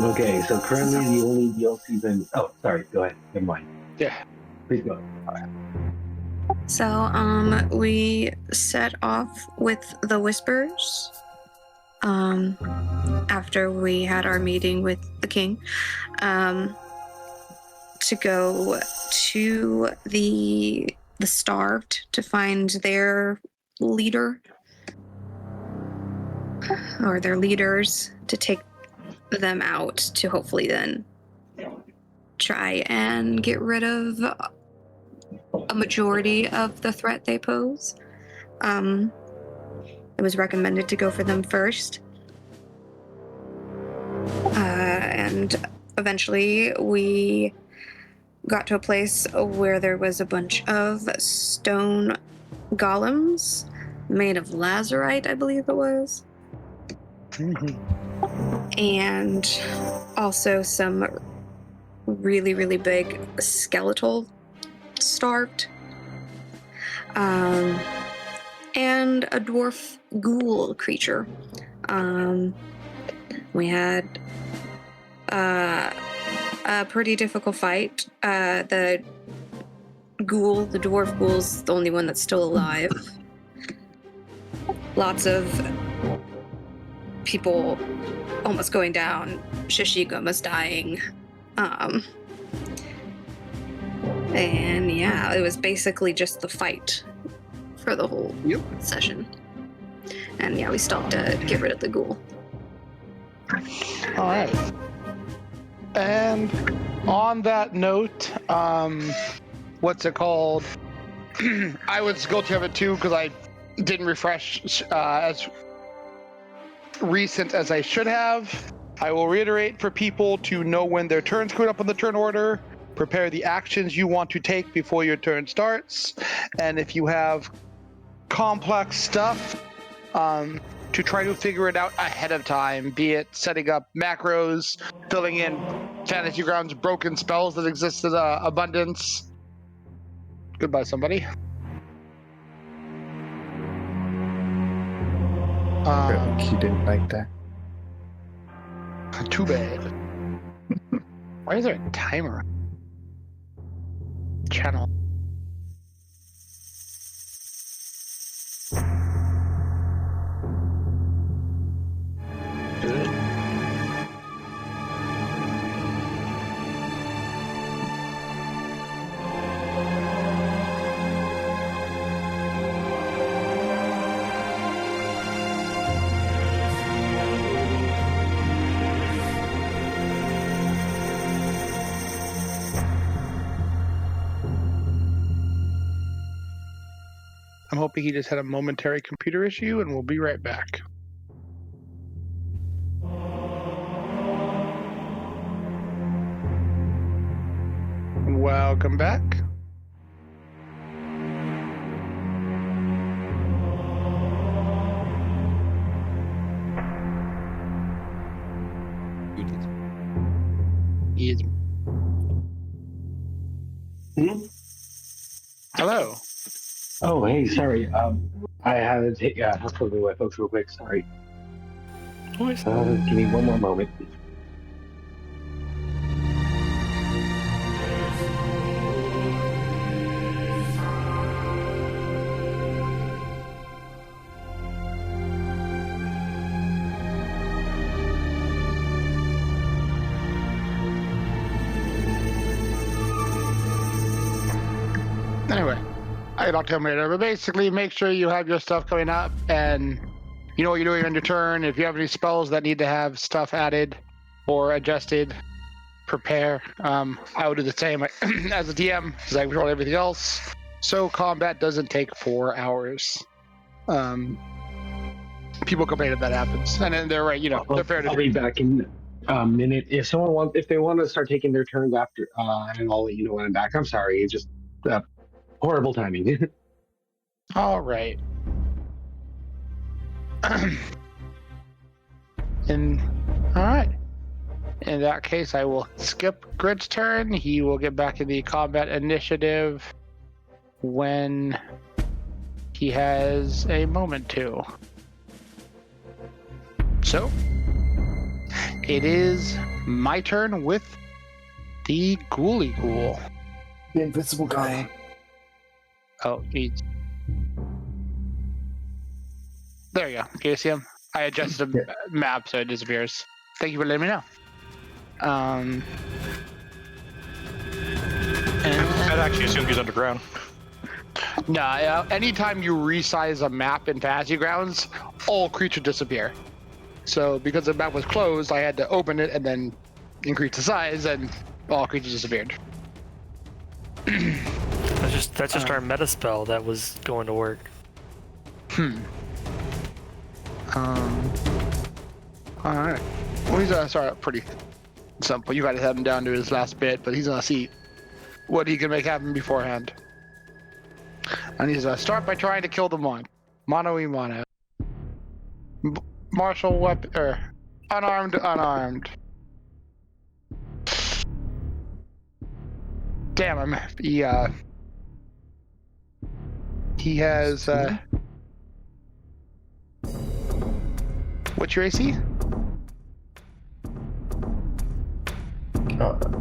Okay, so currently the only DLCs in. Oh, sorry. Go ahead. Never mind. Yeah. Please go. So, we set off with the Whispers. After we had our meeting with the king, to go to the Starved to find their leader or their leaders to take them out to hopefully then try and get rid of a majority of the threat they pose. It was recommended to go for them first. And eventually we got to a place where there was a bunch of stone golems made of lazurite, I believe it was. And also some really, really big skeletal starved. And a dwarf ghoul creature. We had a pretty difficult fight. The dwarf ghoul's the only one that's still alive. Lots of people almost going down. Shishig almost dying. And yeah, it was basically just the fight for the whole session. And yeah, we stopped to get rid of the ghoul. All right. And on that note, what's it called? I was guilty of it too because I didn't refresh as recent as I should have. I will reiterate for people to know when their turn's coming up on the turn order, prepare the actions you want to take before your turn starts, and if you have complex stuff, to try to figure it out ahead of time, be it setting up macros, filling in Fantasy Grounds broken spells that exist in abundance. Goodbye, somebody. He didn't like that. Too bad. Why is there a timer? Channel. Good. I'm hoping he just had a momentary computer issue, and we'll be right back. Welcome back. He is. Hello. Oh, hey, sorry. I had to take help with my folks real quick. Sorry. Give me one more moment. Anyway, I can talk to him later, but basically make sure you have your stuff coming up and you know what you're doing on your turn. If you have any spells that need to have stuff added or adjusted, prepare. I would do the same as a DM because I control everything else. So combat doesn't take 4 hours. People complain if that happens, and then they're right. You know, they're fair to I'll do. be back in a minute. If they want to start taking their turns after, and I'll let you know when I'm back. I'm sorry, it's just horrible timing. All right. And all right. In that case, I will skip Grid's turn. He will get back in the combat initiative when he has a moment to. So, it is my turn with the Ghoulie Ghoul. The invisible guy. Oh, he's... There you go. Can you see him? I adjusted the map so it disappears. Thank you for letting me know. I'd actually assume he's underground. Nah, anytime you resize a map in Fantasy Grounds, all creatures disappear. So because the map was closed, I had to open it and then increase the size, and all creatures disappeared. That's just our meta spell that was going to work. Alright. Well, he's gonna start pretty simple. You gotta have him down to his last bit, but he's gonna see what he can make happen beforehand. And he's gonna start by trying to kill the mono e mono. Martial weapon, unarmed. Damn him. He has what's your AC?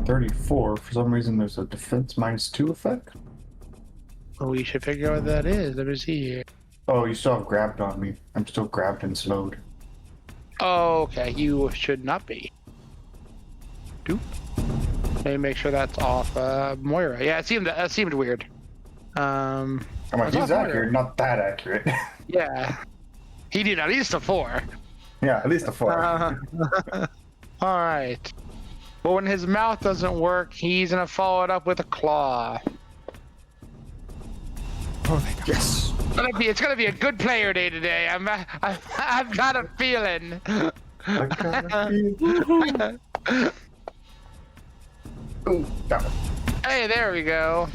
34. For some reason, there's a defense -2 effect. Oh, we should figure out what that is. Let me see here. Oh, you still have grabbed on me. I'm still grabbed and slowed. Oh, okay. You should not be. Doop. Let me make sure that's off Moira. Yeah, that seemed weird. I'm like, he's accurate, not that accurate. Yeah. He did at least a 4. Yeah, at least a 4. Alright. But when his mouth doesn't work, he's gonna follow it up with a claw. Oh, yes. It's gonna be a good player day today. I've got a feeling. I gotta Ooh, that one. Hey, there we go.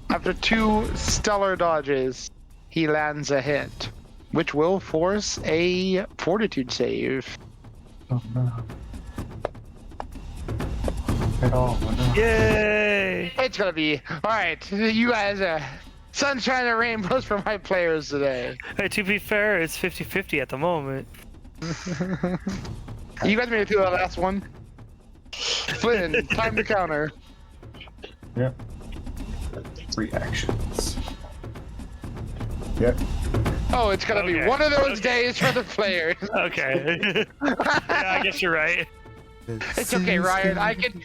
After 2 stellar dodges, he lands a hit, which will force a fortitude save. Oh no. At all. Oh, no. Yay! It's gonna be alright. You guys are sunshine and rainbows for my players today. Hey, to be fair, it's 50-50 at the moment. You guys made it through that last one. Flynn, time to counter. Yep. 3 actions. Yep. Oh, it's gonna be Okay. one of those days for the players. Okay. Yeah, I guess you're right. It's okay, Ryan. I can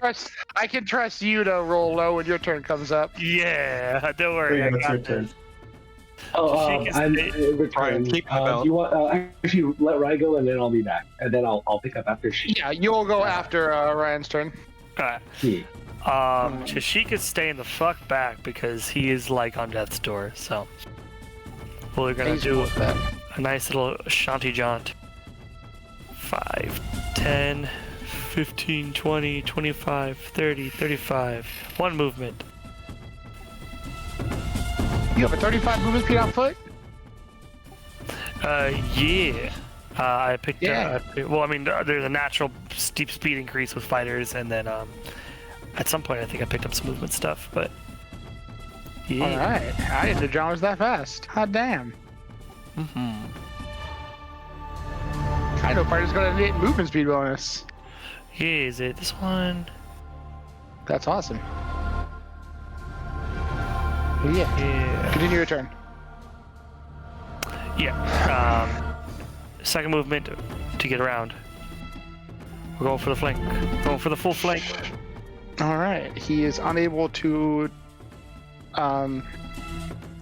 trust you to roll low when your turn comes up. Yeah, don't worry. I It's your got turn. this. Oh, She can I'm stay- returning. keep my Do belt. you want actually let Ryan go and then I'll be back, and then I'll pick up after she. Yeah, you'll go after Ryan's turn. Alright. Yeah. Tashika's staying the fuck back because he is like on death's door, so we're gonna He's do cool with that. a nice little shanty jaunt. 5, 10, 15, 20, 25, 30, 35. 1 movement. You have a 35 movement speed on foot? Yeah. I picked. Yeah. Well, I mean, there's a natural steep speed increase with fighters, and then at some point I think I picked up some movement stuff, but yeah. Alright. I didn't know John was that fast. Hot damn. Mm-hmm. I know fighters gonna get movement speed bonus. Yeah, is it this one? That's awesome. Yeah. Yeah. Continue your turn. Yeah. Second movement to get around. We're going for the flank. Going for the full flank. Alright. He is unable to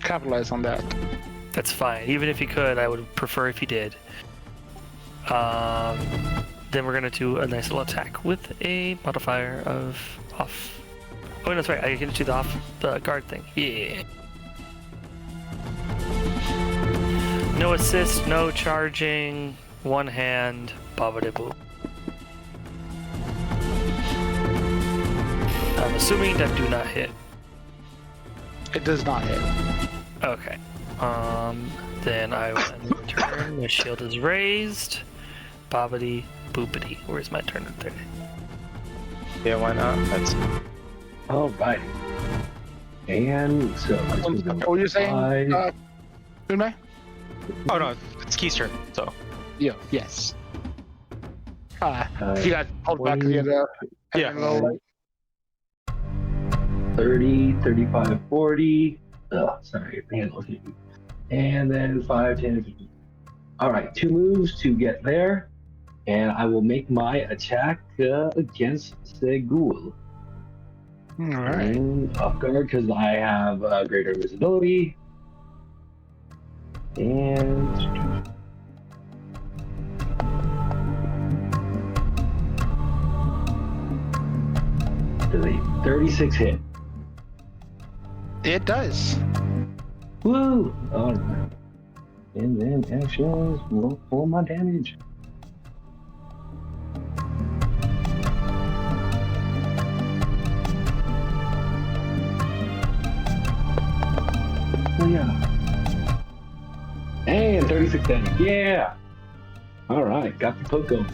capitalize on that. That's fine. Even if he could, I would prefer if he did. Then we're gonna do a nice little attack with a modifier of off. Oh, that's right. I can do the guard thing. Yeah. No assist, no charging, 1 hand, boo. I'm assuming that do not hit. It does not hit. Okay. Then I will end the turn. My shield is raised. Bobbity boopity. Where's my turn at 30? Yeah, why not? That's All right. And so. What were you saying? Dunmei? oh no, it's Key's turn. So Yeah. Yes. He got pulled back because he had Yeah. low. 30, 35, 40. Oh, sorry, looking. And then 5, 10, 15. All right, 2 moves to get there. And I will make my attack against Segul. Alright. And off guard because I have greater visibility. And. 36 hit. It does. Woo! Alright. And then actions roll for my damage. Oh yeah. And 36 damage. Yeah! Alright, got the poke going.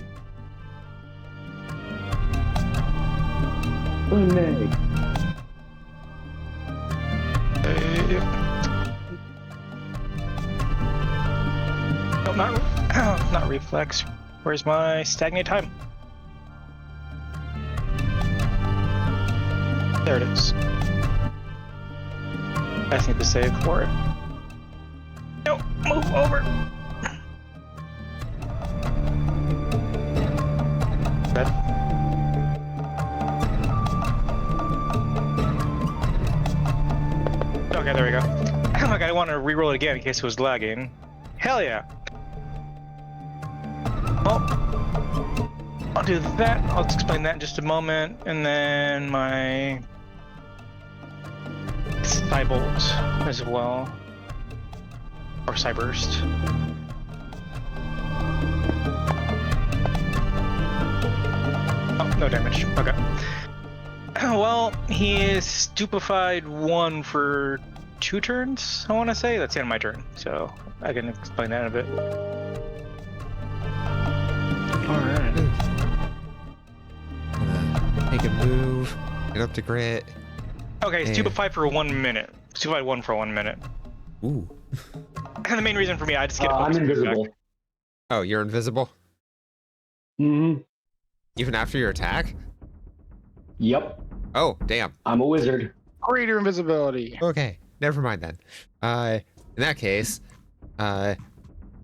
Oh, nay. no, not reflex. Where's my stagnate time? There it is. I just need to save for it. No, move over. Red. Okay, there we go. Like I want to reroll it again in case it was lagging. Hell yeah! Well, I'll do that. I'll explain that in just a moment, and then my Cybolt as well, or Cyburst. No damage. Okay. Well, he is stupefied 1 for 2 turns, I want to say. That's the end of my turn, so I can explain that in a bit. Alright. Make a move. Get up to Grit. Okay, stupefied for 1 minute. Stupefied 1 for 1 minute. Ooh. And the main reason for me, I just get I'm invisible. Oh, you're invisible? Mm-hmm. Even after your attack? Yep. Oh, damn. I'm a wizard. Greater invisibility. Okay, never mind then. In that case,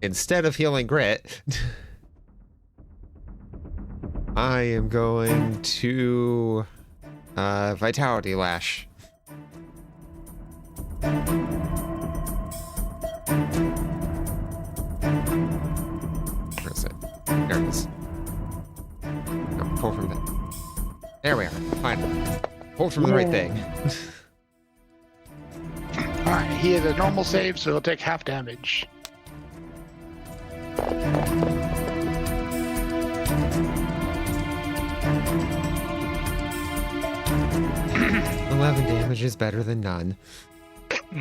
instead of healing Grit, I am going to Vitality Lash. Where is it? There it is. No, pull from the... There we are. Fine. Pull from the right thing. Alright, he has a normal save, so he'll take half damage. 11 damage is better than none.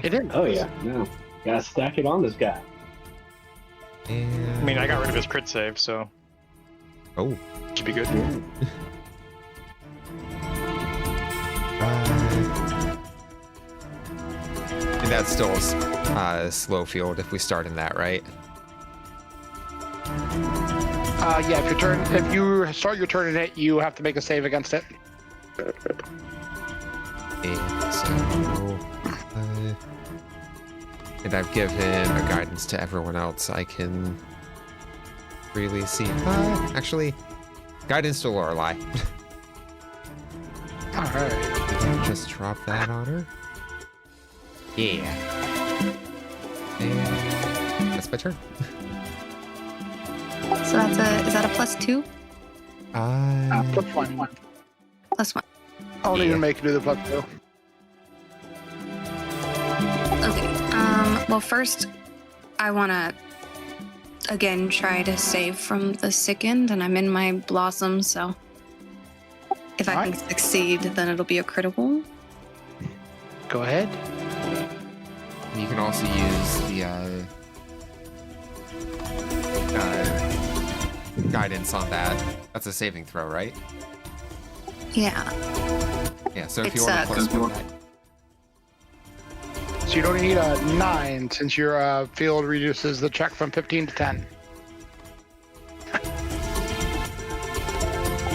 It is. Oh yeah. No. Gotta stack it on this guy. And... I mean, I got rid of his crit save, so Oh. should be good. And that's still a slow field if we start in that, right? Yeah, if you start your turn in it, you have to make a save against it. And I've given a guidance to everyone else. I can freely see. Actually, guidance to Lorelei. Alright. Just drop that on her. Yeah. And that's my turn. So is that a +2? +1. +1. I'll even make you do the +2. Okay. Well, first, I want to again try to save from the sickened, and I'm in my blossom, so if I can succeed, then it'll be a critical. Go ahead. You can also use the guidance on that. That's a saving throw, right? Yeah. Yeah, so if It's, you want to +1 that. So you don't need a 9 since your field reduces the check from 15 to 10.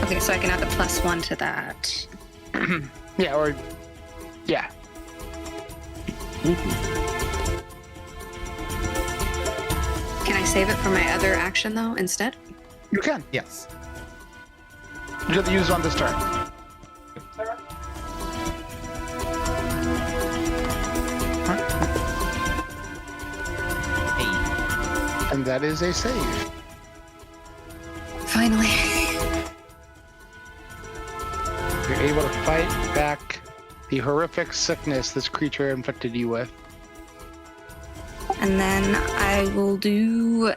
Okay, so I can add the +1 to that. Yeah, or... Yeah. Can I save it for my other action, though, instead? You can. Yes. You have to use it on this turn. And that is a save. Finally. You're able to fight back the horrific sickness this creature infected you with. And then I will do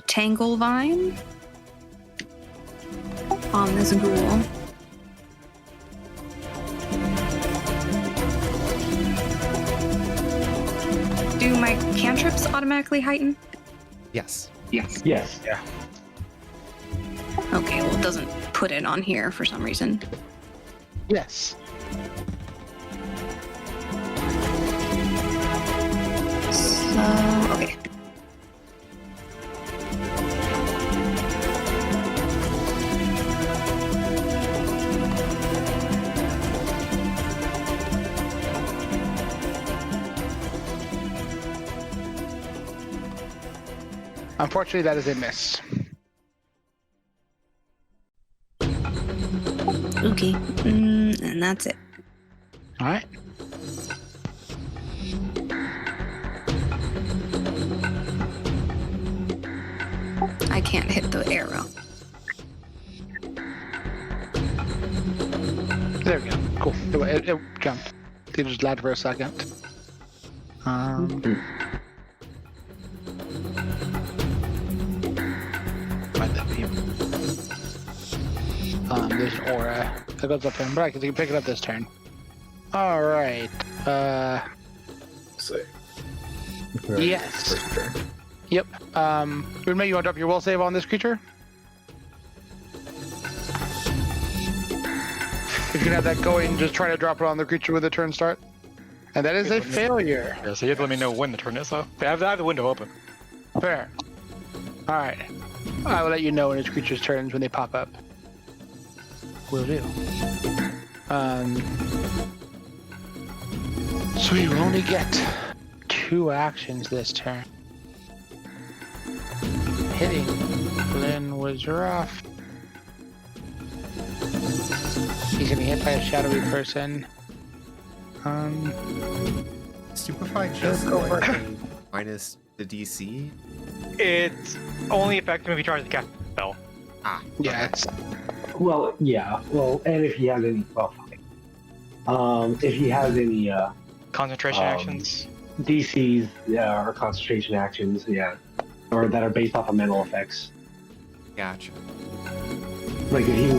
Tangle Vine on this ghoul. Do my cantrips automatically heighten? Yes. Yes. Yeah. Okay, well, it doesn't put it on here for some reason. Yes. So, okay. Unfortunately, that is a miss. Okay. And that's it. All right. I can't hit the arrow. There we go. Cool. It jumped. It just lagged for a second. Might that be? There's an aura that goes up him, but I can pick it up this turn. All right. Say. Yes. First turn. Yep. Rune, you want to drop your will save on this creature? If you can have that going, just try to drop it on the creature with the turn start. And that is a failure. Yeah, so you have to let me know when the turn is, though. I have the window open. Fair. All right. I will let you know when each creature's turns when they pop up. Will do. So you only get 2 actions this turn. Hitting Flynn was rough. He's gonna be hit by a shadowy person. Stupefy just like minus the DC. It's only effective if he tries to cast a spell. Ah, Yeah, okay. it's Well, yeah. Well, and if he has any, if he has any Concentration actions. DCs, or concentration actions, or that are based off of mental effects. Gotcha. Like if he,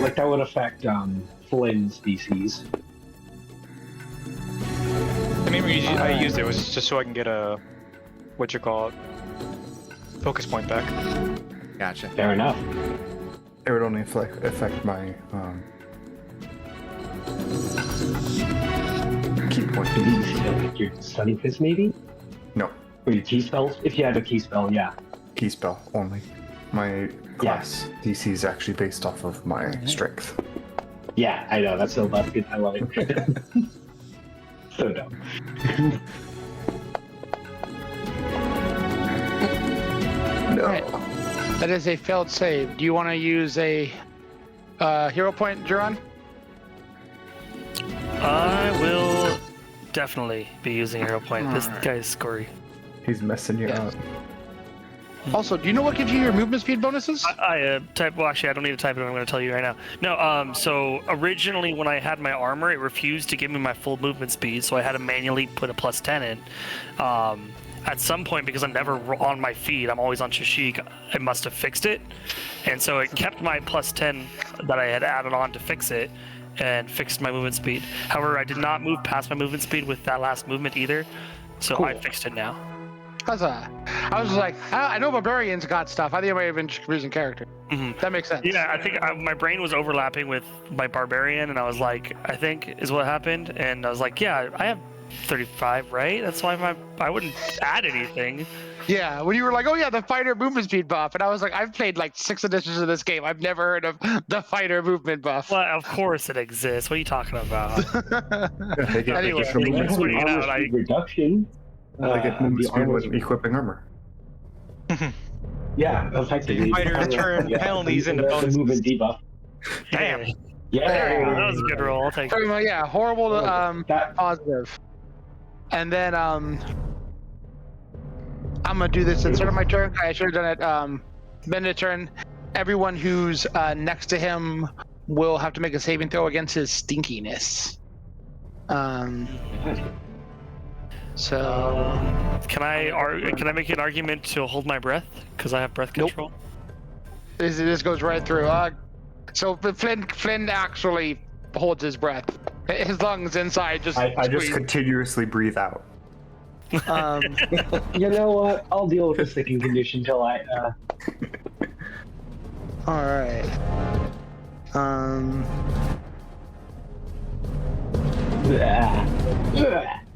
like that would affect Flynn's DCs. The main reason I used it was just so I can get a, focus point back. Gotcha. Fair enough. It would only affect my key point. Like your stunning fist, maybe, No, or your key spells. If you have a key spell, yeah. key spell only. My class DC is actually based off of my strength. Yeah, I know. That's good. I love it. So dumb. No. Right. That is a failed save. Do you want to use a hero point, Juron? I will definitely be using a hero point. This Alright. guy is scory. He's messing you Yes. up. Also, do you know what gives you your movement speed bonuses? I type. Well, actually, I don't need to type it. I'm going to tell you right now. No. So originally, when I had my armor, it refused to give me my full movement speed, so I had to manually put a +10 in. At some point, because I'm never on my feet, I'm always on Shashik, I must have fixed it. And so it kept my +10 that I had added on to fix it and fixed my movement speed. However, I did not move past my movement speed with that last movement either. So Cool. I fixed it now. I was just like, I know barbarians got stuff. I think I might have been confusing character. Mhm. That makes sense. Yeah, I think my brain was overlapping with my barbarian, and I was like, I think is what happened. And I was like, yeah, I have 35, right? That's why I wouldn't add anything. Yeah, when you were like, oh yeah, the fighter movement speed buff, and I was like, I've played like 6 editions of this game. I've never heard of the fighter movement buff. Well, of course it exists. What are you talking about? They get Anyway, additional they movement just speed. went out, Armor speed reduction. They get movement the speed armor with equipping armor. Yeah, effectively. Fighter turn penalties into the bonuses. movement debuff. Damn. Yeah, That was a good roll. I'll take it. Yeah, horrible to that positive. And then I'm gonna do this instead of my turn. I should have done it then a turn. Everyone who's next to him will have to make a saving throw against his stinkiness. So Can I make an argument to hold my breath because I have breath Nope. control? this goes right through. So Flynn actually holds his breath. His lungs inside just. I just squeeze. continuously breathe out. you know what? I'll deal with the sticking condition till I. All right.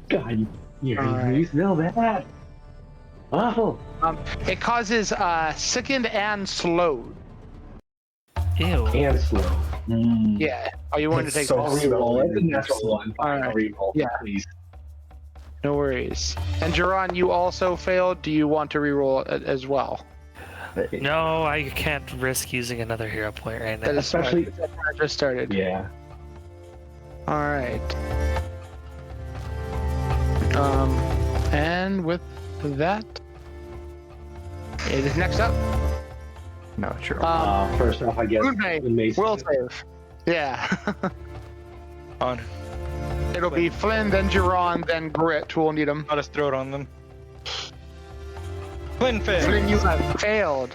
God, you Alright. smell that? Awful. It causes sickened and slowed. Ew. And slow. Yeah. Oh, you wanted to take It's so I'll this? reroll it. The natural one. Alright. I'll reroll. Yeah. Please. No worries. And Juron, you also failed. Do you want to reroll it as well? No, I can't risk using another hero point right now. That is smart. Especially- I just started. Yeah. All right. And with that, it is next up. No, sure. First off, I guess. Rune the mace- will save. Yeah. On. It'll be Flynn, then Juron, then Grit who will need him. I'll just throw it on them. Flynn failed. Flynn, you have failed.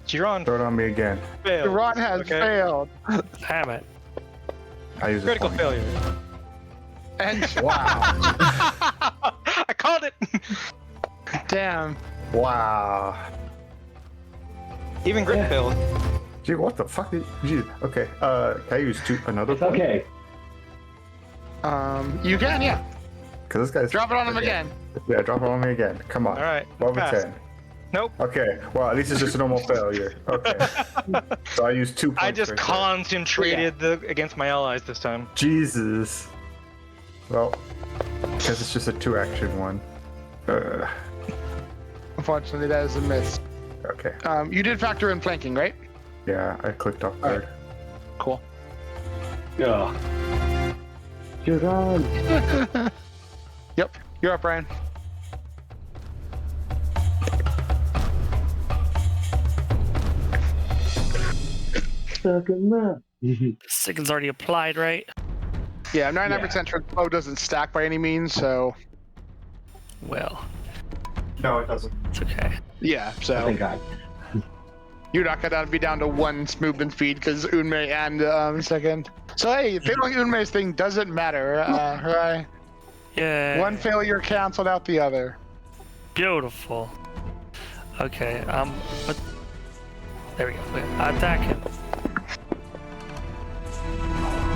Giron Throw it on me again. failed. Ron has Okay. failed. Damn it. I use a Critical 20. failure. And Wow. I called it. damn. Wow. Even Grit failed. Gee, what the fuck? Gee, okay. Can I use another It's point? okay. You can, yeah. Because this guy's. Drop it on him again. Yeah, drop it on me again. Come on. All right. 12 and pass. 10. Nope. Okay. Well, at least it's just a normal failure. Okay. So I used 2 points. I just right there. concentrated against my allies this time. Jesus. Well, because it's just a 2-action one. Unfortunately, that is a miss. Okay. You did factor in flanking, right? Yeah, I clicked off guard. Cool. Ugh. You're on. Yep. You're up, Ryan. Suck 'em up. Sicken's already applied, right? Yeah, 99% sure the bow doesn't stack by any means, so Well, No, it doesn't. it's okay. yeah. I So think I. you're not gonna be down to 1 movement speed because Unmei and second. So hey, failing Unmei's thing doesn't matter, right? Yeah. One failure canceled out the other. Beautiful. Okay, but there we go. Wait, attack him.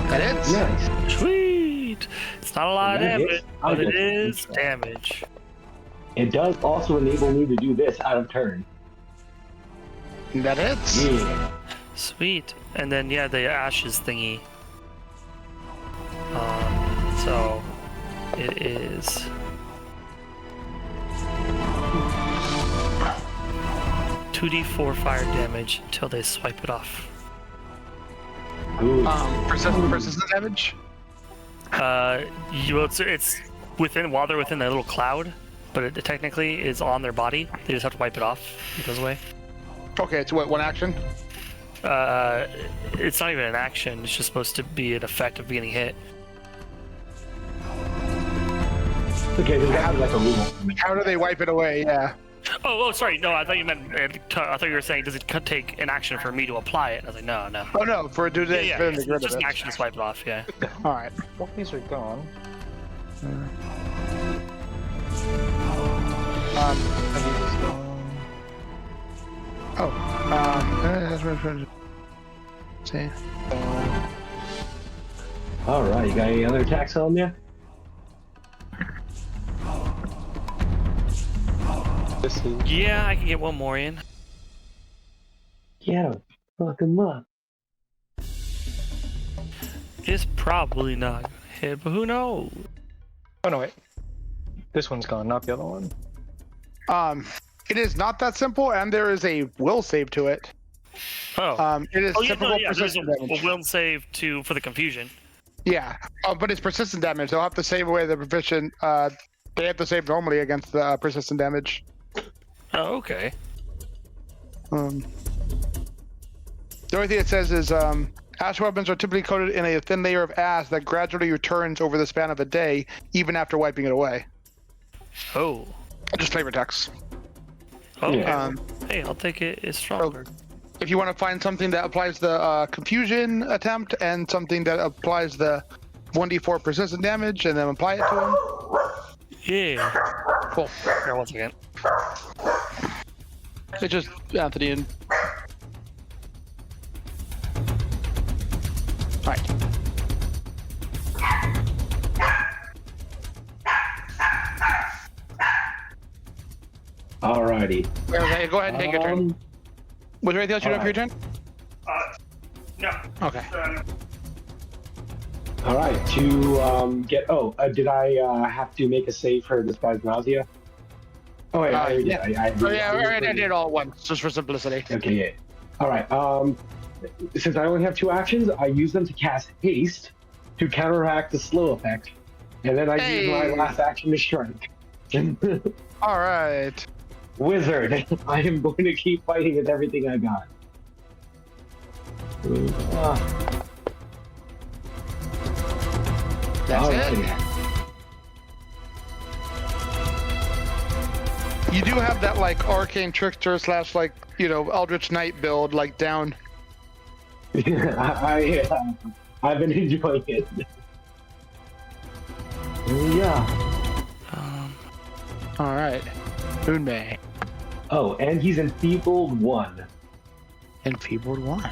That is. Nice. Sweet. It's not a lot of That damage, hits. but it Okay. is damage. It does also enable me to do this out of turn. That is. Yeah. Sweet. And then yeah, the ashes thingy. So it is 2d4 fire damage until they swipe it off. Ooh. Persistent damage. It's within while they're within that little cloud, but it technically is on their body. They just have to wipe it off. It goes away. Okay, it's what, 1 action? It's not even an action. It's just supposed to be an effect of getting hit. Okay, there's gotta be like a rule. How do they wipe it away? Yeah. Oh, sorry. No, I thought you meant. I thought you were saying, does it take an action for me to apply it? And I was like, no. Oh no, for a dude Yeah, for them to it's get rid just of an it. action to swipe it off. Yeah. All right. Both these are gone. See. All right, you got any other attacks on you? This is Yeah, I can get one more in. Yeah, fuck him up. It's probably not gonna hit, but who knows? Oh no, wait. This one's gone, not the other one. It is not that simple, and there is a will save to it. Oh. It is Oh yeah, typical no, yeah. There's persistent a damage. will save for the confusion. Yeah, but it's persistent damage. They'll have to save away the proficient. They have to save normally against the persistent damage. Oh, okay. The only thing it says is ash weapons are typically coated in a thin layer of ash that gradually returns over the span of a day, even after wiping it away. Oh. Just flavor text. Oh. Yeah. Hey, I'll take it. It's stronger. If you want to find something that applies the confusion attempt and something that applies the 1d4 persistent damage, and then apply it to him. Yeah. Cool. Here, one second. It's just Anthony and. Alright. Alrighty. Okay, go ahead and take your turn. Was there anything else you do for your turn? No. Okay. All right. To get. Oh, did I have to make a save for Despise Nausea? Oh, wait, I already yeah. did. I I did it all at once, just for simplicity. Okay, yeah. All right. Since I only have 2 actions, I use them to cast haste to counteract the slow effect, and then I use my last action to strike. All right. Wizard, I am going to keep fighting with everything I got. That's Alrighty. it. You do have that like arcane trickster / like Eldritch Knight build like down. Yeah, I've been enjoying it. Yeah. All right, Moonbay. Oh, and he's enfeebled 1. Enfeebled 1.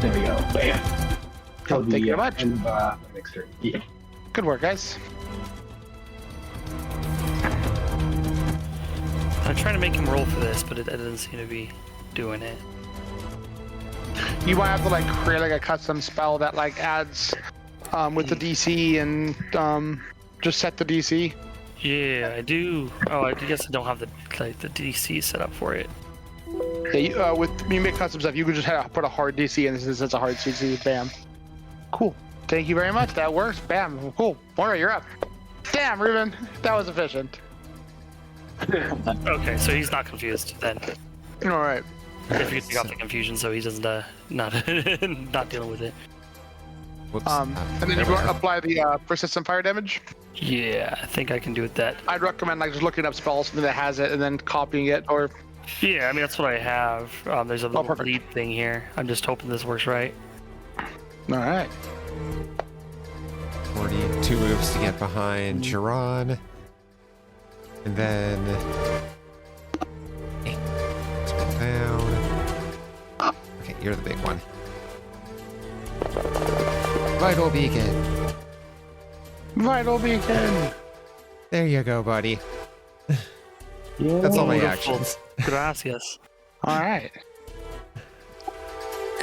There we go. Bam. Oh, thank you very much. End of, next turn. Yeah. Good work, guys. I'm trying to make him roll for this, but it doesn't seem to be doing it. You might have to like create like a custom spell that like adds with the DC and just set the DC. Yeah, I do. Oh, I guess I don't have the DC set up for it. Yeah, when you make custom stuff, you could just put a hard DC in this. It's a hard DC. Bam. Cool. Thank you very much. That works. Bam. Cool. Moira, you're up. Damn, Ruben, that was efficient. Okay, so he's not confused then. All right. If you can take off the confusion, so he doesn't not not dealing with it. Whoops. And then you apply the persistent fire damage. Yeah, I think I can do it that. I'd recommend like just looking up spells something that has it and then copying it, or Yeah, I mean that's what I have. There's a little perfect. lead thing here. I'm just hoping this works right. all right. 42 moves to get behind Chiron. And then... Hey, scroll down. Okay, you're the big one. Vital Beacon. Vital Beacon. There you go, buddy. Yeah. That's all my Beautiful. actions. Gracias. All right.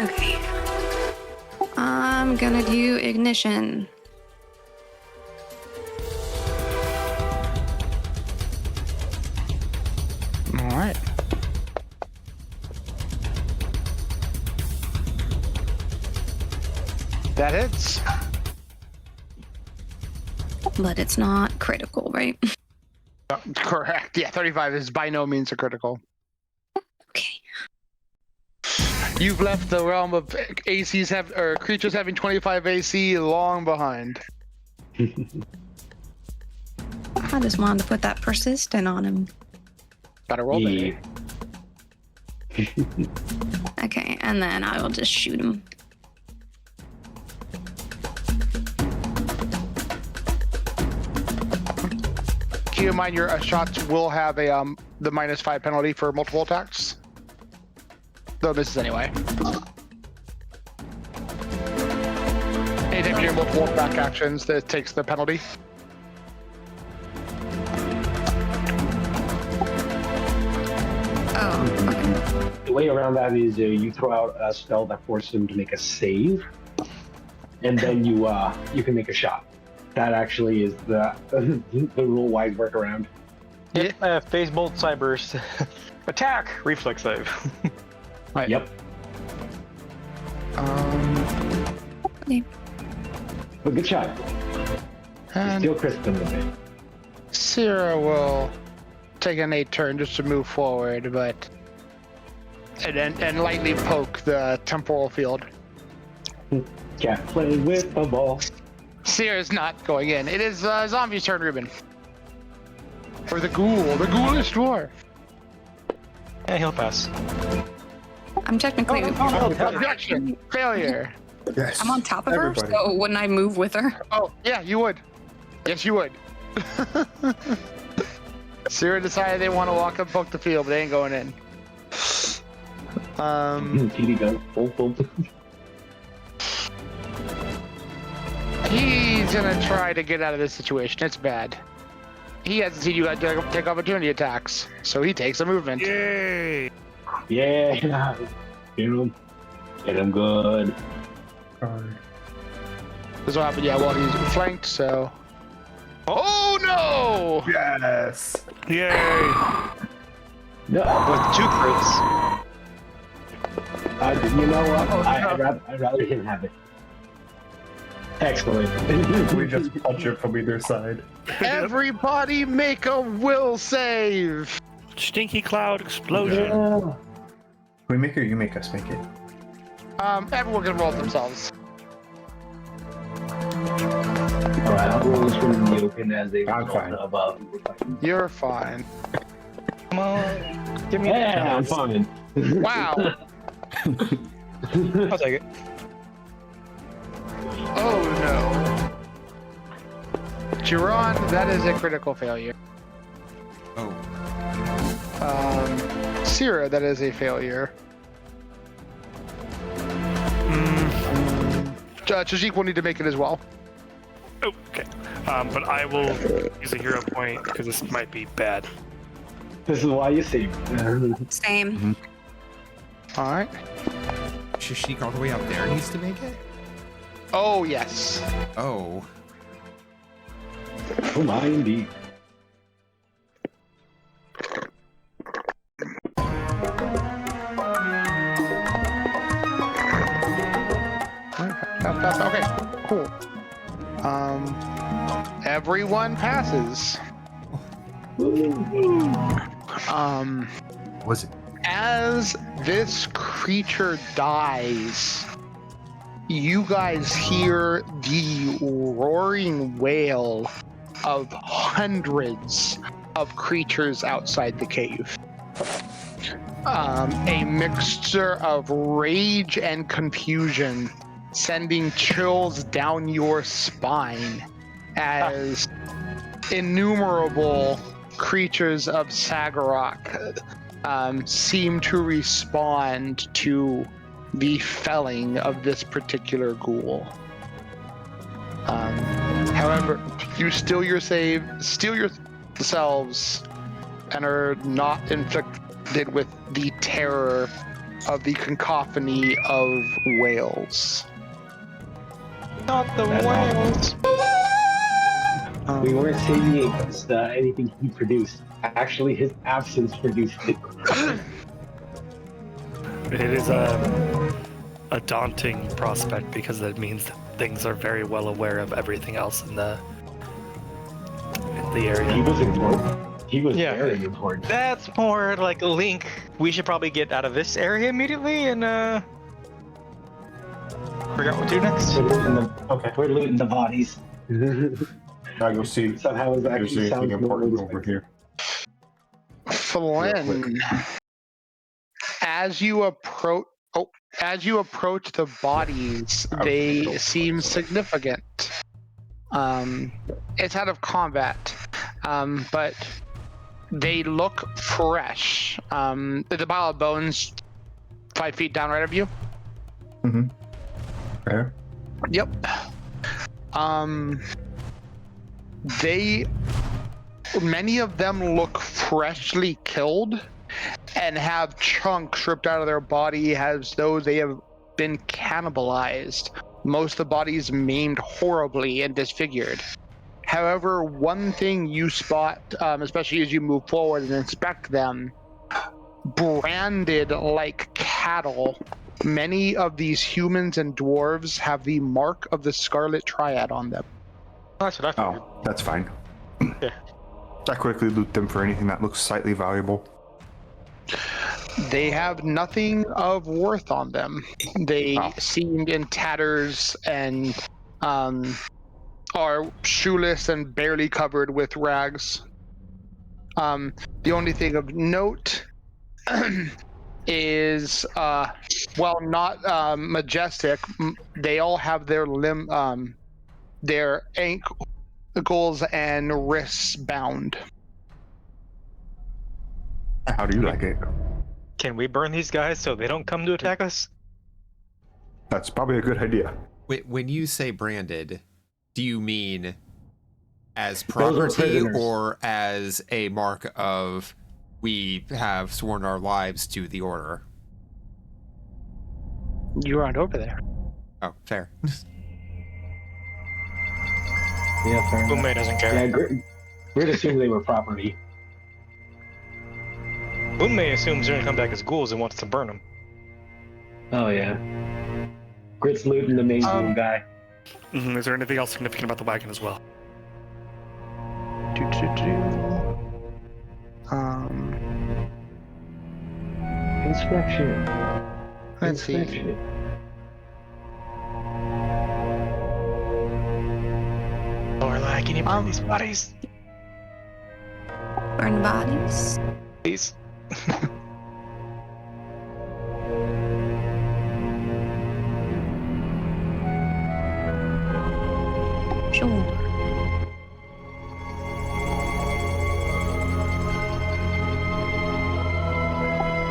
Okay. I'm gonna do ignition. All right. That hits. But it's not critical, right? Correct. Yeah, 35 is by no means a critical. Okay. You've left the realm of creatures having 25 AC long behind. I just wanted to put that persistent on him. Gotta roll, baby. Okay, and then I will just shoot him. Keep in mind your shots will have a the -5 penalty for multiple attacks. Though misses anyway. Anytime you do multiple attack actions, that takes the penalty. Oh, okay. The way around that is you throw out a spell that forces him to make a save, and then you can make a shot. That actually is the rule-wise workaround. Yeah, phase bolt, cyburst, attack, reflex save. Right. Yep. Okay. But good shot. And Still crisp in the bit. Sierra will take an 8 turn just to move forward, but and lightly poke the temporal field. Can't play with the ball. Sierra's not going in. It is zombie's turn, Ruben. Or the ghoulish dwarf. Yeah, he'll pass. I'm technically. Objection. Failure. Yes. I'm on top of her, Everybody. so wouldn't I move with her? Oh, yeah, you would. Yes, you would. Sierra decided they want to walk up, poke the field, but they ain't going in. TD gun. Boom, boom. He's gonna try to get out of this situation. It's bad. He hasn't seen you take opportunity attacks, so he takes a movement. Yay! Yeah. Get him. Get him good. This will happen, yeah, while he's flanked, so... Oh, no! Yes. Yay! No. With 2 crits. You know what? I'd rather him have it. Excellent. We just punch it from either side. Everybody make a will save! Stinky cloud explosion. Yeah. We make it or you make us make it? Everyone can roll themselves. All Alright, I'll roll this one in the open as a I'm result fine. of who we're fighting. You're fine. Come on, give me Yeah, that. I'm fine. Wow. I'll take it. Oh no. Jiron, that is a critical failure. Oh. Sierra, that is a failure. Tajik will need to make it as well. Oh, okay. But I will use a hero point because this might be bad. This is why you save. Same. Alright. Shashik all the way up there needs to make it? Oh, yes. Oh. Oh my, indeed. Okay, cool. Everyone passes. Was it? As this creature dies, you guys hear the roaring wail of hundreds of creatures outside the cave. A mixture of rage and confusion, sending chills down your spine as innumerable creatures of Sagarok seem to respond to the felling of this particular ghoul. However, you steal yourselves, and are not inflicted with the terror of the cacophony of wails. Not the whales. We weren't saving against anything he produced. Actually, his absence produced it. It is a daunting prospect because that means that things are very well aware of everything else in the He area. was important. He was Yeah. very important. That's more like a link. We should probably get out of this area immediately and figure out what to do next. We're looting the bodies. Now you'll see. Somehow it's If there's actually anything sounds more important over here. Flynn, as you approach the bodies, they seem significant. It's out of combat, but they look fresh. There's a pile of bones 5 feet down right of you. Mm-hmm. Fair. Yep. Many of them look freshly killed and have chunks ripped out of their body as though they have been cannibalized. Most of the bodies maimed horribly and disfigured. However, one thing you spot, especially as you move forward and inspect them, branded like cattle, many of these humans and dwarves have the mark of the Scarlet Triad on them. That's what I figured. Oh, that's fine. Yeah. I quickly loot them for anything that looks slightly valuable. They have nothing of worth on them. They seemed in tatters and are shoeless and barely covered with rags. The only thing of note is, while not majestic, they all have their their ankles and wrists bound. How do you like it? Can we burn these guys so they don't come to attack us? That's probably a good idea. When you say branded, do you mean as Those are property prisoners. or as a mark of we have sworn our lives to the order? You aren't over there. Oh, fair. Yeah, fair enough. Boomay doesn't care. Yeah, Grit assumed they were property. Boomay assumes they're gonna come back as ghouls and wants to burn them. Oh yeah. Grit's looting the main ghoul guy. Is there anything else significant about the wagon as well? Inspection. Let's see. Or Can you burn these bodies, Burn bodies. please? Sure.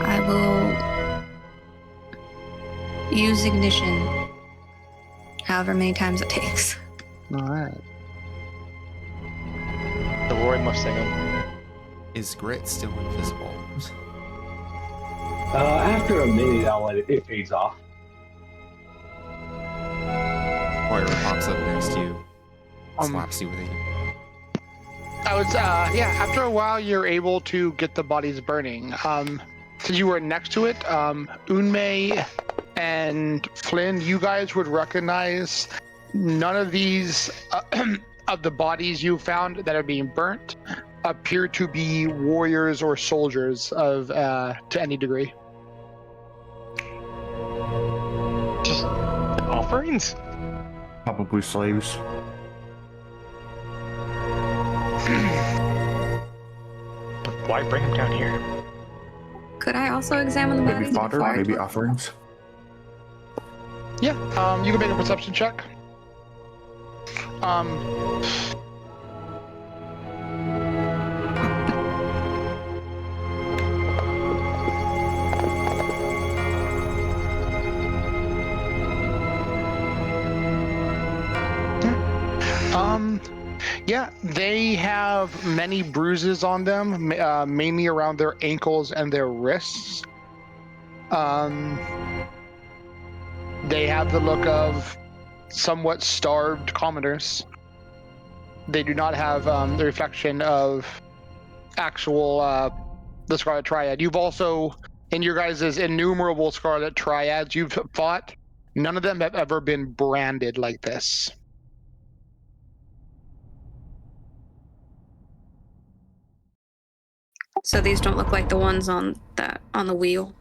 I will use ignition however many times it takes. All right. The Roy Mustang. Is Grit still invisible? After a minute, I'll let it fades off. Moira pops up next to you, Um, slaps you with it. I was, yeah, after a while, you're able to get the bodies burning. Since you were next to it, Unmei and Flynn, you guys would recognize none of these, of the bodies you found that are being burnt appear to be warriors or soldiers of, to any degree. Just offerings? Probably slaves. But why bring them down here? Could I also examine the Maybe bodies? fodder, before I maybe look? offerings. Yeah, you can make a perception check. Yeah, they have many bruises on them, mainly around their ankles and their wrists. They have the look of somewhat starved commoners. They do not have the reflection of actual the Scarlet Triad. You've also, in your guys' innumerable Scarlet Triads you've fought, none of them have ever been branded like this. So these don't look like the ones on the wheel.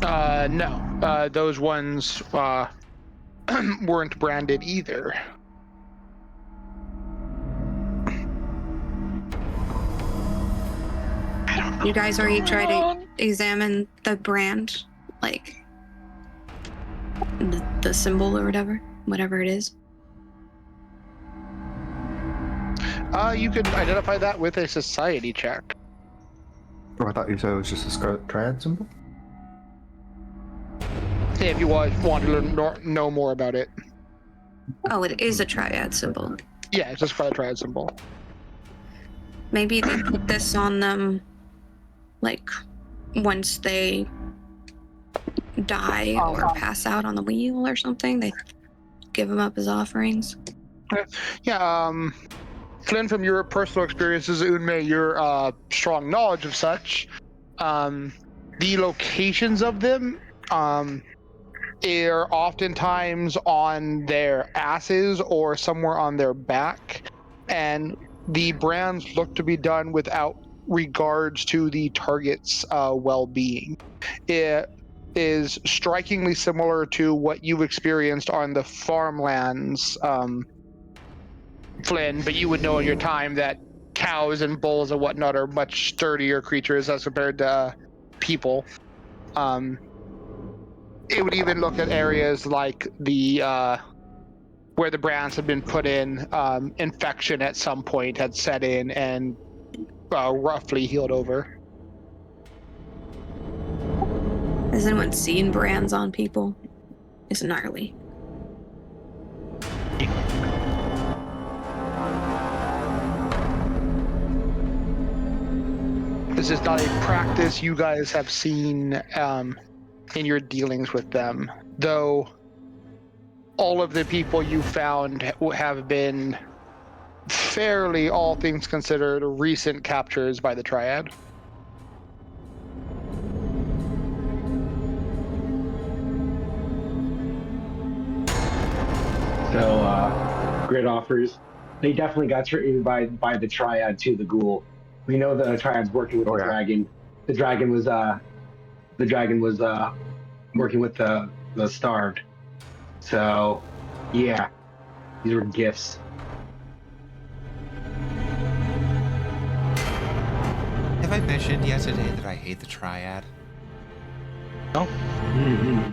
No, those ones weren't branded either. You guys already tried to examine the brand, like the symbol or whatever it is. You could identify that with a society check. Oh, I thought you said it was just a Scarlet Triad symbol. If you want to know more about it. Oh, it is a triad symbol. Yeah, it's just Scarlet Triad symbol. Maybe they put this on them, like, once they die or pass out on the wheel or something. They give them up as offerings. Yeah, Flynn, from your personal experiences, Unmei, your strong knowledge of such, the locations of them are oftentimes on their asses or somewhere on their back, and the brands look to be done without regards to the target's well-being. It is strikingly similar to what you've experienced on the farmlands, Flynn, but you would know in your time that cows and bulls and whatnot are much sturdier creatures as compared to people. It would even look at areas like the where the brands had been put in. Infection at some point had set in and roughly healed over. Has anyone seen brands on people? It's gnarly. This is not a practice you guys have seen in your dealings with them, though all of the people you found have been fairly, all things considered, recent captures by the Triad. So, Grid offers. They definitely got treated by the Triad to the Ghoul. We know the Triad's working with the dragon. The dragon was working with the starved. So, yeah. These were gifts. Have I mentioned yet today that I hate the triad? Mm-hmm.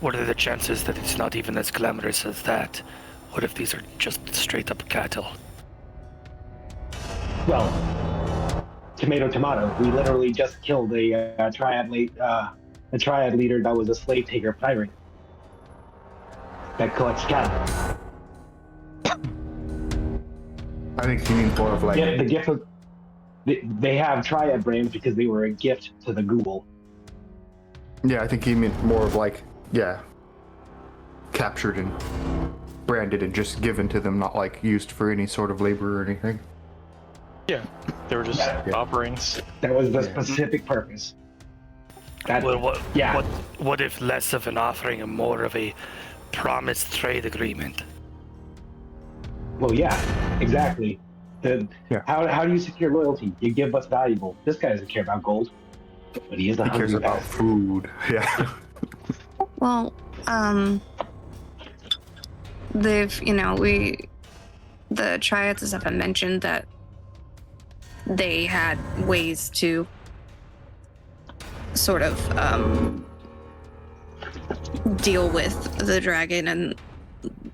What are the chances that it's not even as glamorous as that? What if these are just straight up cattle? Well, tomato. We literally just killed a triad leader that was a slave taker pirate that collects cattle. I think he means more of like. Yeah, the gift of they have triad brands because they were a gift to the Google. Yeah, I think he meant more of like, yeah, captured and branded and just given to them, not like used for any sort of labor or anything. Yeah, they were just offerings. That was the specific purpose. Well, yeah. What if less of an offering and more of a promised trade agreement? Well, yeah, exactly. How do you secure loyalty? You give what's valuable. This guy doesn't care about gold, but he is a He cares hungry about bastard. food. Yeah. Well, they've, the triads and stuff have mentioned that they had ways to sort of deal with the dragon and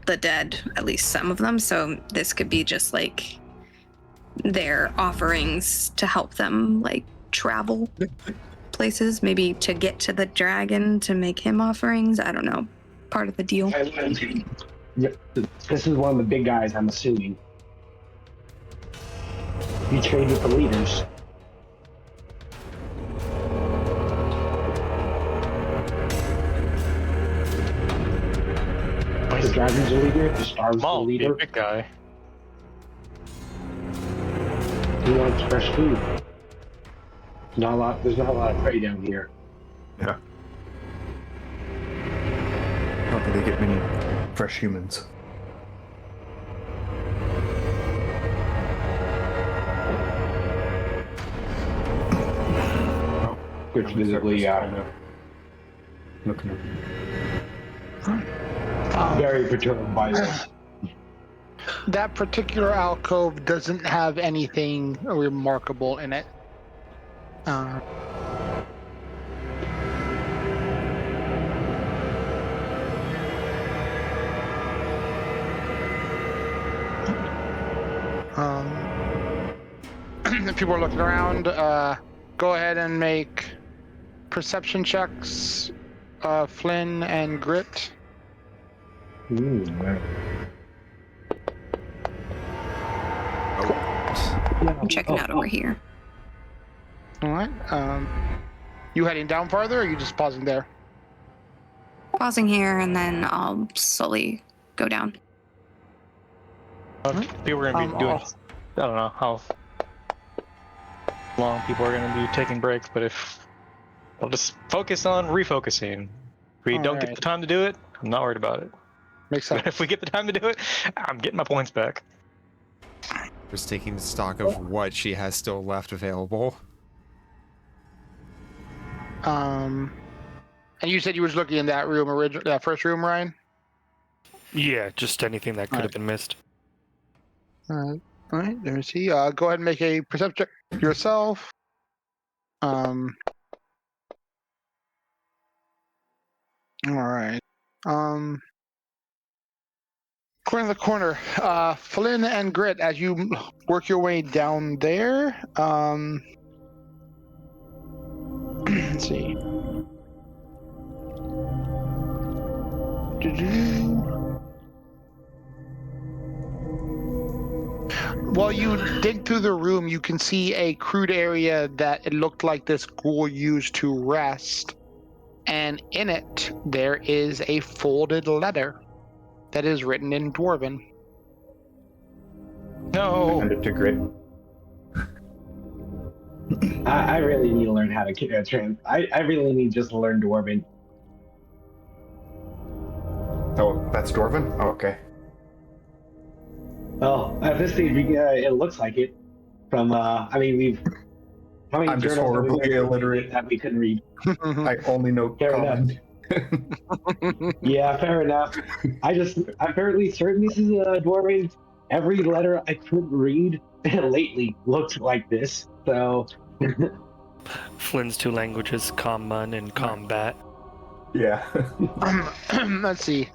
the dead, at least some of them. So this could be just like their offerings to help them like travel places, maybe to get to the dragon to make him offerings. I don't know. Part of the deal. This is one of the big guys, I'm assuming. You trade with the leaders. The dragon's the leader, the star's the Small, be a leader. big guy. He wants fresh food. There's not a lot of prey down here. Yeah. Not that they get many fresh humans. Which visibly Looking very perturbed by this. That particular alcove doesn't have anything remarkable in it. If people are looking around, go ahead and make perception checks, Flynn and Grit. I'm checking out over here. All right. You heading down farther, or are you just pausing there? Pausing here, and then I'll slowly go down. People are going to be doing. I don't know how long people are going to be taking breaks, but if I'll just focus on refocusing. If we don't get the time to do it, I'm not worried about it. Makes sense. But if we get the time to do it, I'm getting my points back. Just taking stock of what she has still left available. And you said you was looking in that room, that first room, Ryan? Yeah, just anything that could have been missed. All right, let me see. Go ahead and make a perception check yourself. All right. According to the corner, Flynn and Grit, as you work your way down there, let's see. While you dig through the room, you can see a crude area that it looked like this ghoul used to rest. And in it, there is a folded letter that is written in Dwarven. No. Send it to Grit. I really need to learn how to I really need just to learn Dwarven. Oh, that's Dwarven? Oh, okay. Well, at this stage, it looks like it. From how many I'm just journals have we horribly read illiterate. that we couldn't read? I only know Fair common. Yeah, fair enough. I'm fairly certain this is a dwarven. Every letter I couldn't read lately looked like this. So, Flynn's two languages, common and combat. Yeah. Let's see.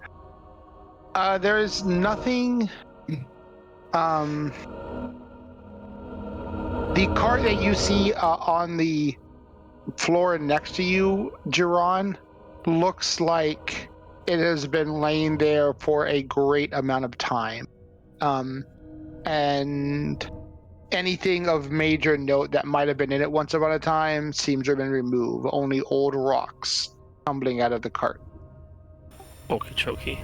There is nothing. The cart that you see on the floor next to you, Jiron, looks like it has been laying there for a great amount of time. And anything of major note that might have been in it once upon a time seems to have been removed. Only old rocks tumbling out of the cart. Okeechokee.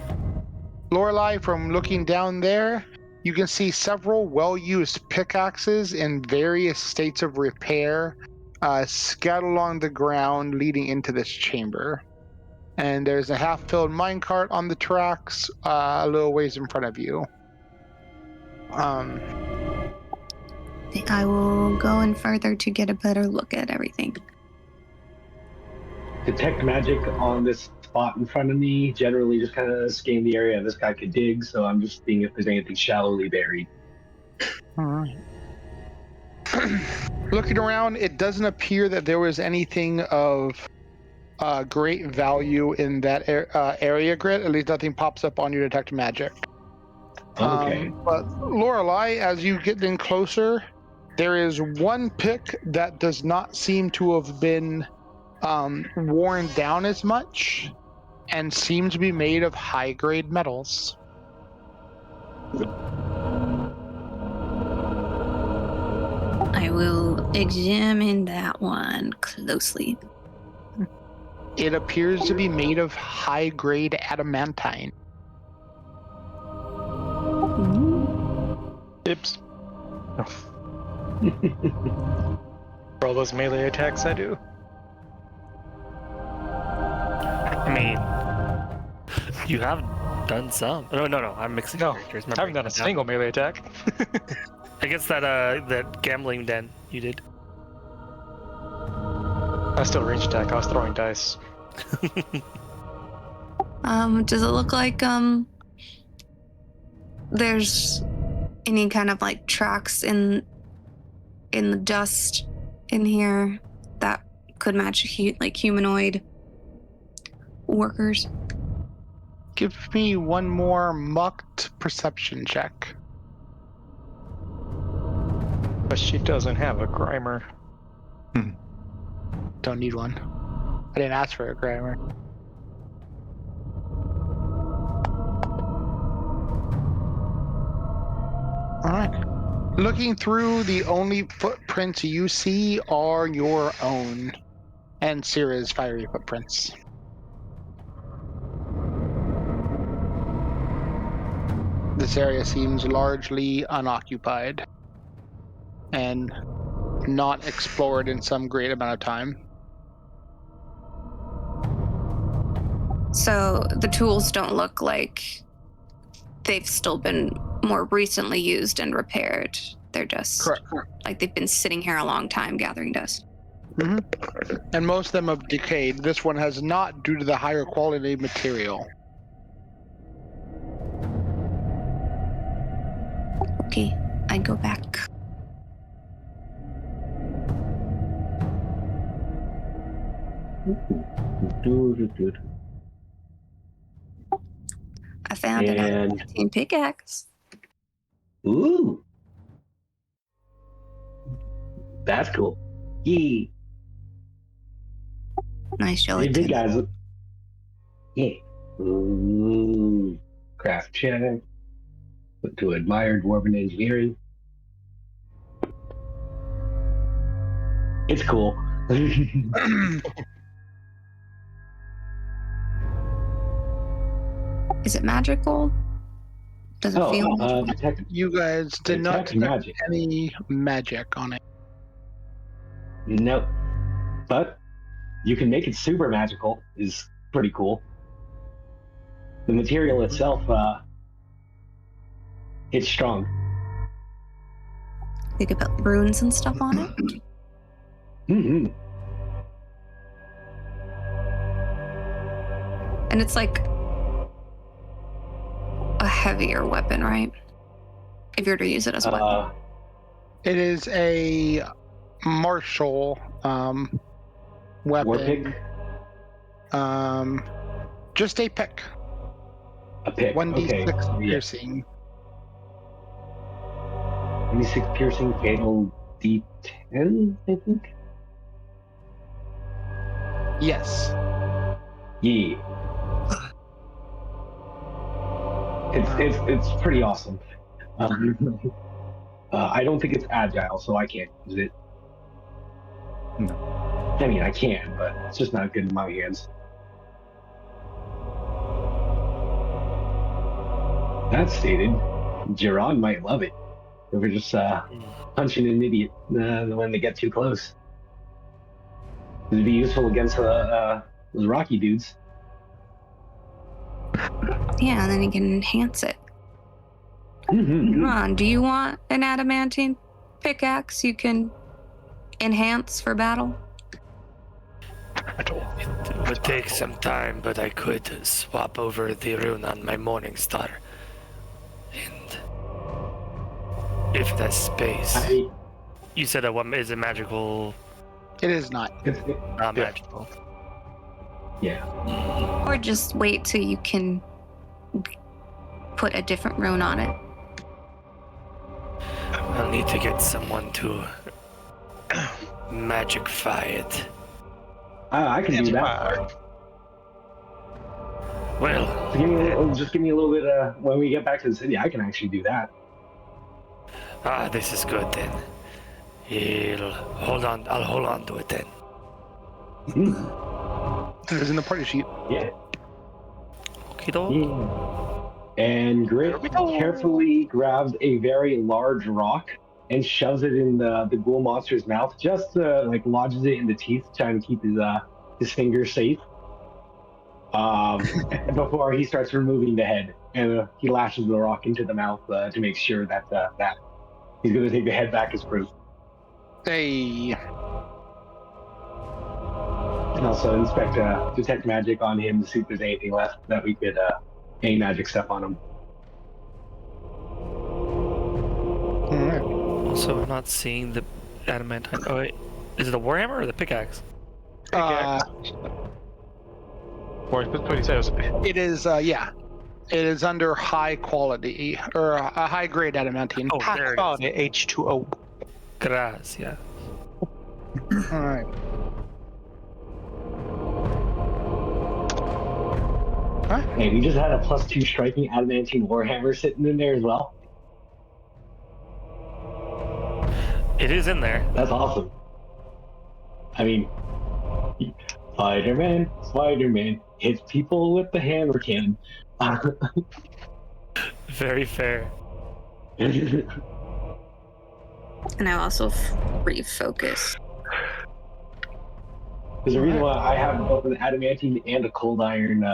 Lorelei, from looking down there, you can see several well-used pickaxes in various states of repair scattered along the ground leading into this chamber. And there's a half-filled minecart on the tracks a little ways in front of you. I will go in further to get a better look at everything. detect magic on this spot in front of me. Generally, just kind of scan the area this guy could dig. So I'm just seeing if there's anything shallowly buried. All right. Looking around, it doesn't appear that there was anything of great value in that area grid. At least nothing pops up on your detect magic. Okay. But Lorelei, as you get in closer, there is one pick that does not seem to have been worn down as much and seems to be made of high-grade metals. I will examine that one closely. It appears to be made of high-grade adamantine. Dips. For all those melee attacks I do. I mean, you have done some. No, I'm mixing No, characters. I haven't done a single melee attack. Against that gambling den you did. I still range attack. I was throwing dice. Does it look like there's any kind of like tracks in the dust in here that could match humanoid workers? Give me one more mucked perception check. But she doesn't have a grimer. Don't need one. I didn't ask for a grammar. Alright. Looking through, the only footprints you see are your own and Syrah's fiery footprints. This area seems largely unoccupied and not explored in some great amount of time. So the tools don't look like they've still been more recently used and repaired. They're just Correct. like they've been sitting here a long time gathering dust. Mm-hmm. And most of them have decayed. This one has not due to the higher quality material. Okay, I go back. I found an And adamantine pickaxe. ooh, that's cool. Yee. Nice Hey, big gelatin. guys. Yeah. Ooh. Craft check. Put to admire dwarven engineering. It's cool. Is it magical? Does it feel magical? Detect You guys did not detect detect magic. any magic on it. Nope. But you can make it super magical. Is pretty cool. The material itself, it's strong. You could put runes and stuff on it. Mm-hmm. And it's like a heavier weapon, right? If you're to use it as a weapon. It is a martial weapon. War pick? Just a pick. A pick. 1d6 Okay. piercing. 1d6 piercing, fatal d10, I think? Yes. Yeah. It's pretty awesome. I don't think it's agile, so I can't use it. No. I mean, I can, but it's just not good in my hands. That stated, Jiran might love it. If we're just punching an idiot when they get too close. It'd be useful against those Rocky dudes. Yeah, and then you can enhance it. Mm-hmm. Ron, do you want an adamantine pickaxe you can enhance for battle? It would take some time, but I could swap over the rune on my Morning Star. And if there's space. You said that one is a magical. It is not. Not magical. Yeah. Or just wait till you can put a different rune on it. I'll need to get someone to magicify it. I can do that. Well, Just give me a little bit. When we get back to the city, I can actually do that. this is good then. I'll hold on to it then. It was in the party sheet. Yeah. Okie And Grit carefully grabs a very large rock and shoves it in the ghoul monster's mouth, just lodges it in the teeth, trying to keep his fingers safe. Before he starts removing the head, and he lashes the rock into the mouth to make sure that he's going to take the head back as proof. Hey. And also inspect detect magic on him to see if there's anything left that we could any magic stuff on him. Alright. Also, I'm not seeing the adamantine. Oh wait, is it a warhammer or the pickaxe? What did you say? It is, yeah. It is under high quality, or a high grade adamantine. Oh, there it Oh, is. the H2O. Gracias. Alright. Hey, we just had a +2 striking adamantine warhammer sitting in there as well. It is in there. That's awesome. I mean, Spider-Man hits people with the hammer cannon. Very fair. And I also refocus. There's a reason why I have both an adamantine and a cold iron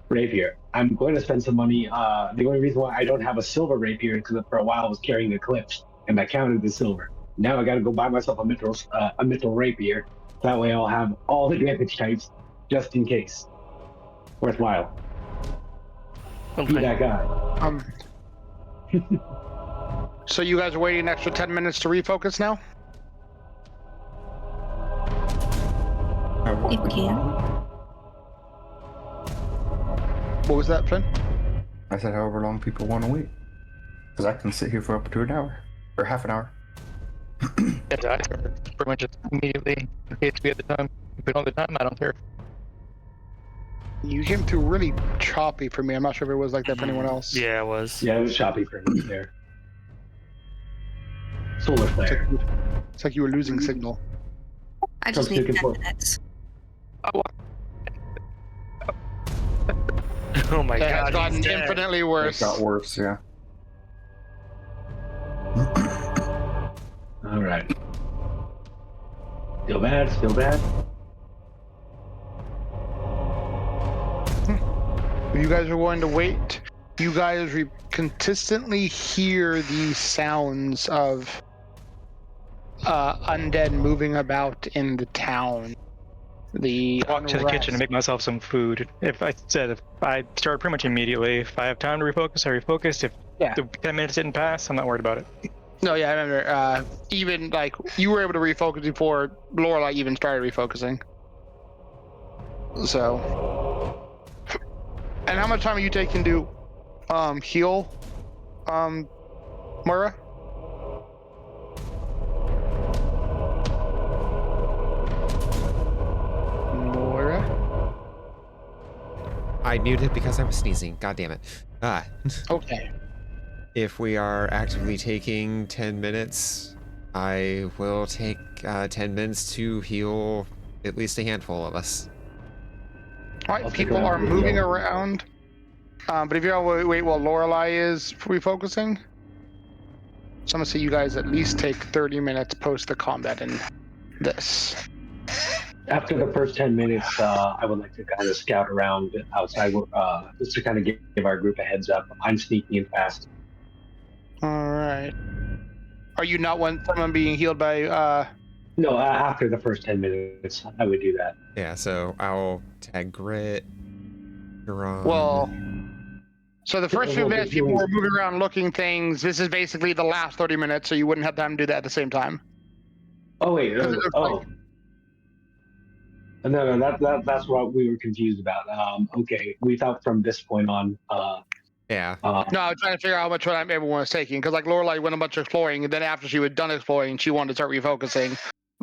rapier. I'm going to spend some money. The only reason why I don't have a silver rapier is because for a while I was carrying Eclipse, and that counted as silver. Now I got to go buy myself a mithril rapier. That way I'll have all the damage types just in case. Worthwhile. Be that guy. So you guys are waiting an extra 10 minutes to refocus now? If we can. What was that, Finn? I said however long people want to wait. Because I can sit here for up to an hour. Or half an hour. Yeah, I pretty much just immediately in case we have the time. If we don't have the time, I don't care. You came through really choppy for me. I'm not sure if it was like that for anyone else. Yeah, it was. Yeah, it was choppy for me there. Solar flare. It's like you were losing signal. I just Comes need to 10 control. minutes. Oh my It has god. gotten he's dead. infinitely It worse. got worse, yeah. All right. Still bad. You guys are going to wait. You guys consistently hear these sounds of undead moving about in the town. I walk to the kitchen and make myself some food. If I start pretty much immediately. If I have time to refocus, I refocus. If the 10 minutes didn't pass, I'm not worried about it. No, yeah, I remember. Even like you were able to refocus before Lorelai even started refocusing. So, and how much time are you taking to heal, Moira? Moira? I muted because I was sneezing. God damn it. Okay. If we are actively taking 10 minutes, I will take 10 minutes to heal at least a handful of us. All right, people are moving around. But if you all wait while Lorelai is refocusing, so I'm gonna say you guys at least take 30 minutes post the combat in this. After the first 10 minutes, I would like to kind of scout around outside, just to kind of give our group a heads up. I'm sneaky and fast. All right. Are you not someone being healed by? No, after the first 10 minutes, I would do that. Yeah, so I'll tag Grit. Well, so the first few minutes, people were moving around looking things. This is basically the last 30 minutes, so you wouldn't have time to do that at the same time. Oh wait, no, that's what we were confused about. Okay, we thought from this point on. Yeah. No, I was trying to figure out how much time everyone was taking, because like Lorelai went a bunch of exploring, and then after she was done exploring, she wanted to start refocusing.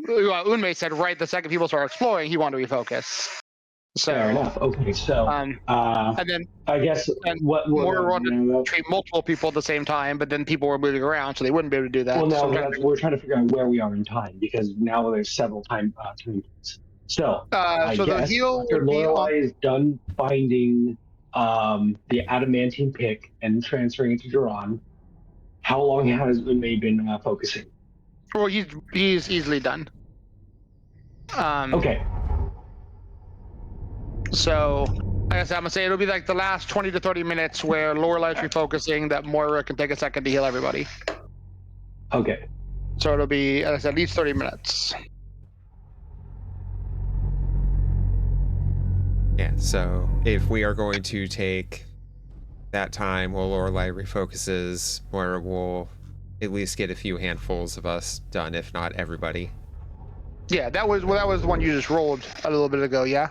Unmei said right the second people started exploring, he wanted to refocus. So, fair enough. Okay, so and then I guess what Moira wanted to treat multiple people at the same time, but then people were moving around, so they wouldn't be able to do that. Well, now we're trying to figure out where we are in time, because now there's several time points. So I so guess the heal after Lorelai is done finding the adamantine pick and transferring it to Duran, how long has Unmei been focusing? Well, he's easily done. Okay. So, like I said, I'm gonna say it'll be like the last 20 to 30 minutes where Lorelai's refocusing, that Moira can take a second to heal everybody. Okay. So it'll be, as I said, at least 30 minutes. Yeah, so if we are going to take that time while Lorelai refocuses, Moira will at least get a few handfuls of us done, if not everybody. Yeah, that was the one you just rolled a little bit ago, yeah?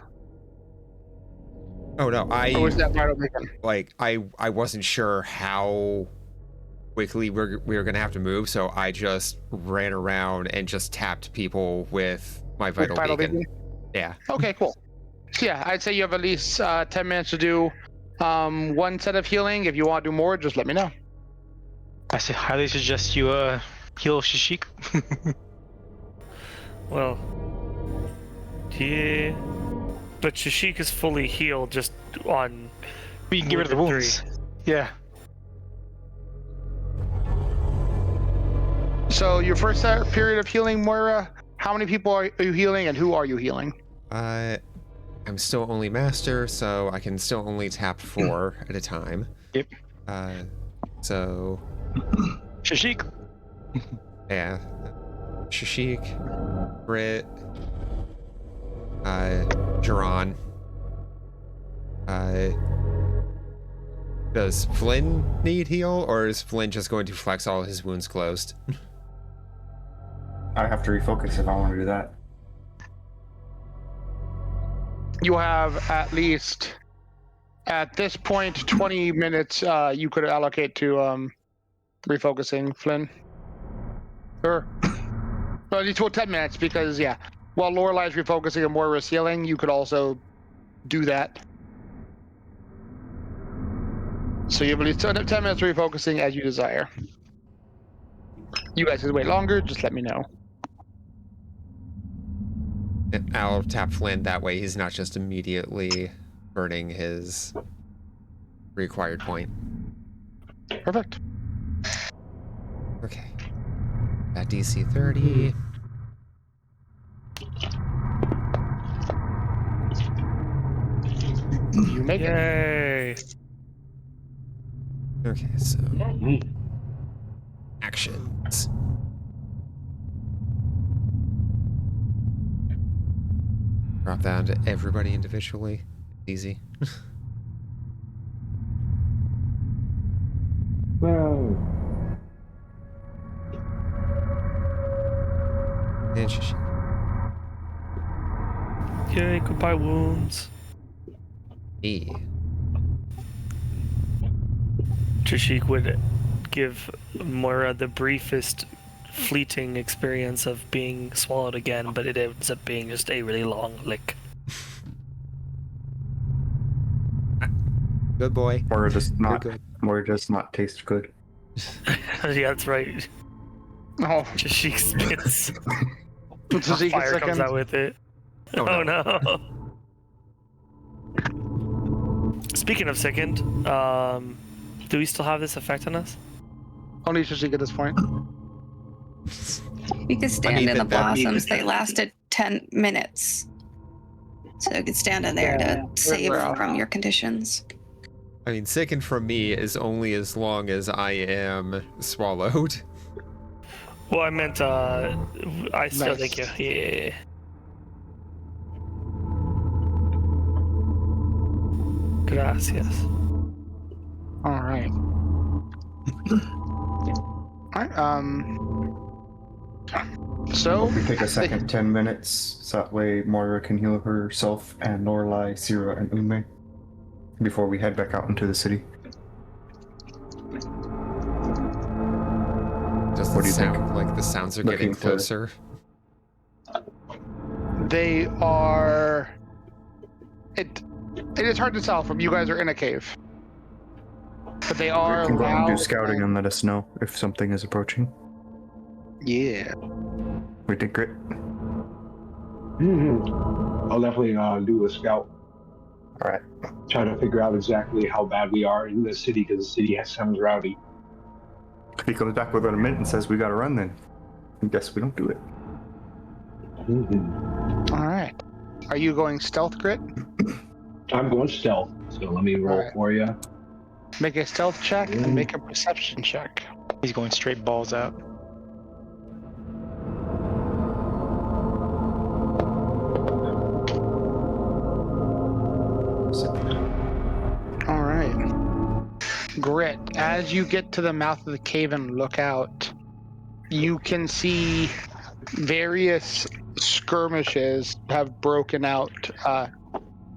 Oh no, Or was that part of the like I wasn't sure how quickly we were gonna have to move, so I just ran around and just tapped people with my vital beacon. Yeah. Okay, cool. So yeah, I'd say you have at least 10 minutes to do one set of healing. If you want to do more, just let me know. I highly suggest you heal Shishik. Well, yeah, but Shishik is fully healed just on. We can get rid of the wounds. Yeah. So your first period of healing, Moira, how many people are you healing, and who are you healing? I'm still only master, so I can still only tap 4 at a time. Yep. So. Shishik. Yeah. Shishik, Brit, Duran. Does Flynn need heal, or is Flynn just going to flex all his wounds closed? I have to refocus if I want to do that. You have at least, at this point, 20 minutes you could allocate to refocusing, Flynn. Or, well, at least 10 minutes, because, yeah, while Lorelai's refocusing and Moira's healing, you could also do that. So you have at least 10 minutes refocusing as you desire. You guys can wait longer, just let me know. I'll tap Flynn, that way he's not just immediately burning his required point. Perfect. Okay. At DC 30. You make it. Yay! Okay, so actions. Drop down to everybody individually. Easy. Whoa. And Shishi. Yay, goodbye wounds. E. Trishik would give Moira the briefest fleeting experience of being swallowed again, but it ends up being just a really long lick. Good boy. Moira does not. Good. Moira does not taste good. Yeah, that's right. Oh, Trishik spits. Trishik Fire comes second. out with it. Oh, Oh no. no. Speaking of sickened, do we still have this effect on us? Only Trishik at this point. You could stand in the that blossoms. They lasted 10 minutes. So you could stand in there to save rough. from your conditions. I mean, sickened from me is only as long as I am swallowed. Well, I meant, I still Nice. think you. Yeah. Gracias. All right. So We take a second 10 minutes, so that way Moira can heal herself and Lorelai, Sierra, and Ume before we head back out into the city. Does What it do you sound think? like the sounds are Looking getting to- closer? they are. It is hard to tell from you guys are in a cave, but they are We can go out and do loud scouting and let us know if something is approaching. Yeah. We did great. I'll definitely do a scout. All right. Try to figure out exactly how bad we are in the city, because the city sounds rowdy. If he comes back within a minute and says we gotta run, then I guess we don't do it. All right. Are you going stealth, Grit? I'm going stealth, so let me roll Alright. for you. Make a stealth check and make a perception check. He's going straight balls out. All right. Grit, as you get to the mouth of the cave and look out, you can see various skirmishes have broken out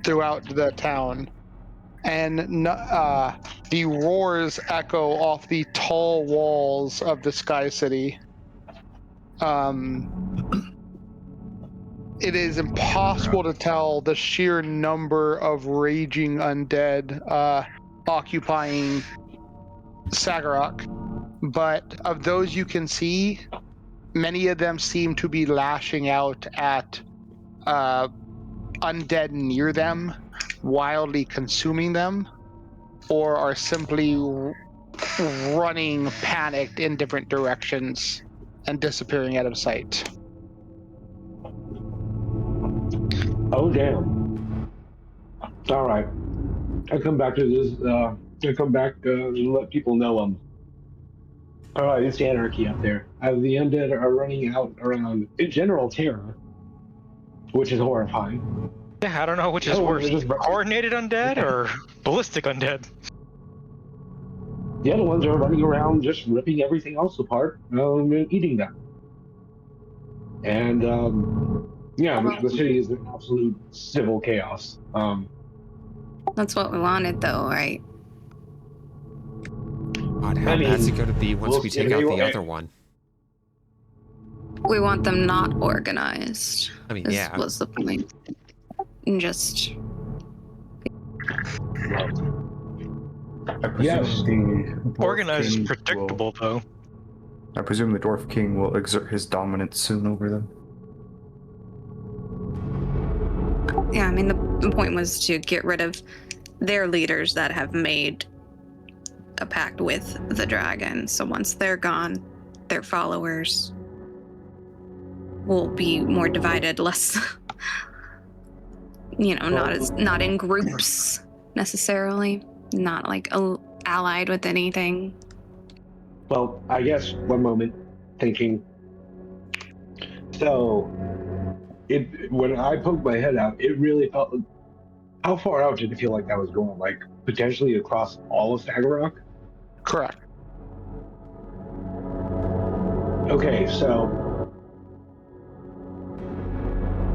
throughout the town. And the roars echo off the tall walls of the Sky City. It is impossible to tell the sheer number of raging undead occupying Sagarok, but of those you can see, many of them seem to be lashing out at undead near them, wildly consuming them, or are simply running panicked in different directions and disappearing out of sight. Oh, damn. All right. I come back to this. I come back and let people know all right, it's anarchy up there. The undead are running out around in general terror, which is horrifying. Yeah, I don't know which is Oh, worse. they're just- Coordinated undead or ballistic undead? The other ones are running around just ripping everything else apart and eating them. And yeah, the city is an absolute civil chaos. That's what we wanted, though, right? God, how I mean, bad's it going to be once we'll we see. take They out will- the other one? We want them not organized. I mean, This yeah. was the point. And just I presume Yes. the Dwarf Organized is King predictable, though. I presume the Dwarf King will exert his dominance soon over them. yeah, I mean the point was to get rid of their leaders that have made a pact with the dragon. So once they're gone, their followers will be more divided, less not in groups necessarily, not like allied with anything. Well, I guess one moment thinking. So, when I poked my head out, it really felt. How far out did it feel like that was going? Like potentially across all of Sagarok? Correct. Okay, so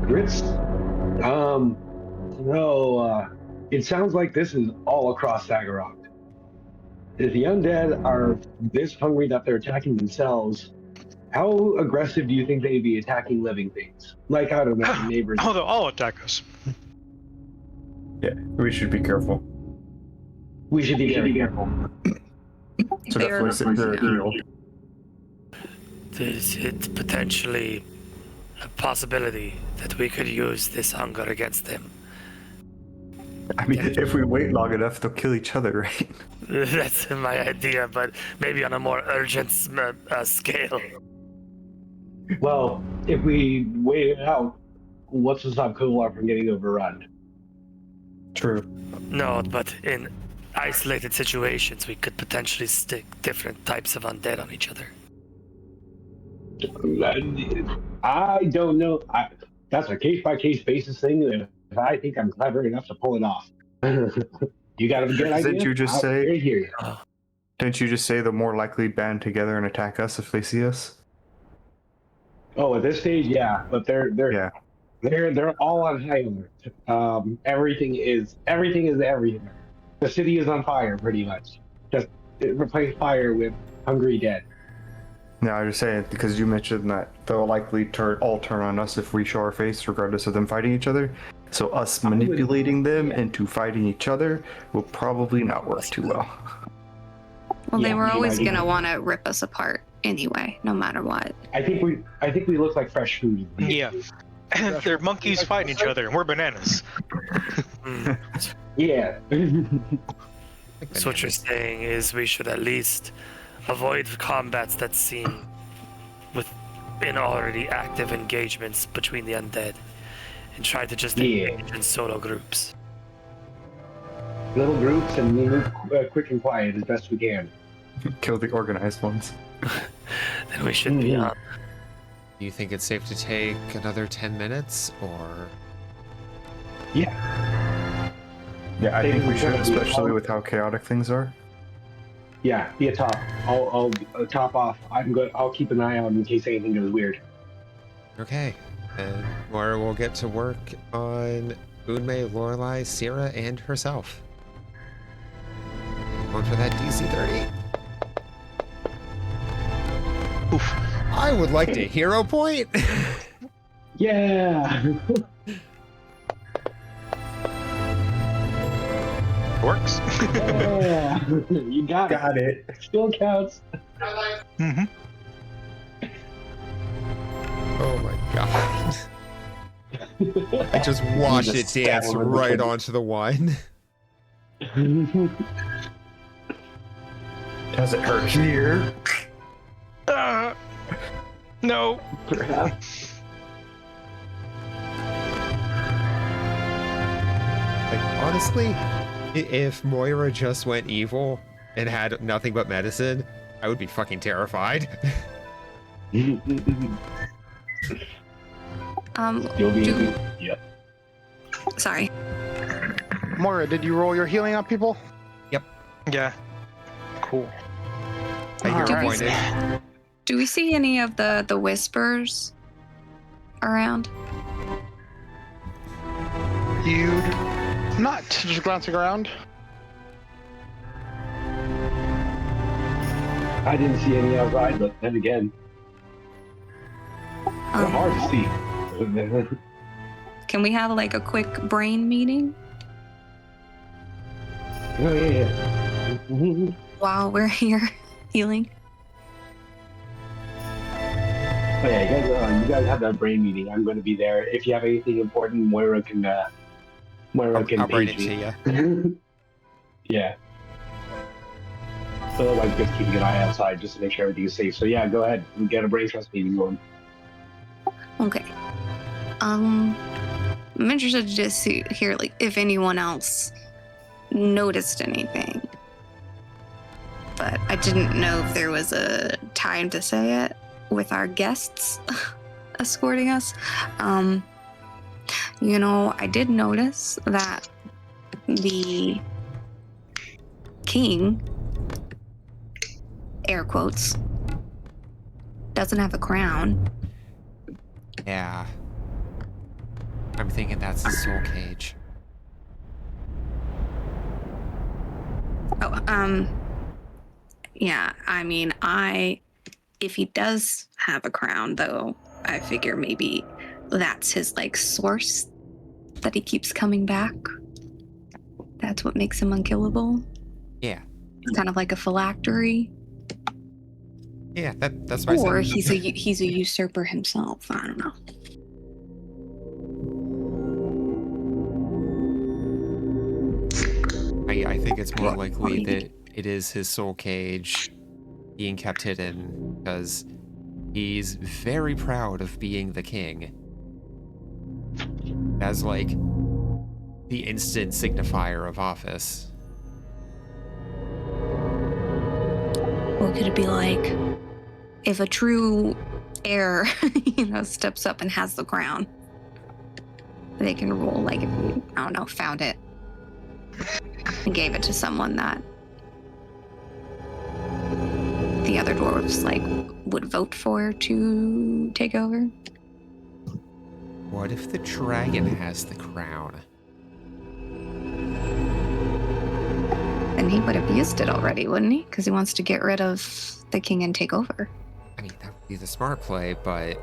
Grits. It sounds like this is all across Sagarok. If the undead are this hungry that they're attacking themselves, how aggressive do you think they'd be attacking living things? Like, I don't know, neighbors. Oh, they'll all attack us. Yeah, we should be careful. We should be very careful. So definitely sit there heal. Is it potentially a possibility that we could use this hunger against them? I mean, if we wait long enough, they'll kill each other, right? That's my idea, but maybe on a more urgent scale. Well, if we wait it out, what's to stop Kolar from getting overrun? True. No, but in isolated situations, we could potentially stick different types of undead on each other. I don't know. That's a case-by-case basis thing, and I think I'm clever enough to pull it off. You got a good idea? Didn't you just say? Right here. Didn't you just say the more likely band together and attack us if they see us? Oh, at this stage, yeah, but they're all on high alert. Everything is everything. The city is on fire, pretty much. Just replace fire with hungry dead. No, I was just saying because you mentioned that they'll likely all turn on us if we show our face, regardless of them fighting each other. So us manipulating them into fighting each other will probably not work too well. Well, they were always gonna want to rip us apart anyway, no matter what. I think we look like fresh food. Yeah. They're monkeys fighting each other, and we're bananas. Yeah. So what you're saying is we should at least avoid combats that seem within already active engagements between the undead and try to just engage in solo groups. Little groups and we move quick and quiet as best we can. Kill the organized ones. Then we should be on. Do you think it's safe to take another 10 minutes, or? Yeah. Yeah, I think we should, especially with how chaotic things are. Yeah, be a top. I'll top off. I'll keep an eye out in case anything goes weird. Okay. And Moira will get to work on Unmei, Lorelei, Sierra, and herself. Going for that DC 30. Oof. I would like to hero point. Yeah. Works. Yeah. You got it. Still counts. Mm-hmm. Oh my god. I just watched it dance right onto the wine. Does it hurt here? No. Perhaps. Like, honestly, if Moira just went evil and had nothing but medicine, I would be fucking terrified. You'll be. Yep. Sorry. Moira, did you roll your healing on people? Yeah. Cool. I hear pointed. Do we see any of the whispers around? You not just glancing around. I didn't see any outside, but then again, they're hard to see. Can we have like a quick brain meeting Oh yeah. while we're here healing? Oh yeah, you guys have that brain meeting. I'm going to be there. If you have anything important, Moira can I'll bring it page to me. you. Yeah. So like just keeping an eye outside just to make sure everything is safe. So yeah, go ahead and get a brain trust meeting going. Okay. I'm interested to just hear like if anyone else noticed anything, but I didn't know if there was a time to say it with our guests escorting us. You know, I did notice that the king, air quotes, doesn't have a crown. Yeah. I'm thinking that's his soul cage. Oh, yeah, I mean, if he does have a crown, though, I figure maybe that's his, like, source that he keeps coming back. That's what makes him unkillable. Yeah. It's kind of like a phylactery. Yeah, that's what Or I said. he's a usurper himself. I don't know. I think it's more likely that it is his soul cage being kept hidden because he's very proud of being the king. As, like, the instant signifier of office. Or could it be like, if a true heir, steps up and has the crown, they can rule, like, if we, I don't know, found it and gave it to someone that the other dwarves, like, would vote for to take over. What if the dragon has the crown? Then he would have used it already, wouldn't he? Because he wants to get rid of the king and take over. I mean, that would be the smart play, but...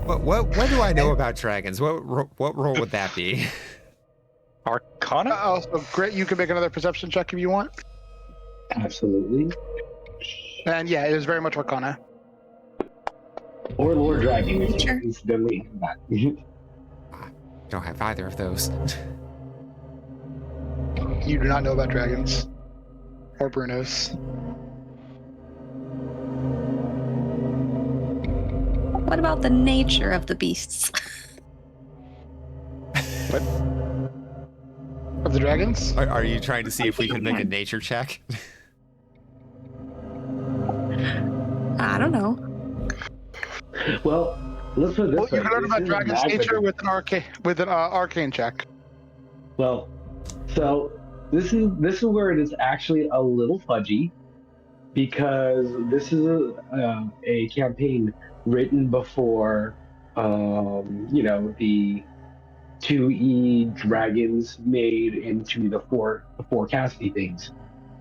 What do I know about dragons? What role would that be? Arcana? Also, great. You can make another perception check if you want. Absolutely. And yeah, it is very much Arcana. Or Lord Dragon, if Sure. you incidentally come back. Don't have either of those. You do not know about dragons. Or Brunos. What about the nature of the beasts? What? Of the dragons? Are you trying to see if we can make a nature check? I don't know. Well, let's put it this Well, you way. can learn This about is dragon's magma nature dragon. with an arcane check. Well, so this is where it is actually a little fudgy, because this is a campaign written before, the 2E dragons made into the forecasty things.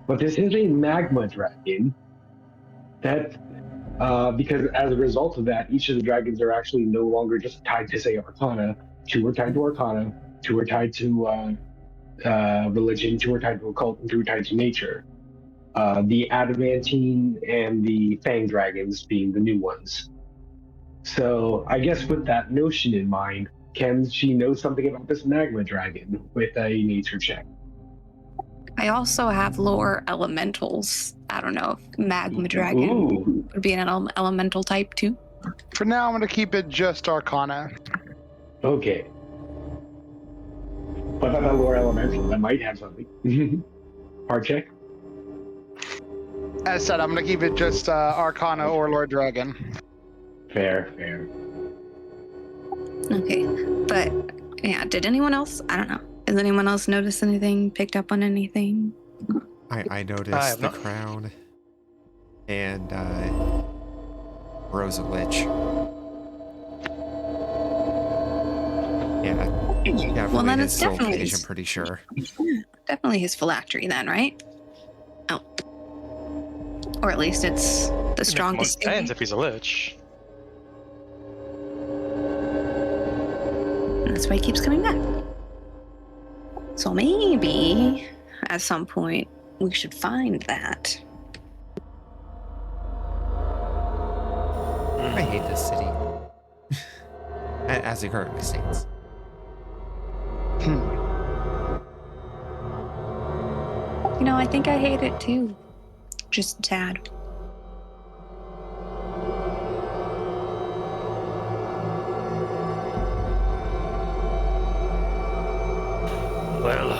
But this is a magma dragon that, because as a result of that, each of the dragons are actually no longer just tied to, say, Arcana. 2 are tied to Arcana, 2 are tied to religion, 2 are tied to occult, and 2 are tied to nature. The adamantine and the fang dragons being the new ones. So I guess with that notion in mind, can she know something about this magma dragon with a nature check? I also have lore elementals. I don't know if magma dragon Ooh. would be an elemental type too. For now, I'm going to keep it just Arcana. Okay. What about that lore elemental? That might have something. Hard check? As said, I'm going to keep it just Arcana or Lord Dragon. Fair. Okay, but yeah, did anyone else? I don't know. Has anyone else noticed anything? Picked up on anything? I noticed have the not. crown and Rosa Lich. Yeah, definitely Well, then his it's soul definitely cage, I'm pretty sure. Yeah, definitely his phylactery then, right? Oh, or at least it's the strongest. Depends if he's a lich. And that's why he keeps coming back. So maybe at some point we should find that. I hate this city. As it currently stands. You know, I think I hate it too. Just a tad. Well,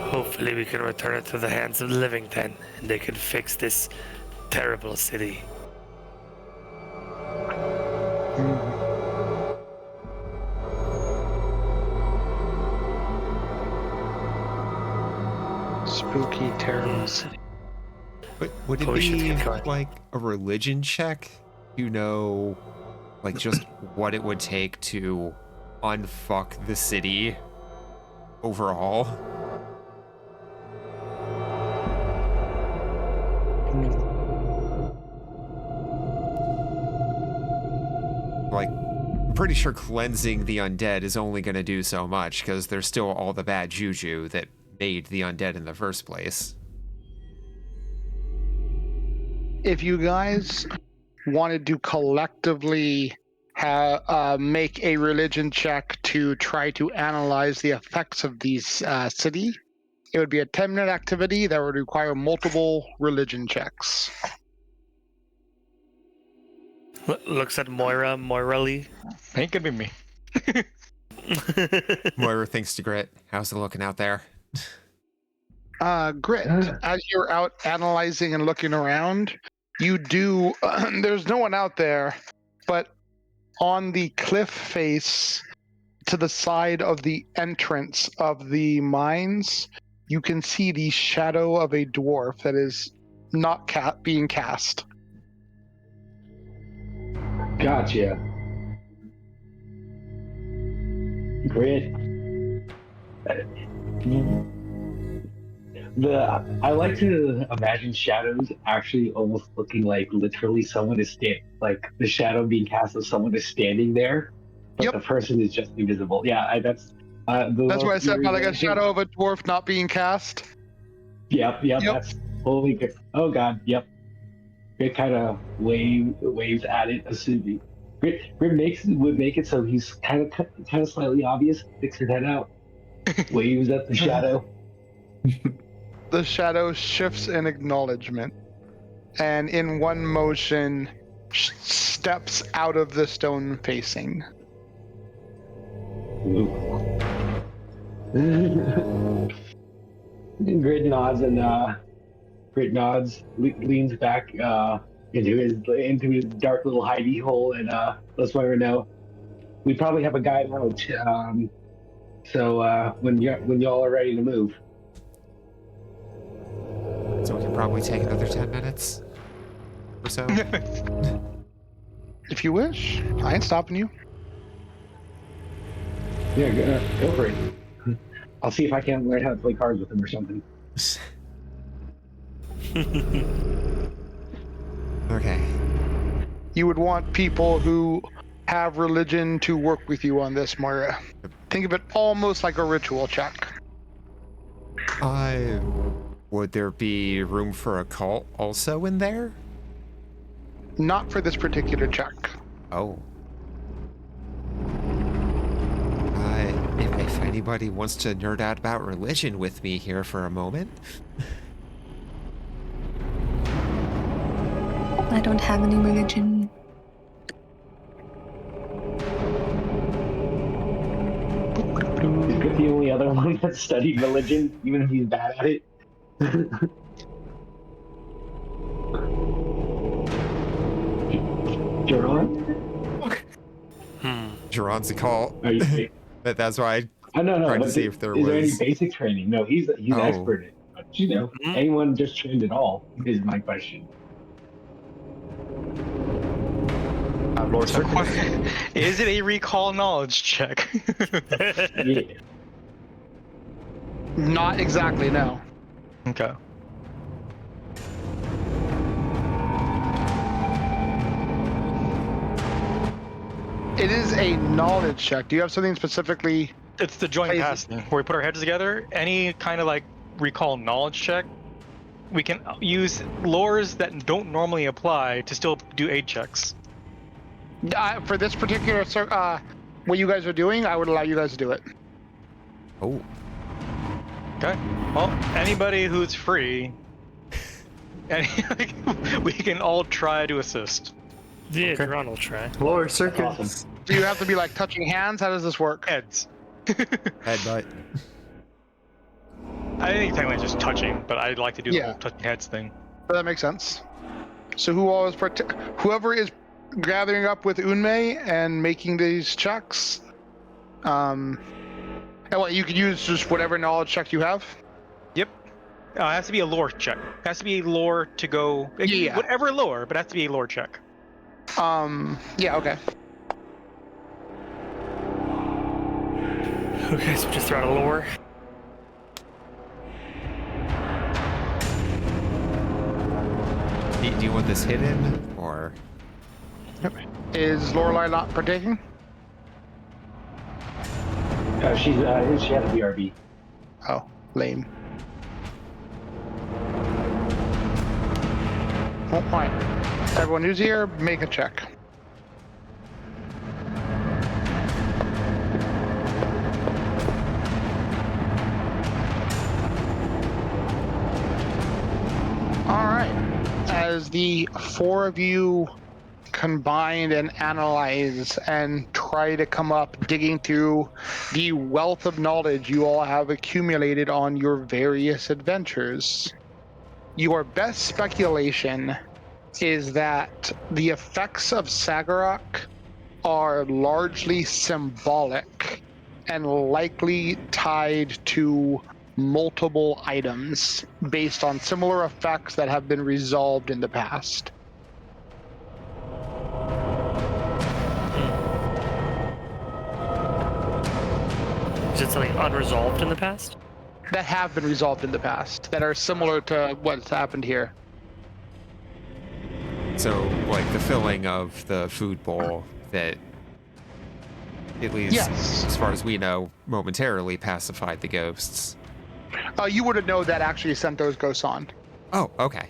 hopefully we can return it to the hands of the living then, and they can fix this terrible city. Spooky, terrible city. But would it Oh, we should be get going. like a religion check? You know, like just what it would take to unfuck the city overall? Like, I'm pretty sure cleansing the undead is only going to do so much because there's still all the bad juju that made the undead in the first place. If you guys wanted to collectively make a religion check to try to analyze the effects of these city, it would be a 10-minute activity that would require multiple religion checks. Looks at Moira Lee. Ain't gonna be me. Moira thinks to Grit. How's it looking out there? Grit, as you're out analyzing and looking around, you do, there's no one out there, but on the cliff face to the side of the entrance of the mines, you can see the shadow of a dwarf that is not being cast. Gotcha. Grit. I like to imagine shadows actually almost looking like literally someone is like the shadow being cast of someone is standing there, but Yep. the person is just invisible. Yeah, that's That's what I said about like a shadow of a dwarf not being cast. Yep. That's totally good. Oh god, yep. Grit kind of waves at it, assuming. Grit would make it so he's kind of slightly obvious. Sticks his head out, waves at the shadow. The shadow shifts in acknowledgement, and in one motion steps out of the stone facing. Grit nods and leans back into his dark little hidey hole and lets Moira know we probably have a guide out. So when y'all are ready to move. So we can probably take another 10 minutes or so. If you wish, I ain't stopping you. Yeah, go for it. I'll see if I can learn how to play cards with him or something. Okay. You would want people who have religion to work with you on this, Moira. Think of it almost like a ritual check. Would there be room for a cult also in there? Not for this particular check. Oh. If anybody wants to nerd out about religion with me here for a moment. I don't have any religion. Is Grit the only other one that studied religion, even if he's bad at it? Geron? Geron's a cult. Are you? That's why I don't know. tried to But see if there is there any was. basic training? No, he's Oh. expert in it. But, anyone just trained at all is my question. Lord Circus. Is it a recall knowledge check? Yeah. Not exactly, no. Okay. It is a knowledge check. Do you have something specifically? It's the joint Crazy. casting where we put our heads together. Any kind of like recall knowledge check, we can use lores that don't normally apply to still do aid checks. For this particular, what you guys are doing, I would allow you guys to do it. Oh. Okay. Well, anybody who's free, we can all try to assist. Yeah, Geron will try. Lord Circus. Awesome. Do you have to be like touching hands? How does this work? Heads. Headbutt. I think technically just touching, but I'd like to do the Yeah. whole touching heads thing. That makes sense. So whoever is gathering up with Unmei and making these checks. And what you could use just whatever knowledge check you have. Yep. It has to be a lore check. It has to be lore to go. Yeah. Whatever lore, but it has to be a lore check. Yeah. Okay. Okay, so just throw out a lore. Do you want this hidden, or? Is Lorelai not partaking? She had a BRB. Oh, lame. Oh, fine. Everyone who's here, make a check. Alright. As the four of you combine and analyze and try to come up digging through the wealth of knowledge you all have accumulated on your various adventures, your best speculation is that the effects of Sagarok are largely symbolic and likely tied to multiple items based on similar effects that have been resolved in the past. Is it something unresolved in the past? That have been resolved in the past, that are similar to what's happened here. So, like the filling of the food bowl that, at least Yes. as far as we know, momentarily pacified the ghosts. You wouldn't know that actually sent those ghosts on. Oh, okay.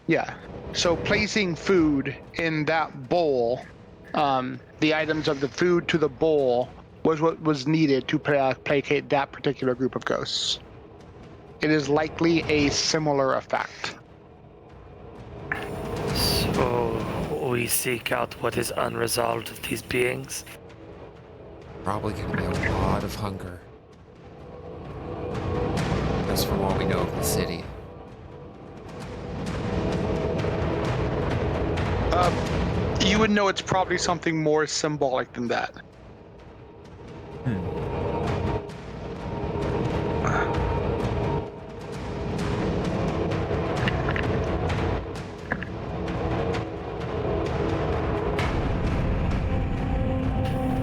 Yeah. So placing food in that bowl, the items of the food to the bowl, was what was needed to placate that particular group of ghosts. It is likely a similar effect. So we seek out what is unresolved of these beings. Probably gonna be a lot of hunger. Just from what we know of the city. You would know it's probably something more symbolic than that. I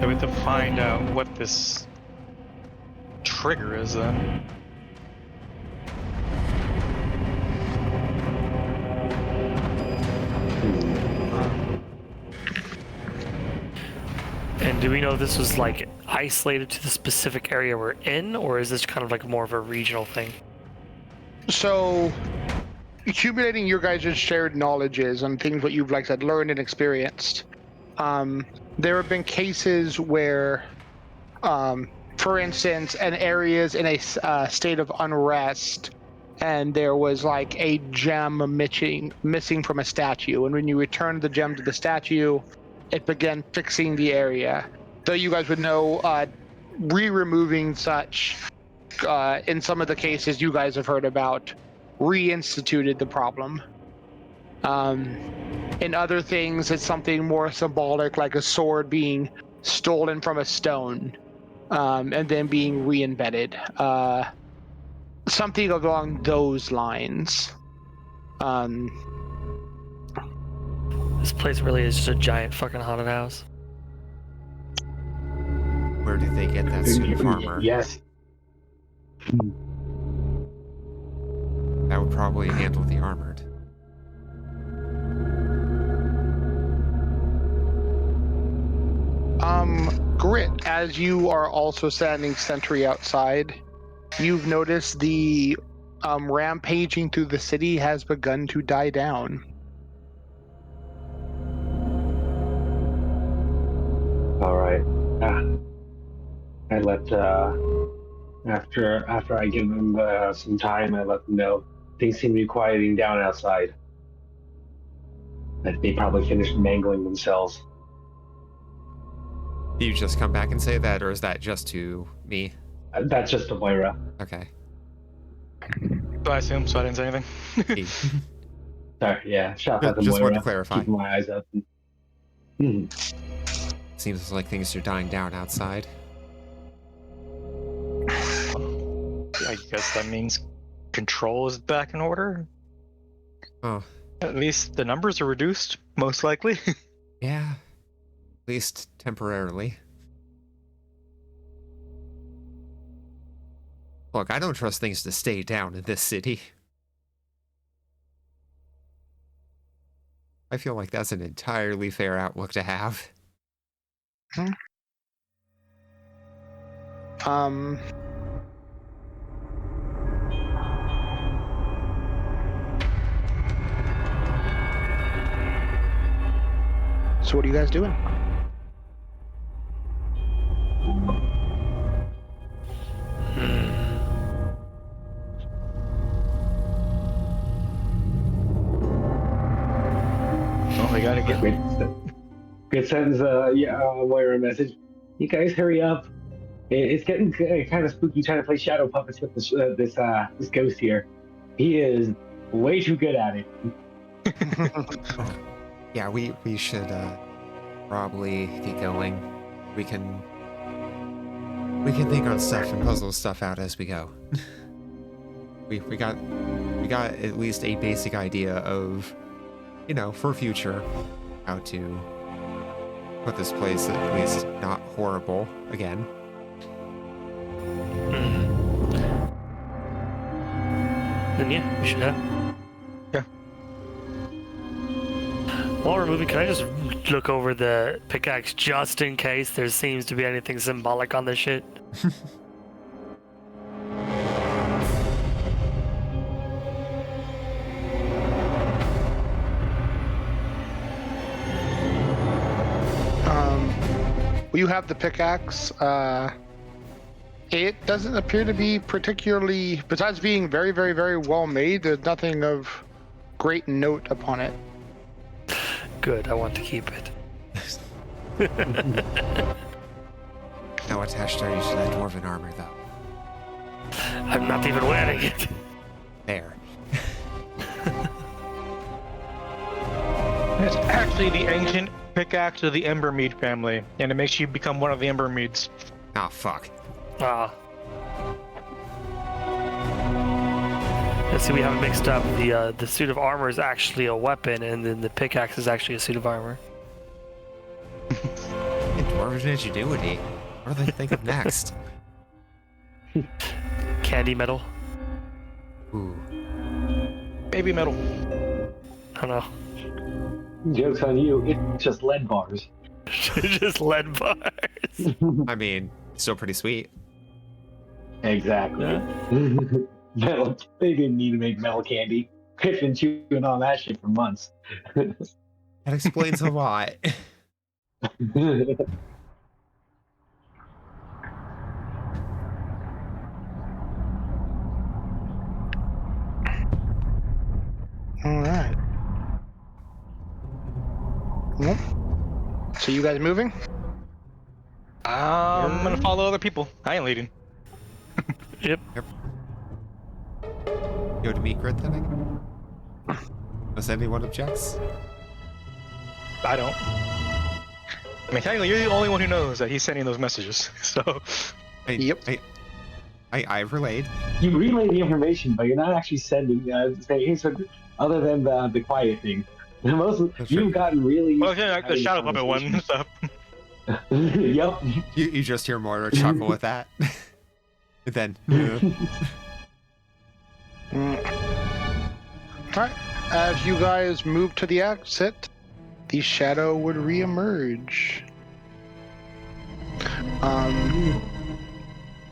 have to find out what this trigger is then. And do we know if this was like isolated to the specific area we're in, or is this kind of like more of a regional thing? So, accumulating your guys' shared knowledges and things what you've, like I said, learned and experienced, there have been cases where, for instance, in areas in a state of unrest, and there was like a gem missing from a statue, and when you returned the gem to the statue, it began fixing the area. Though you guys would know, removing such, in some of the cases you guys have heard about, reinstituted the problem. In other things, it's something more symbolic, like a sword being stolen from a stone, and then being re-embedded. Something along those lines. This place really is just a giant fucking haunted house. Where did they get that suit of armor? Yes. That would probably handle the armored. Grit, as you are also standing sentry outside, you've noticed the rampaging through the city has begun to die down. All right. I let after I give them some time, I let them know things seem to be quieting down outside. That they probably finished mangling themselves. Do you just come back and say that, or is that just to me? That's just a Moira. Okay. So I assume, so I didn't say anything. Sorry, yeah. Shout out to Just Moira. wanted to clarify. Keeping my eyes open. Hmm. Seems like things are dying down outside. I guess that means control is back in order. Oh, At least the numbers are reduced, most likely. yeah. At least temporarily. Look, I don't trust things to stay down in this city. I feel like that's an entirely fair outlook to have. So what are you guys doing? Well, we gotta get. Good sends Moira a message. You guys hurry up. It's getting kind of spooky trying to play shadow puppets with this ghost here. He is way too good at it. Yeah, we should probably get going. We can think on stuff and puzzle stuff out as we go. we got at least a basic idea of, you know, for future, how to put this place at least not horrible again. Then yeah, we should have. Yeah. While we're moving, can I just look over the pickaxe just in case there seems to be anything symbolic on this shit? You have the pickaxe. It doesn't appear to be particularly, besides being very, very, very well made, there's nothing of great note upon it. Good, I want to keep it. How attached are you to that dwarven armor, though? I'm not even wearing it. There. It's actually the ancient pickaxe of the Embermead family, and it makes you become one of the Embermeads. Ah, fuck. Ah. Let's see, we have it mixed up. The suit of armor is actually a weapon, and then the pickaxe is actually a suit of armor. In dwarven ingenuity. What do they think of next? Candy metal. Ooh. Baby metal. I don't know. Joke's on you. It's just lead bars. Just lead bars. I mean, still pretty sweet. Exactly. Metal. They didn't need to make metal candy. I've been chewing on that shit for months. That explains a lot. All right. Well, so you guys moving? I'm gonna follow other people. I ain't leading. Yep. Go to meet Grit then, unless anyone objects. I don't. I mean, technically, you're the only one who knows that he's sending those messages. So. Yep. I relayed. You relay the information, but you're not actually sending. Other than the quiet thing, you've gotten really. Well, yeah, like the shadow puppet one and stuff. Yep. You just hear Moira chuckle with that. And then. Alright, as you guys move to the exit, the shadow would reemerge.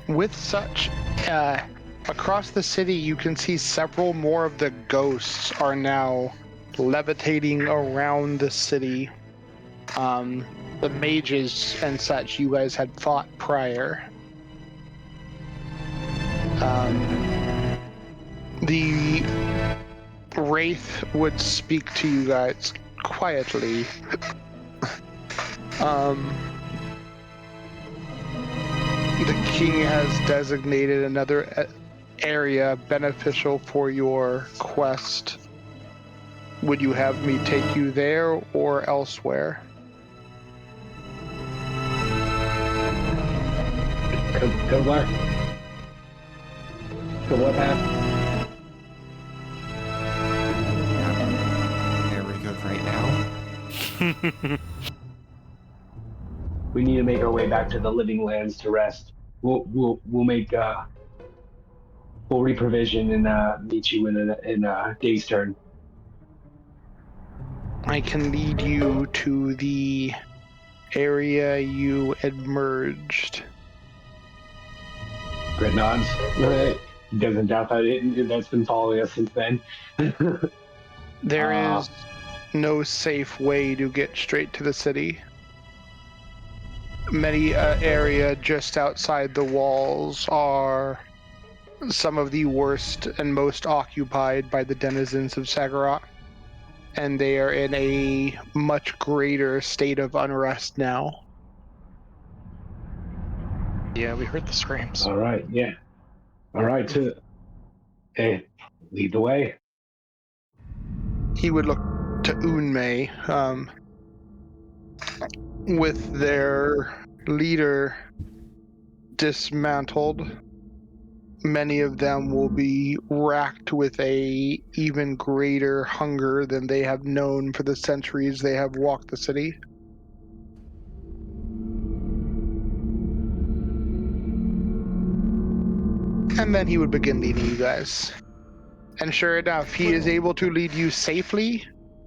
With such, across the city, you can see several more of the ghosts are now levitating around the city. The mages and such you guys had fought prior. The Wraith would speak to you guys quietly. The king has designated another area beneficial for your quest. Would you have me take you there or elsewhere? Come Black. Come what path? Very good right now. We need to make our way back to the living lands to rest. We'll make we'll reprovision and meet you in a day's turn. I can lead you to the area you emerged. Grit nods. He doesn't doubt that that's been following us since then. There is no safe way to get straight to the city. Many area just outside the walls are some of the worst and most occupied by the denizens of Sagarot. And they are in a much greater state of unrest now. Yeah, we heard the screams. All right, yeah. All right, hey, lead the way. He would look to Unmei, with their leader dismantled. Many of them will be racked with a even greater hunger than they have known for the centuries they have walked the city. And then he would begin leading you guys. And sure enough, he is able to lead you safely,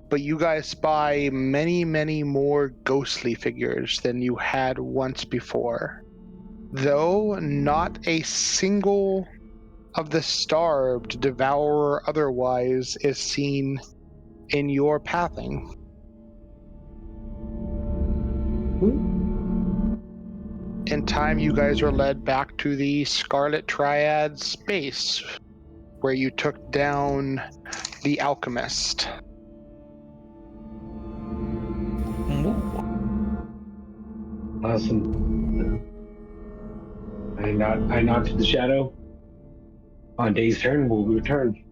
but you guys spy many, many more ghostly figures than you had once before. Though not a single of the starved, devourer otherwise, is seen in your pathing. In time, you guys are led back to the Scarlet Triad's base, where you took down the alchemist. Awesome. I nod to the shadow. On day's turn, we'll return.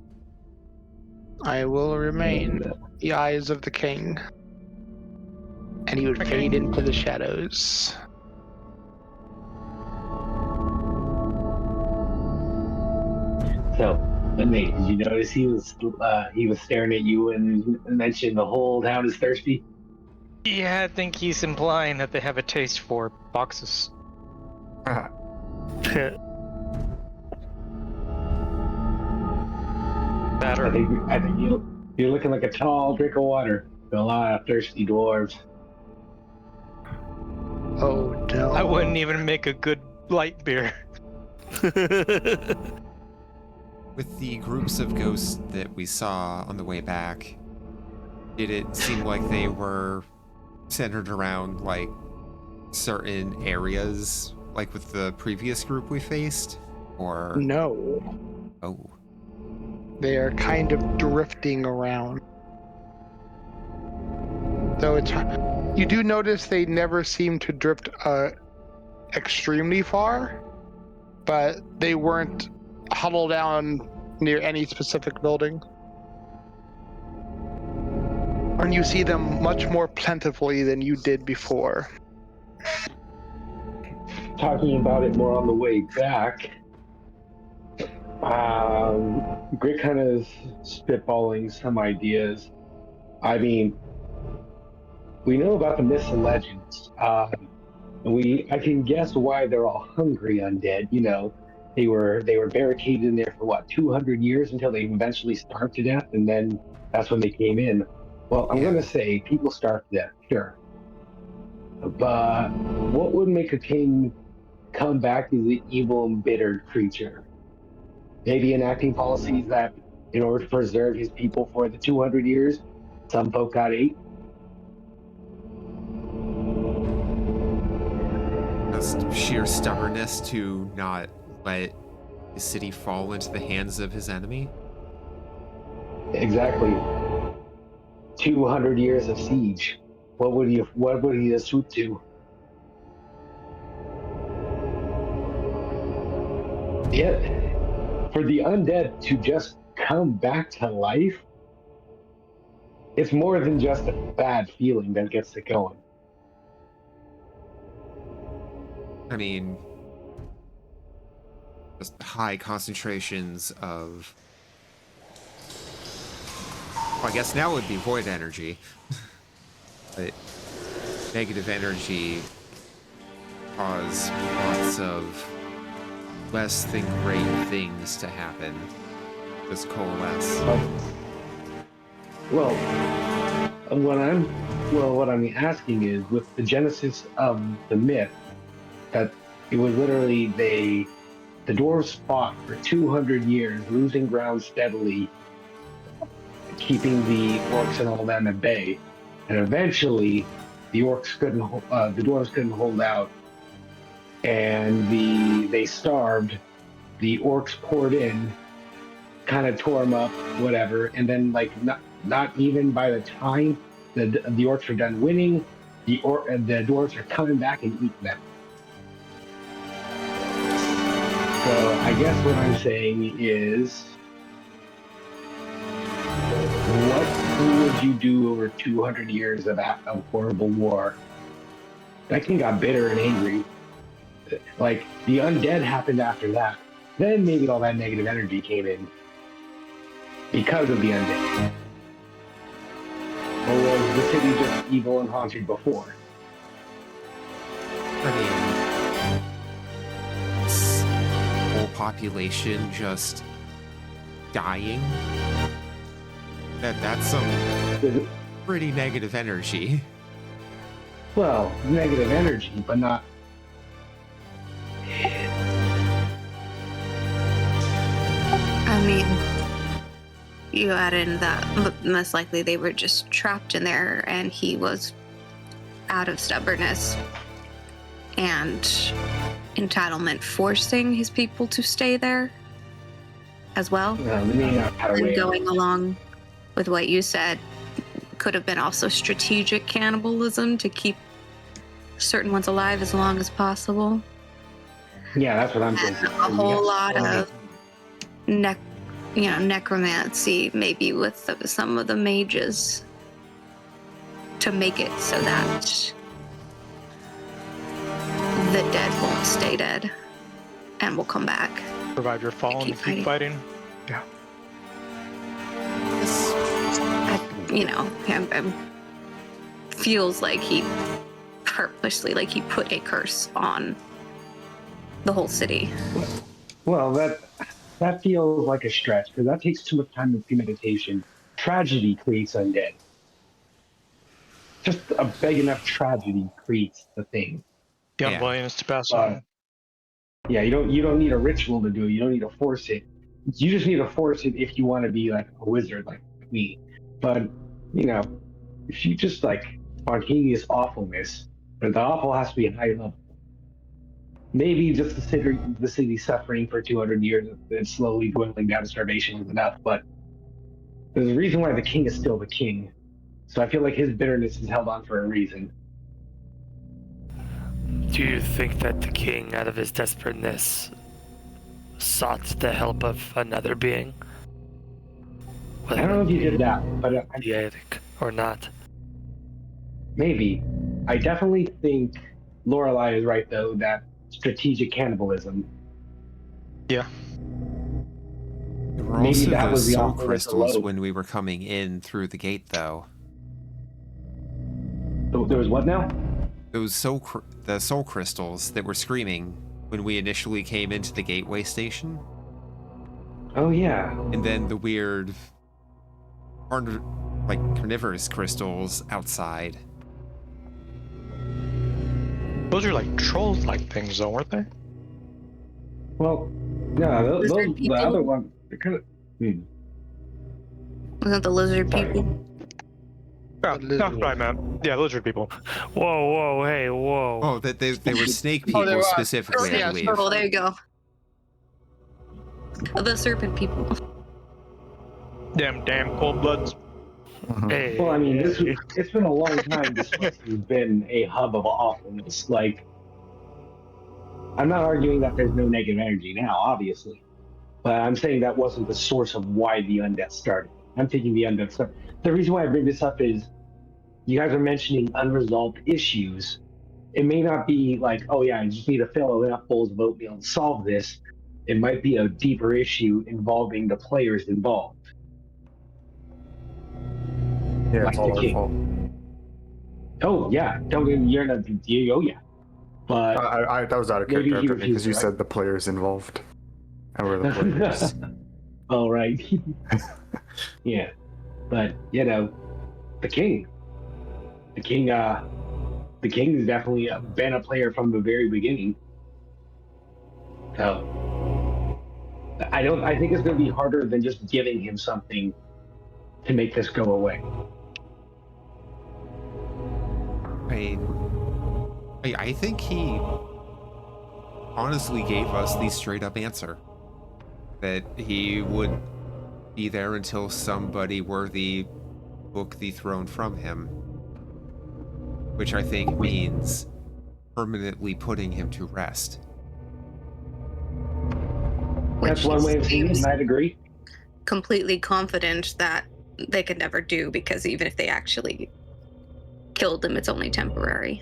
I will remain the eyes of the king. And he would fade into the shadows. So, Nate, did you notice he was staring at you and mentioned the whole town is thirsty? Yeah, I think he's implying that they have a taste for boxes. I think you're looking like a tall drink of water to a lot of thirsty dwarves. Oh no. I wouldn't even make a good light beer. With the groups of ghosts that we saw on the way back, did it seem like they were centered around, like, certain areas, like with the previous group we faced? Or... No. Oh. They are kind of drifting around. Though it's... You do notice they never seem to drift extremely far, but they weren't huddled down near any specific building. And you see them much more plentifully than you did before. Talking about it more on the way back, Grit kind of spitballing some ideas. I mean, we know about the myths and legends. I can guess why they're all hungry undead. You know, they were barricaded in there for what 200 years until they eventually starved to death, and then that's when they came in. Well, I'm gonna say people starve to death, sure, but what would make a king come back as an evil, embittered creature? Maybe enacting policies that, in order to preserve his people for the 200 years, some folk got ate. Just sheer stubbornness to not let his city fall into the hands of his enemy? Exactly. 200 years of siege. What would he swoop to? Yeah, for the undead to just come back to life, it's more than just a bad feeling that gets it going. I mean, just high concentrations of. Well, I guess now it would be void energy, but negative energy cause lots of less than great things to happen. Just coalesce. Well, what I'm asking is, with the genesis of the myth, that it was literally the dwarves fought for 200 years, losing ground steadily, keeping the orcs and all them at bay, and eventually the dwarves couldn't hold out, and they starved. The orcs poured in, kind of tore them up, whatever, and then like not even by the time the orcs are done winning, the dwarves are coming back and eating them. So I guess what I'm saying is, what would you do over 200 years of horrible war? That king got bitter and angry. Like, the undead happened after that. Then maybe all that negative energy came in because of the undead. Or was the city just evil and haunted before? I mean, whole population just dying. That's some pretty negative energy. Well, negative energy, but not. I mean, you add in that most likely they were just trapped in there and he was out of stubbornness and entitlement forcing his people to stay there as well. And going along with what you said, could have been also strategic cannibalism to keep certain ones alive as long as possible. Yeah, that's what I'm and thinking. A whole lot of necromancy, maybe with some of the mages, to make it so that the dead won't stay dead and will come back. Provide your fallen and keep fighting. Yeah. Feels like he purposely, like he put a curse on the whole city. Well, that feels like a stretch, because that takes too much time and premeditation. Tragedy creates undead. Just a big enough tragedy creates the thing. The unwillingness to pass on. Yeah, you don't need a ritual to do it. You don't need to force it. You just need to force it if you want to be like a wizard like me. But if you just like spontaneous awfulness, but the awful has to be high level. Maybe just the city suffering for 200 years and slowly dwindling down to starvation was enough. But there's a reason why the king is still the king. So I feel like his bitterness is held on for a reason. Do you think that the king, out of his desperateness, sought the help of another being? I don't know if he did that, but or not. Maybe. I definitely think Lorelei is right, though, that strategic cannibalism. Yeah. There were Maybe also that was those the soul offer crystals when we were coming in through the gate, though. There was what now? Those the soul crystals that were screaming when we initially came into the gateway station. Oh yeah. And then the weird, carnivorous crystals outside. Those are like trolls-like things, though, weren't they? Well, yeah, those the other one. They're kind of. Wasn't the lizard people? Yeah, that's what I meant. Yeah, lizard people. Whoa, hey, whoa. Oh, that they were snake people specifically, I believe. Oh, there you go. The serpent people. Damn cold bloods. Hey. Well, I mean, it's been a long time. This place has been a hub of awfulness. Like, I'm not arguing that there's no negative energy now, obviously, but I'm saying that wasn't the source of why the undead started. I'm thinking the undead started. The reason why I bring this up is you guys are mentioning unresolved issues. It may not be like, oh yeah, I just need to fill enough bowls of oatmeal to solve this, it might be a deeper issue involving the players involved. Yeah, Like it's all the our king. fault. Oh yeah, you're not. Oh yeah, but I that was out of maybe character he for me because refused you to, said the players involved, and we're the players. All right. Yeah, but the king, the king has definitely been a player from the very beginning. So I think it's going to be harder than just giving him something to make this go away. I think he honestly gave us the straight up answer that he would be there until somebody worthy took the throne from him, which I think means permanently putting him to rest. That's one way of seeing it, and I'd agree. Completely confident that they could never do, because even if they actually killed him, it's only temporary.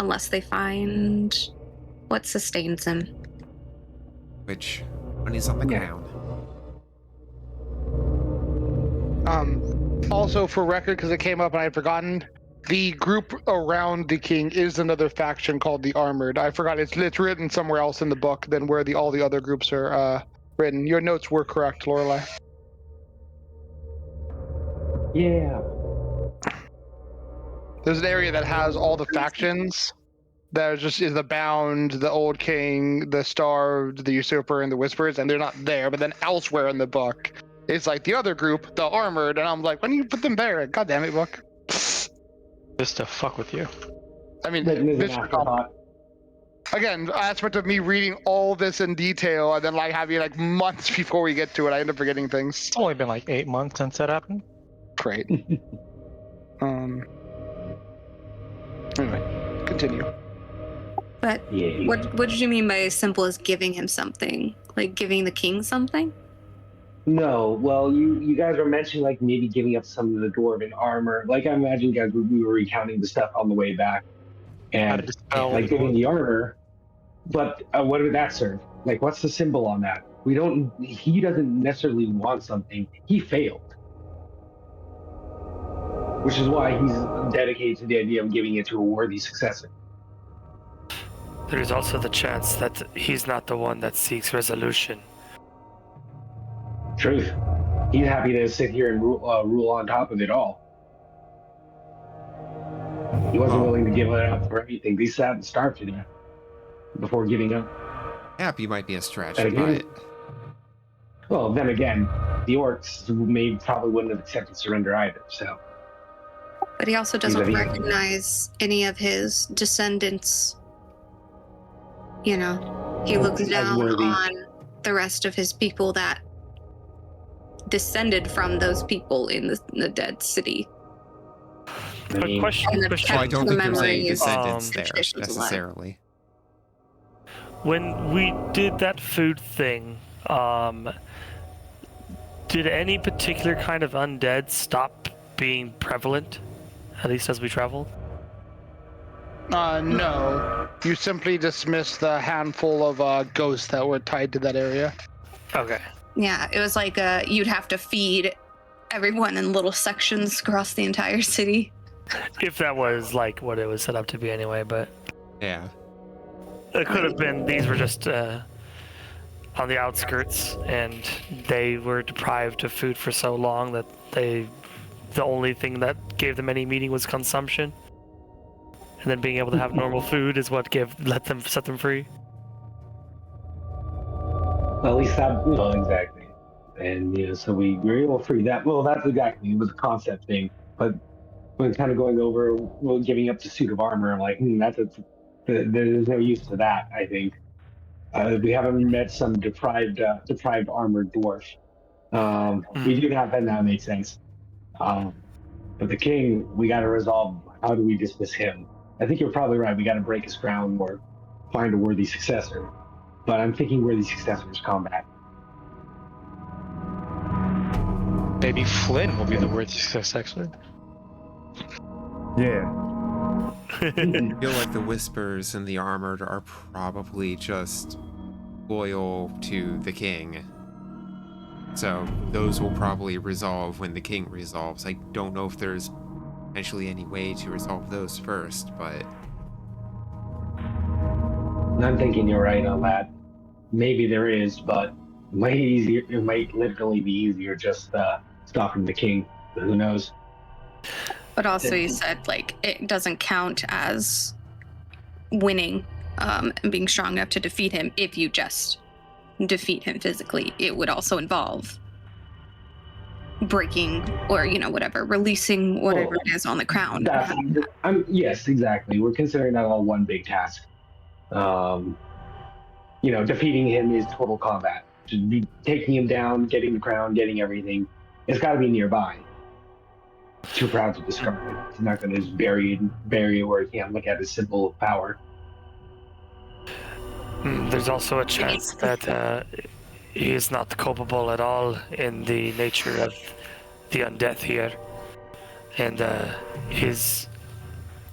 Unless they find what sustains him. Which, when he's on the ground. Also, for record, because it came up and I had forgotten, the group around the king is another faction called the Armored. I forgot it's written somewhere else in the book than where all the other groups are written. Your notes were correct, Lorelei. Yeah. There's an area that has all the factions. There just is the Bound, the Old King, the Starved, the Usurper, and the Whispers, and they're not there. But then elsewhere in the book, it's like the other group, the Armored, and I'm like, when do you put them there? God damn it, book. Just to fuck with you. I mean, That is an afterthought. again, aspect of me reading all this in detail and then like having like months before we get to it, I end up forgetting things. It's only been like 8 months since that happened. Great. Anyway, continue. But Yeah. what did you mean by as simple as giving him something? Like giving the king something? No, well, you guys were mentioning like maybe giving up some of the dwarven armor. Like I imagine, you guys, we were recounting the stuff on the way back, How to and dispel like giving the armor. But what would that serve? Like, what's the symbol on that? We don't. He doesn't necessarily want something. He failed, which is why he's dedicated to the idea of giving it to a worthy successor. There's also the chance that he's not the one that seeks resolution. Truth. He's happy to sit here and rule on top of it all. He wasn't willing to give it up for anything. He sat and starved to death before giving up. Happy might be a stretch, And again, but well, then again, the orcs probably wouldn't have accepted surrender either. So, But he also doesn't Vis-a-vis. recognize any of his descendants. You know, he looks As down worthy. on the rest of his people that descended from those people in the dead city. I mean, question. And the well, I don't think you're saying memories, descendants there traditions alive. necessarily. When we did that food thing, did any particular kind of undead stop being prevalent, at least as we traveled? No. You simply dismissed the handful of ghosts that were tied to that area. Okay. Yeah, it was like you'd have to feed everyone in little sections across the entire city. If that was like what it was set up to be anyway, but Yeah. it could have been these were just on the outskirts and they were deprived of food for so long that the only thing that gave them any meaning was consumption. And then being able to have normal food is what set them free. well, at least that, exactly. And so we were able to free that. Well, that's exactly, it was a concept thing. But when kind of going over, giving up the suit of armor, I'm like, there's no use to that. I think we haven't met some deprived armored dwarf. We do have that now. Makes sense. But the king, we got to resolve. How do we dismiss him? I think you're probably right. We got to break his crown or find a worthy successor. But I'm thinking worthy successor is combat. Maybe Flynn will be the worthy successor. Yeah. I feel like the Whispers and the Armored are probably just loyal to the king. So those will probably resolve when the king resolves. I don't know if there's potentially any way to resolve those first, but... I'm thinking you're right on that. Maybe there is, but way easier. It might literally be easier just stopping the king. But who knows? But also, you said like it doesn't count as winning and being strong enough to defeat him if you just defeat him physically. It would also involve breaking or whatever, releasing whatever it is on the crown. Yes, exactly. We're considering that all one big task. Defeating him is total combat. Just be taking him down, getting the crown, getting everything. It's got to be nearby. Too proud to discard it. He's not going to just bury it where he can't look at his simple power. There's also a chance that he is not culpable at all in the nature of the undeath here, and his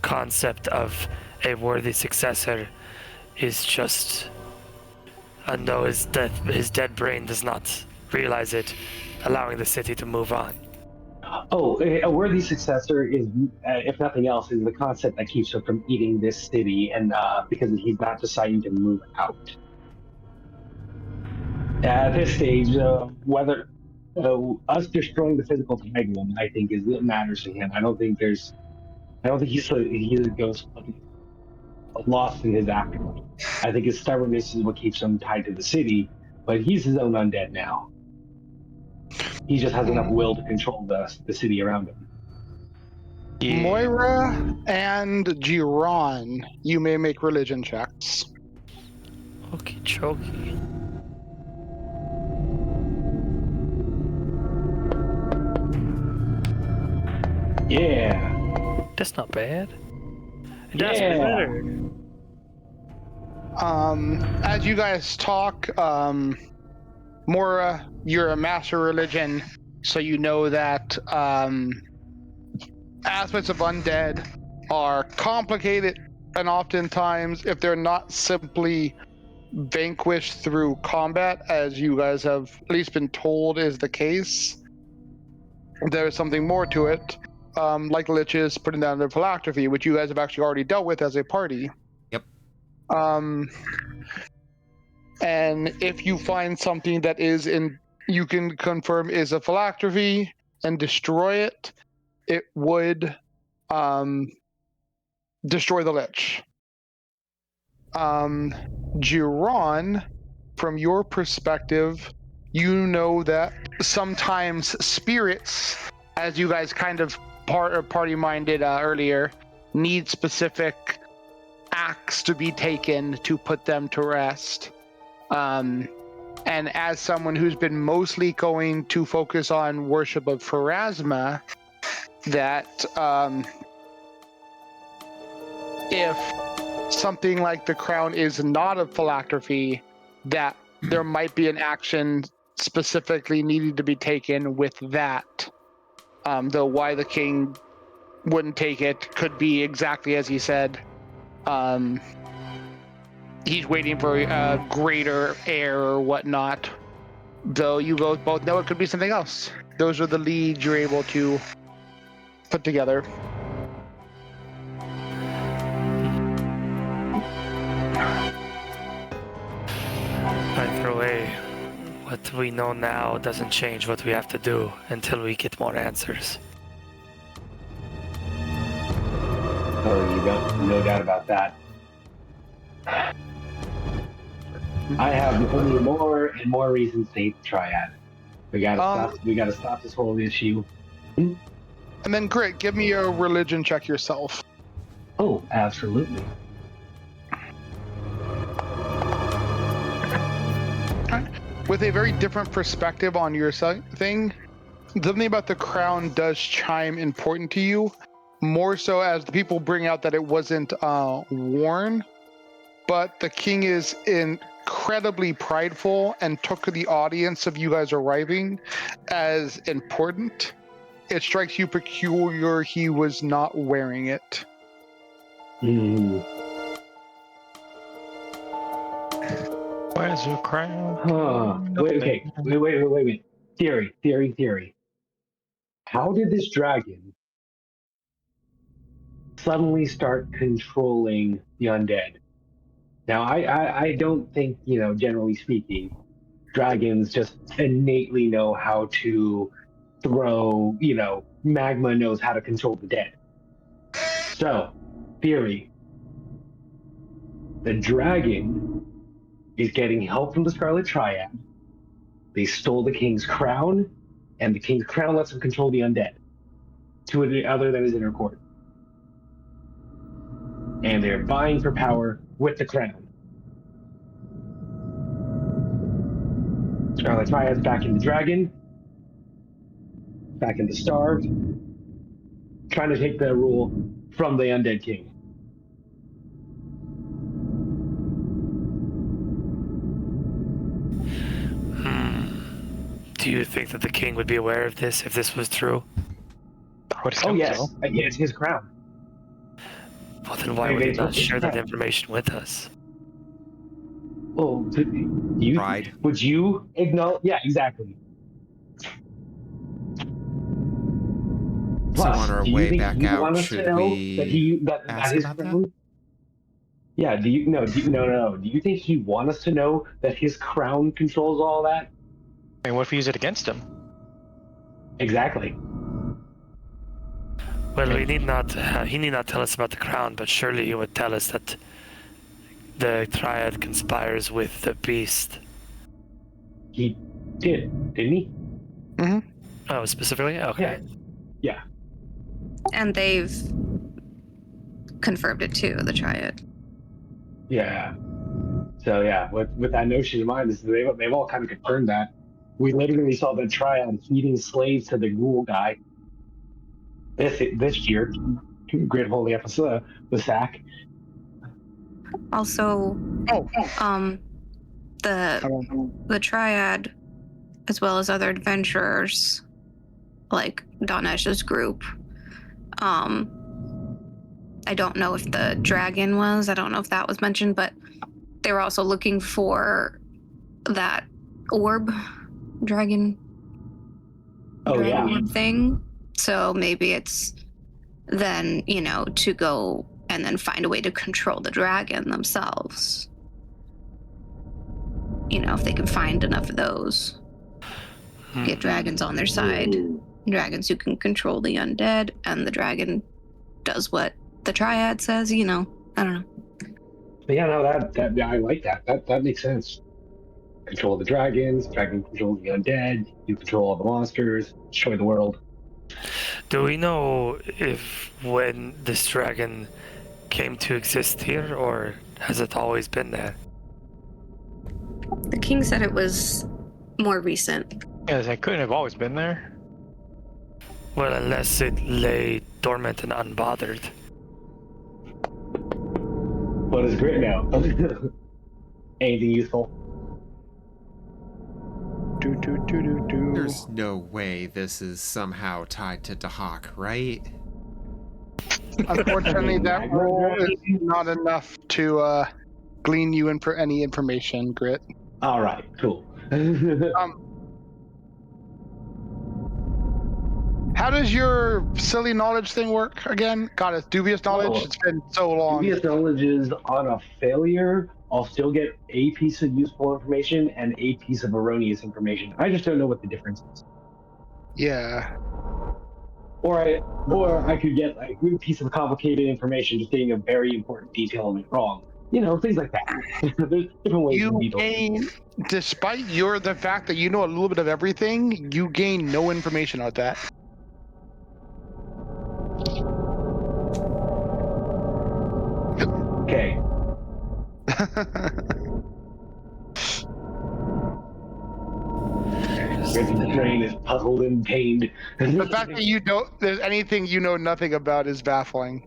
concept of a worthy successor is just no, his dead brain does not realize it, allowing the city to move on. Oh, a worthy successor is, if nothing else, is the concept that keeps him from eating this city, and because he's not deciding to move out. At this stage, whether us destroying the physical tiger, I think, is what matters to him. I don't think he goes lost in his afterlife. I think his stubbornness is what keeps him tied to the city, but he's his own undead now. He just has enough will to control the city around him. Yeah. Moira and Giron, you may make religion checks. Okie chokie. Yeah. That's not bad. That's Yeah. better. As you guys talk, Moira, you're a master religion, so you know that aspects of undead are complicated, and oftentimes, if they're not simply vanquished through combat, as you guys have at least been told is the case, there's something more to it, like liches putting down their phylactery, which you guys have actually already dealt with as a party. Yep. And if you find something that you can confirm is a phylactery and destroy it, it would destroy the lich. Giron, from your perspective, you know that sometimes spirits, as you guys kind of party-minded earlier, need specific acts to be taken to put them to rest. And as someone who's been mostly going to focus on worship of Pharasma, that if something like the crown is not a phylactery, that there might be an action specifically needed to be taken with that. Though why the king wouldn't take it could be exactly as he said. He's waiting for a greater heir or whatnot. Though you both know it could be something else. Those are the leads you're able to put together. Either way, what we know now doesn't change what we have to do until we get more answers. Oh, you got no doubt about that. I have only more and more reasons to hate the triad. We gotta stop this whole issue. And then Grit, give me a religion check yourself. Oh, absolutely. With a very different perspective on your thing, something about the crown does chime important to you, more so as the people bring out that it wasn't worn, but the king is incredibly prideful and took the audience of you guys arriving as important. It strikes you peculiar he was not wearing it. Where's your crown? Wait. Theory. How did this dragon suddenly start controlling the undead? Now, I don't think, generally speaking, dragons just innately know how to throw, magma knows how to control the dead. So, theory, the dragon is getting help from the Scarlet Triad. They stole the king's crown, and the king's crown lets him control the undead to it other than his inner court. And they're vying for power with the crown. Scarlet Triad's back in the dragon, back in the starved, trying to take the rule from the undead king. Do you think that the king would be aware of this if this was true? Oh yes, it's his crown. Well, then why would he not share that information with us? Well, Pride. would you acknowledge? Yeah, exactly. So on our way back out, should we ask his about crown? that? Yeah. Do you think he'd want us to know that his crown controls all that? And what if we use it against him? Exactly. Well, he need not tell us about the crown, but surely he would tell us that the Triad conspires with the beast. He didn't he? Mm-hmm. Oh, specifically? Okay. Yeah. And they've confirmed it too, the Triad. Yeah. So yeah, with that notion in mind, they've all kind of confirmed that. We literally saw the Triad feeding slaves to the ghoul guy this year. Great holy episode, the sack. Also, the Triad, as well as other adventurers, like Donesh's group. I don't know if the dragon was. I don't know if that was mentioned, but they were also looking for that orb, dragon orb thing. So maybe it's then, to go and then find a way to control the dragon themselves. If they can find enough of those. Get dragons on their side. Dragons who can control the undead, and the dragon does what the Triad says, I don't know. Yeah, no, that I like that. That makes sense. Control the dragons, dragon controls the undead, you control all the monsters, destroy the world. Do we know if when this dragon came to exist here, or has it always been there? The king said it was more recent. Yes, I couldn't have always been there. Well, unless it lay dormant and unbothered. What is grit now? Anything useful? There's no way this is somehow tied to Dahak, right? Unfortunately, that roll is not enough to glean you in for any information, Grit. All right, cool. How does your silly knowledge thing work again? God, it's dubious knowledge. It's been so long. Dubious knowledge is on a failure, I'll still get a piece of useful information and a piece of erroneous information. I just don't know what the difference is. Yeah. Or I could get like a piece of complicated information, just getting a very important detail of it wrong. Things like that. There's different ways to beat those. Despite the fact that you know a little bit of everything, you gain no information on that. Okay. The brain is puzzled and pained. The fact that there's anything you know nothing about is baffling.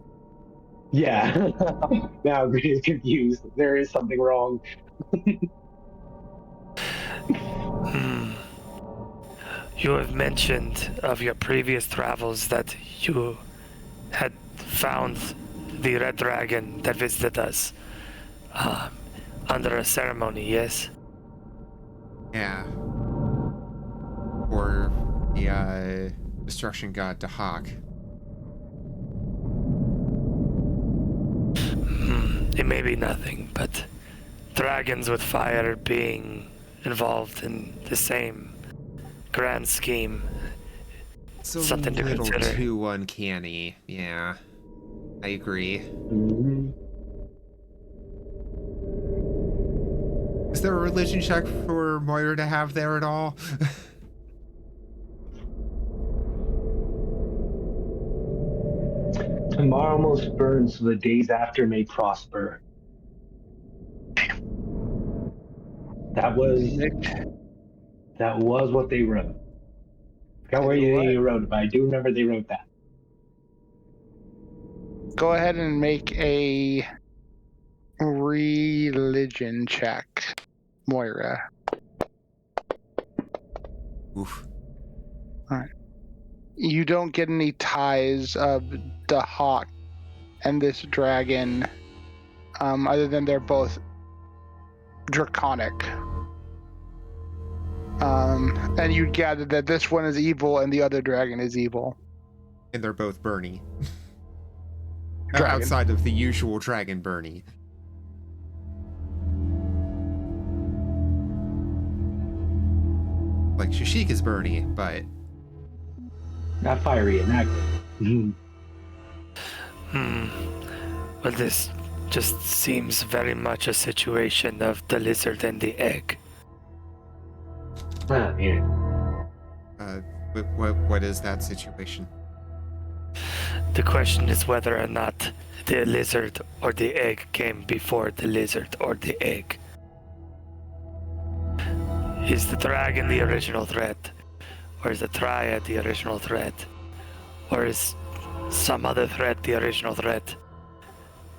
Yeah. Now Green is confused. There is something wrong. You have mentioned of your previous travels that you had found the red dragon that visited us. under a ceremony, yes? Yeah. Or the destruction god Dahak. It may be nothing, but dragons with fire being involved in the same grand scheme. It's a Something to little consider. too uncanny. Yeah, I agree. Mhm. Is there a religion check for Moira to have there at all? Tomorrow most burns, so the days after may prosper. That was what they wrote. I forgot where you wrote it, but I do remember they wrote that. Go ahead and make a religion check, Moira. Oof. You don't get any ties of the hawk and this dragon, other than they're both draconic. And you gather that this one is evil and the other dragon is evil. And they're both Bernie. Dragon. Outside of the usual dragon Bernie. Like Shashik is Bernie, but Not fiery and not good. Well, this just seems very much a situation of the lizard and the egg. Yeah. what is that situation? The question is whether or not the lizard or the egg came before the lizard or the egg. Is the dragon the original threat? Or is the triad the original threat? Or is some other threat the original threat?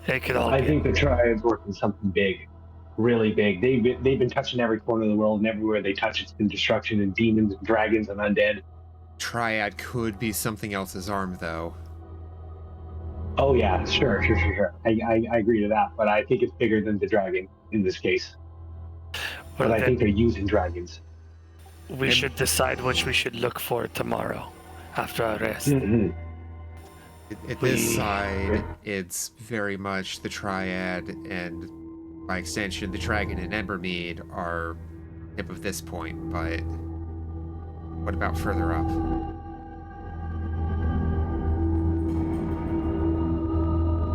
It could all I be. think the Triad's working something big, really big. They've been touching every corner of the world, and everywhere they touch, it's been destruction and demons and dragons and undead. Triad could be something else's arm, though. Oh yeah, sure. I agree to that, but I think it's bigger than the dragon in this case. Well, But I then think they're using dragons. we should decide which we should look for tomorrow after our rest. Mm-hmm. At this side, it's very much the Triad, and by extension, the Dragon and Embermead are tip of this point, but what about further up?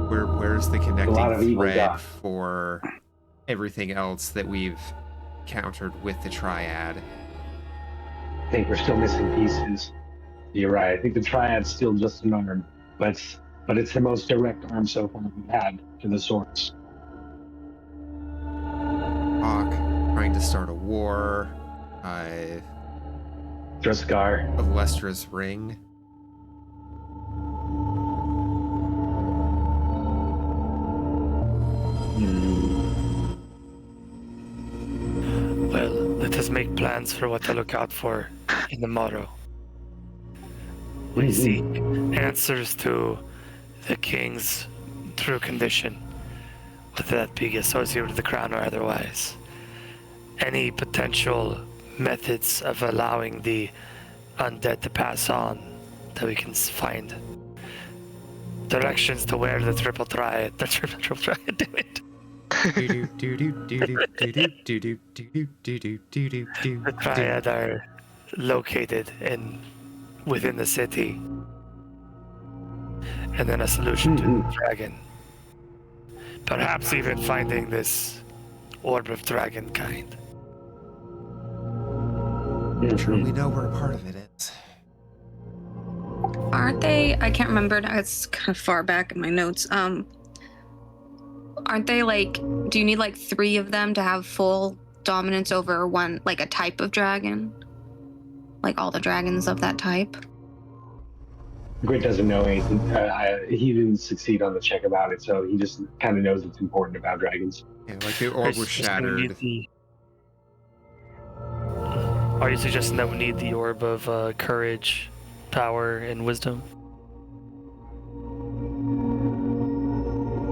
Where's the A lot connecting of evil thread stuff. for everything else that we've countered with the Triad? I think we're still missing pieces. You're right. I think the Triad's still just an arm, but it's the most direct arm so far we've had to the source. Hawk trying to start a war. Druskar. Of Lestra's ring. Well, let us make plans for what to look out for in the morrow. We seek answers to the king's true condition, whether that be associated with the crown or otherwise. Any potential methods of allowing the undead to pass on that we can find. Directions to where the triple triad, do it. The triad are located within the city. And then a solution to the dragon. Perhaps even finding this orb of dragon kind. Sure, we know where a part of it is. Aren't they? I can't remember. It's kind of far back in my notes. Aren't they like? Do you need like 3 of them to have full dominance over one, like a type of dragon? Like all the dragons of that type? Grit doesn't know anything. He didn't succeed on the check about it, so he just kind of knows it's important about dragons. Yeah, like the orb was shattered. Are you suggesting that we need the orb of courage, power, and wisdom?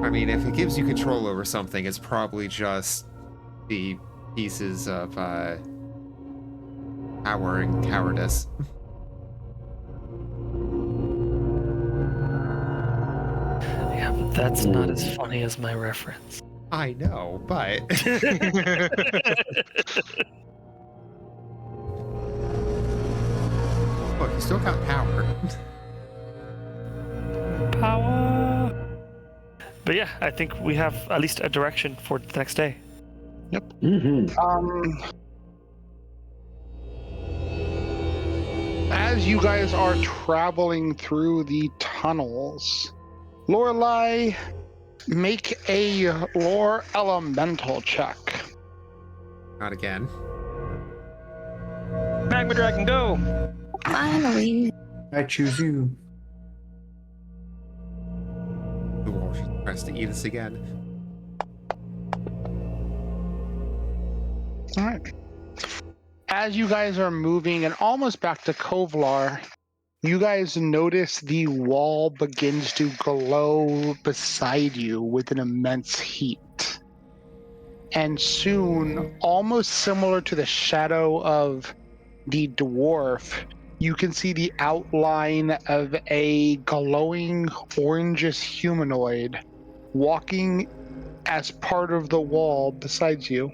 I mean, if it gives you control over something, it's probably just the pieces of power and cowardice. Yeah, but that's not as funny as my reference. I know, but look, you still got power. Power. But yeah, I think we have at least a direction for the next day. As you guys are traveling through the tunnels, Lorelei, make a lore elemental check. Not again. Magma Dragon, go! Finally. I choose you. The wall tries to eat us again. All right. As you guys are moving and almost back to Kovlar, you guys notice the wall begins to glow beside you with an immense heat. And soon, almost similar to the shadow of the dwarf, you can see the outline of a glowing orangish humanoid walking as part of the wall beside you.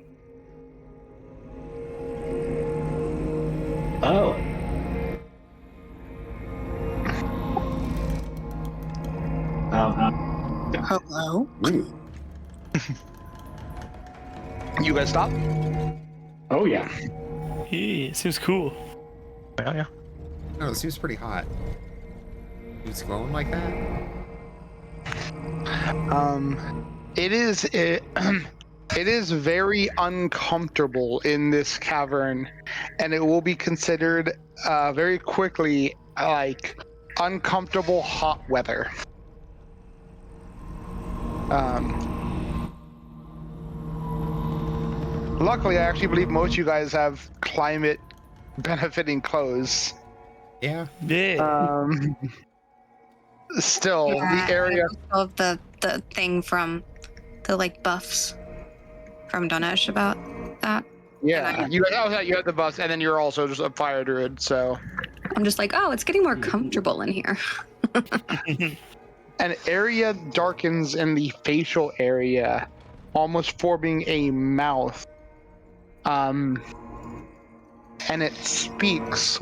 Oh. Hello. You guys stop? Oh yeah. Yeah, seems cool. Yeah. No, it seems pretty hot. It's glowing like that? It is very uncomfortable in this cavern, and it will be considered very quickly like uncomfortable hot weather. Luckily, I actually believe most of you guys have climate benefiting clothes. Yeah. Yeah. Still, Yeah, the area. of the thing from the like buffs from Danesh about that. Yeah, you had the bus, and then you're also just a fire druid, so. I'm just like, oh, it's getting more comfortable in here. An area darkens in the facial area, almost forming a mouth. And it speaks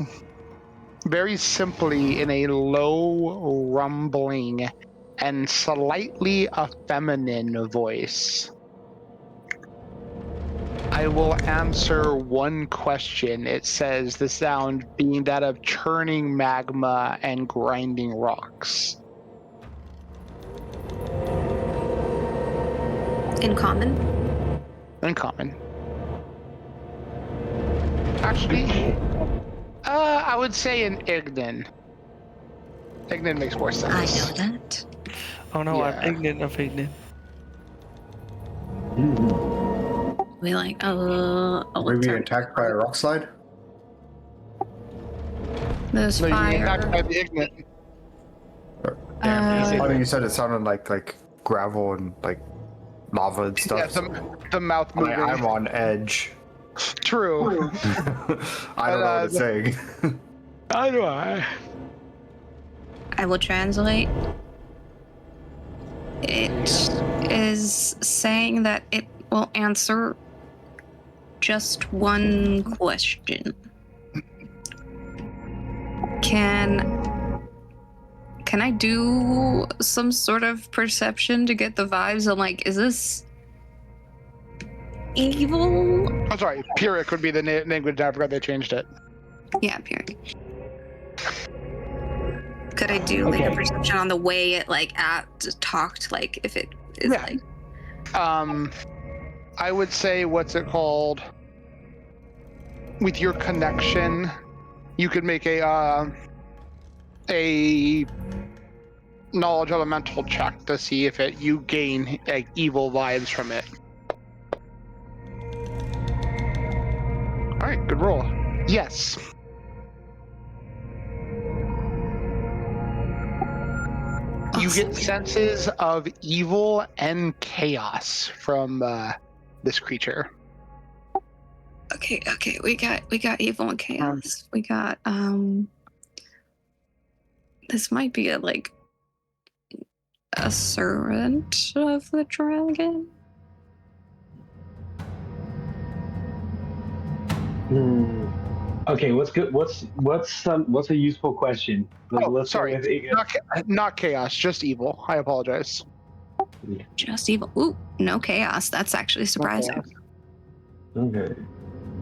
very simply in a low, rumbling, and slightly effeminate voice. I will answer one question. It says the sound being that of churning magma and grinding rocks. In common. Uncommon. Actually, I would say an Ignan. Ignan makes more sense. I know that. Oh no, Yeah. I'm ignorant of ignorant. We like, Were we attacked by a rock slide? there's No, you get attacked fire. by the Ignan. Oh, you said it sounded like gravel and like lava and Yeah, stuff. the mouth moving. I'm on edge. True. I don't know what it's saying. How do I? I will translate. It is saying that it will answer just one question. Can I do some sort of perception to get the vibes? I'm like, is this evil? I'm sorry, Pyrrhic would be the language. I forgot they changed it. Yeah, period. Could I do like a Okay. perception on the way it like talked, like if it is Yeah. like I would say, what's it called? With your connection, you could make a knowledge elemental check to see if you gain like evil vibes from it. All right, good roll. Yes. You get senses of evil and chaos from this creature. Okay. We got evil and chaos. We got this might be a servant of the dragon. Okay, what's good? What's a useful question? Let's go sorry. with Not chaos, just evil. I apologize. Just evil. Ooh, no chaos. That's actually surprising. Okay.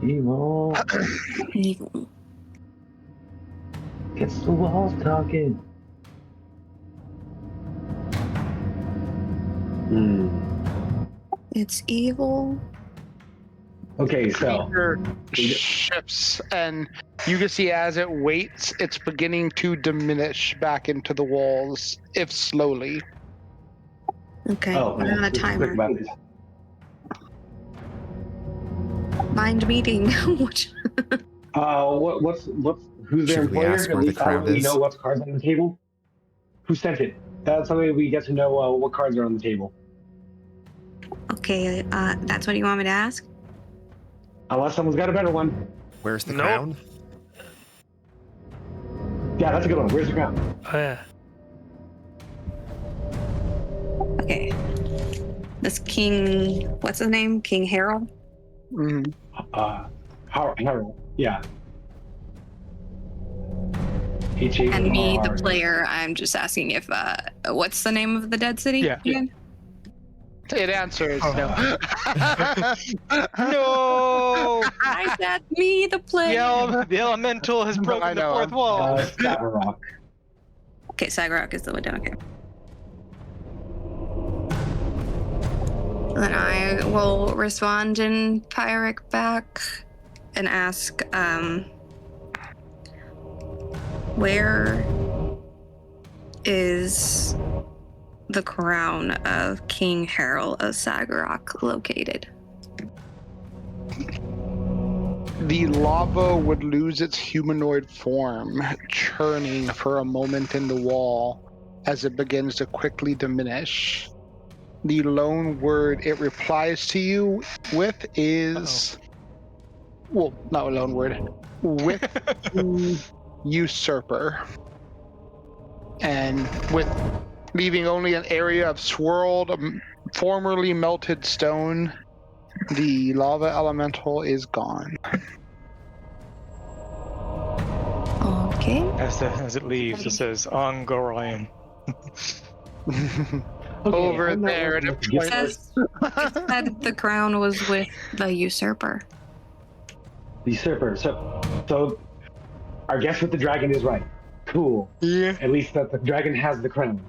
Evil. Evil. Gets the walls talking. It's evil. Okay, so Shifts, and you can see as it waits, it's beginning to diminish back into the walls, if slowly. Okay, oh, we're on a let's think timer. about this. Mind meeting. What's who's their Should we employer? ask At where the least that crown way we is? know what's cards on the table. Who sent it? That's the way we get to know what cards are on the table. Okay, that's what you want me to ask? Unless someone's got a better one. Where's the Nope. crown? Yeah, that's a good one. Where's the crown? Oh, yeah. Okay. This King, what's his name? King Harold? Mhm. Harold. Yeah. And me, the HARR. player, I'm just asking if, what's the name of the dead city Yeah. again? It answers no. No! I said me, the player. The elemental has broken I the know. fourth wall. Savarok. Okay, Sagarok is the window, okay. Then I will respond in Pyric back and ask, where is the crown of King Harold of Sagarok located? The lava would lose its humanoid form, churning for a moment in the wall as it begins to quickly diminish. The lone word it replies to you with is... Well, not a lone word. With usurper. And with leaving only an area of swirled, formerly melted stone, the lava elemental is gone. Okay. As it leaves, it says Ongorian. Over I'm not there, looking it at the gift Says list. it said the crown was with the usurper. Usurper. So our guess with the dragon is right. Cool. Yeah. At least that the dragon has the crown.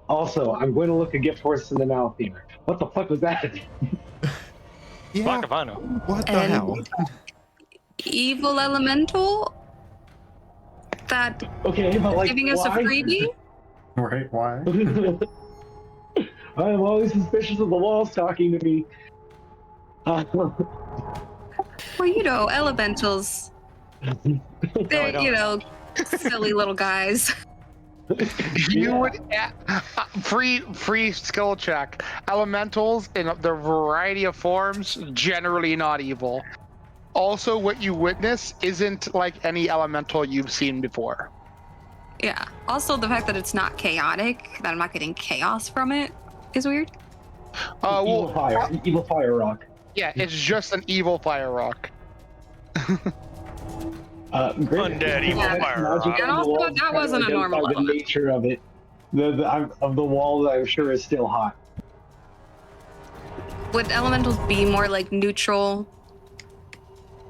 Also, I'm going to look a gift horse in the mouth here. What the fuck was that? Yeah. Fuck if I know. What the And- hell? Evil elemental? That Okay, but like, giving us a why? freebie? Right? Why? I'm always suspicious of the walls talking to me. Well, you know, elementals. They're, don't. you know, silly little guys. You would free skill check. Elementals in their variety of forms generally not evil. Also, what you witness isn't like any elemental you've seen before. Yeah. Also, the fact that it's not chaotic, that I'm not getting chaos from it, is weird. Evil fire rock. Yeah, it's just an evil fire rock. Great. Undead evil Yeah. fire Magic rock. And on the also, walls that wasn't a identify normal the element. nature of it. Of the wall that I'm sure is still hot. Would elementals be more like neutral?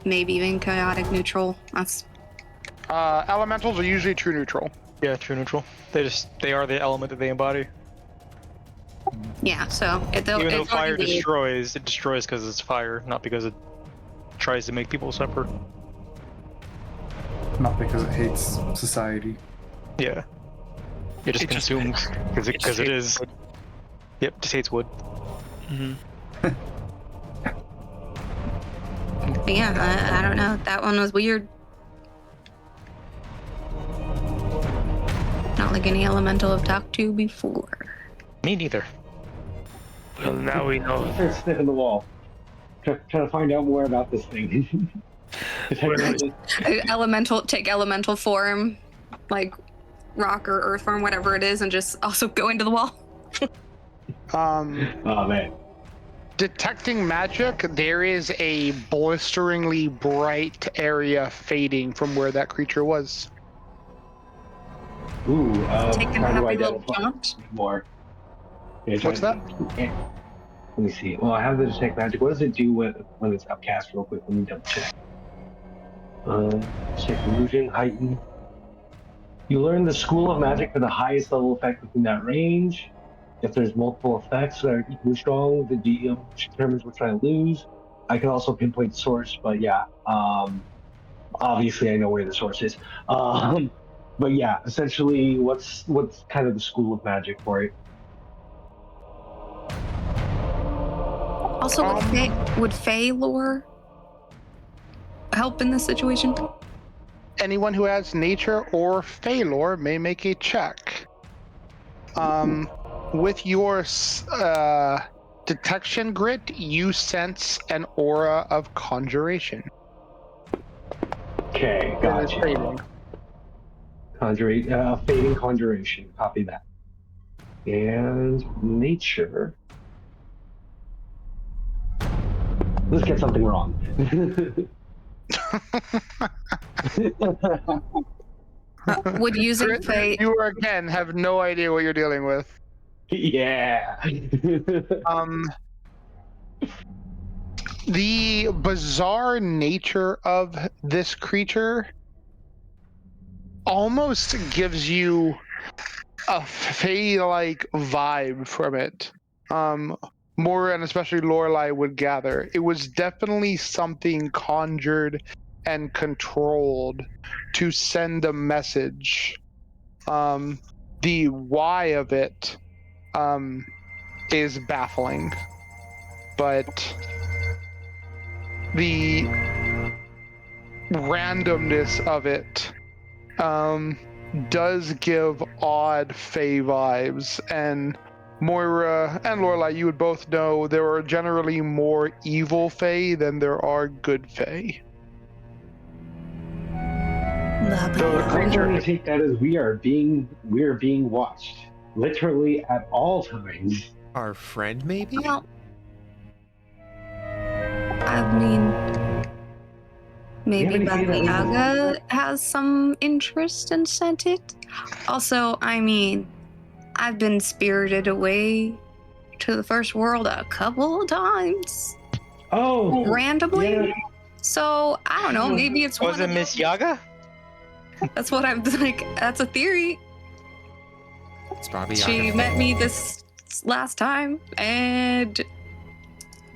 Maybe even chaotic neutral? That's Elementals are usually true neutral. Yeah, true neutral. They are the element that they embody. yeah. So Even though it's fire already- destroys, it destroys because it's fire, not because it tries to make people suffer. Not because it hates society. Yeah. It just consumes because it is. Yep, just hates wood. But yeah, I don't know. That one was weird. Not like any elemental I've talked to before. Me neither. Well, now we know. Start sniffing the wall. trying to find out more about this thing. Take elemental form, like rock or earth form, whatever it is, and just also go into the wall. Oh man. Detecting magic, there is a blisteringly bright area fading from where that creature was. Ooh, Taking trying to happy little identify jumps. more. Yeah, What's that? Let me see. Well, I have the detect magic. What does it do when it's upcast? Real quick, let me double check. Check illusion, heighten. You learn the school of magic for the highest level effect within that range. If there's multiple effects that are equally strong, the DM determines which I lose. I can also pinpoint the source, but yeah, obviously I know where the source is. But yeah, essentially, what's kind of the school of magic for it? Also, would Fey lore help in this situation? Anyone who has nature or fey lore may make a check. With your detection grit, you sense an aura of conjuration. Okay, gotcha. Fading conjuration. Copy that. And nature. Let's get something wrong. Would using Grit, Fey... you again have no idea what you're dealing with. Yeah. The bizarre nature of this creature almost gives you a Fey-like vibe from it. More and especially Lorelai would gather. It was definitely something conjured and controlled to send a message. The why of it is baffling, but the randomness of it does give odd Fey vibes. And Moira and Lorelai, you would both know there are generally more evil Fey than there are good Fey. I only take that as we are being watched, literally at all times. Our friend, maybe? Well, I mean, maybe Baba Yaga has some interest and sent it. Also, I mean, I've been spirited away to the first world a couple of times. Oh, randomly. yeah. So I don't know. Maybe it's Was it Miss Yaga? That's what I'm like. That's a theory. It's Baba She Yaga. met me this last time and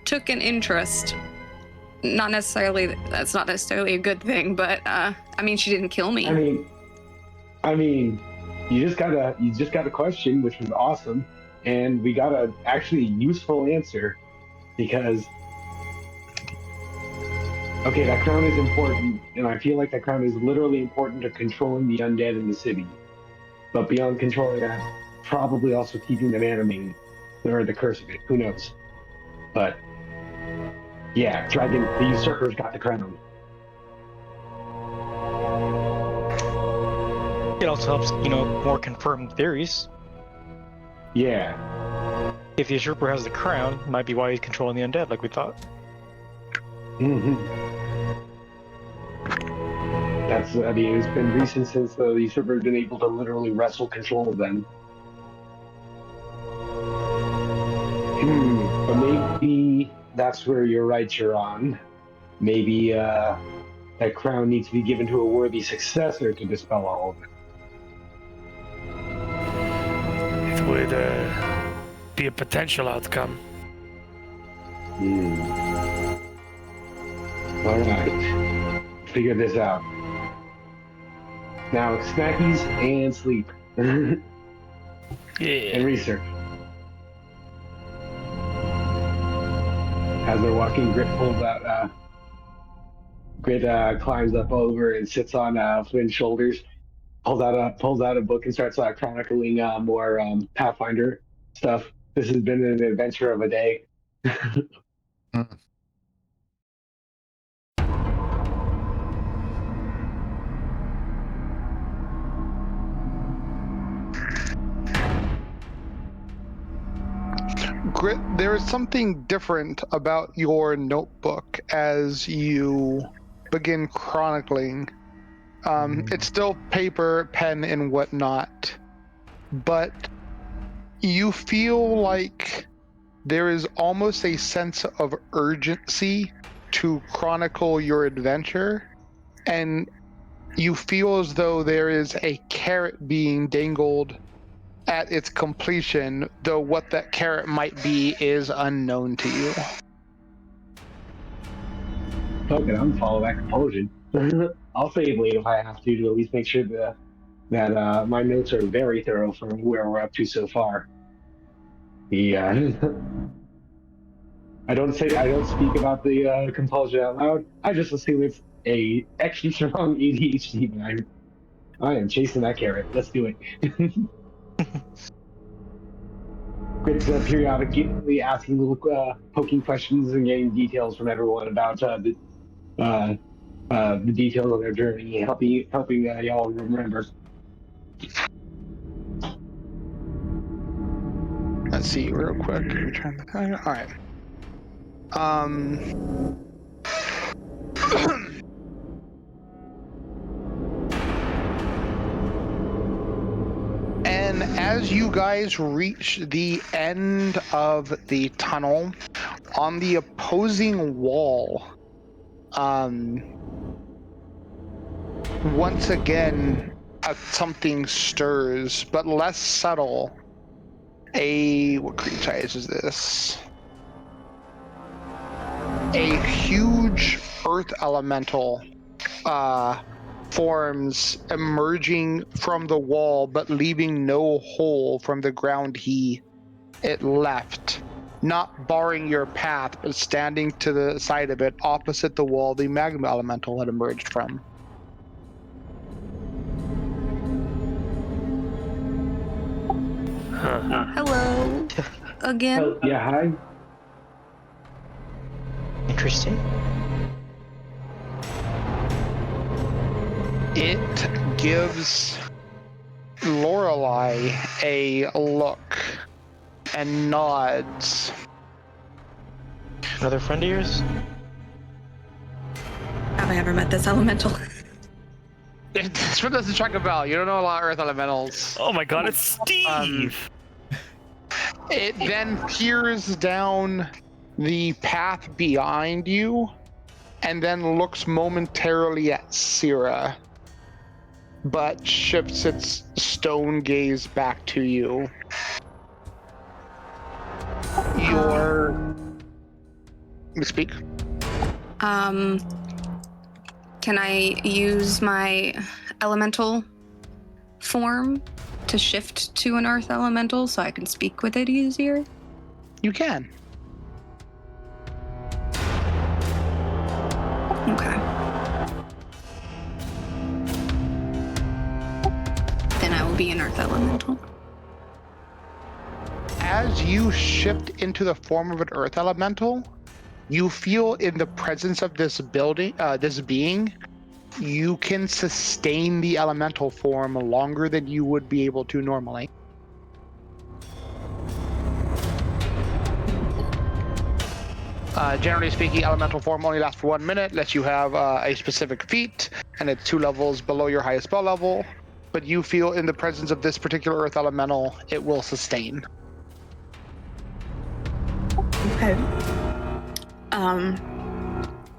took an interest. That's not necessarily a good thing, but I mean, she didn't kill me. I mean, you just got a question, which was awesome, and we got a actually useful answer, because okay, that crown is important, and I feel like that crown is literally important to controlling the undead in the city. But beyond controlling that, probably also keeping them animated, or the curse of it. Who knows? But yeah, the usurpers got the crown. It also helps, more confirmed theories. Yeah. If the usurper has the crown, it might be why he's controlling the undead, like we thought. Mm-hmm. It's been recent since the usurper has been able to literally wrestle control of them. But maybe that's where you're right, Jiran. Maybe that crown needs to be given to a worthy successor to dispel all of it. It would be a potential outcome. All right. Figure this out. Now, snackies and sleep. Yeah. And research. As they're walking, Grit pulls out. Grit climbs up over and sits on Flynn's shoulders. Pulls out a book and starts chronicling more Pathfinder stuff. This has been an adventure of a day. Grit, there is something different about your notebook as you begin chronicling. It's still paper, pen, and whatnot, but you feel like there is almost a sense of urgency to chronicle your adventure, and you feel as though there is a carrot being dangled at its completion, though what that carrot might be is unknown to you. Okay, I'm gonna follow that compulsion. I'll save late if I have to at least make sure that my notes are very thorough for where we're up to so far. The I don't speak about the compulsion out loud. I just assume it's a extra strong ADHD mind. I am chasing that carrot. Let's do it. It's periodically asking little poking questions and getting details from everyone about the details of their journey, helping y'all remember. Let's see real quick. All right. And as you guys reach the end of the tunnel, on the opposing wall, once again, something stirs, but less subtle. What creature size is this? A huge earth elemental forms, emerging from the wall, but leaving no hole from the ground it left. Not barring your path, but standing to the side of it, opposite the wall the magma elemental had emerged from. Hello. Again. Oh, yeah, hi. Interesting. It gives Lorelei a look and nods. Another friend of yours? Have I ever met this elemental? This one doesn't check a bell. You don't know a lot of earth elementals. Oh my god, it's Steve! It then peers down the path behind you and then looks momentarily at Syrah, but shifts its stone gaze back to you. Speak. Can I use my elemental form to shift to an earth elemental so I can speak with it easier? You can. Okay. Then I will be an earth elemental. As you shift into the form of an earth elemental, you feel in the presence of this being, you can sustain the elemental form longer than you would be able to normally. Generally speaking, elemental form only lasts for 1 minute, unless you have a specific feat, and it's 2 levels below your highest spell level. But you feel in the presence of this particular earth elemental, it will sustain. Okay.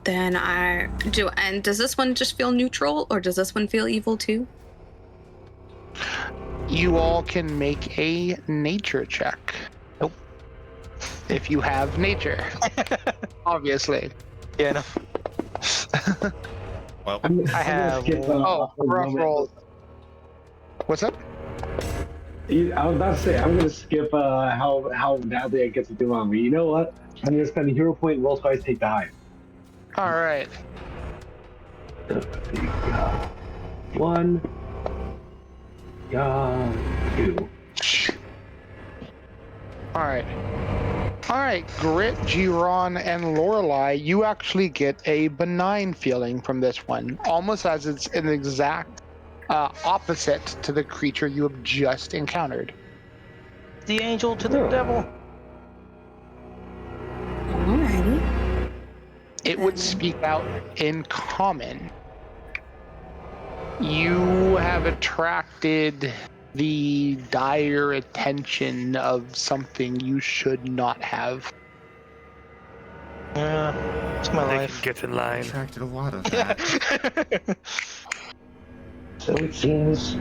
Then I do. And does this one just feel neutral, or does this one feel evil too? You all can make a nature check. Nope. If you have nature. Obviously. Yeah, no. Well, I have. Rough rolls. What's up? I was about to say I'm gonna skip how badly it gets to do on me. You know what? I'm gonna spend a hero point and roll twice, take the high. All right. 1, 2. All right, Grit, Giron, and Lorelei, you actually get a benign feeling from this one, almost as it's an exact opposite to the creature you have just encountered. The angel to the devil. It would speak out in common. You have attracted the dire attention of something you should not have. It's my They life. can get in line. Attracted a lot of that. So it seems.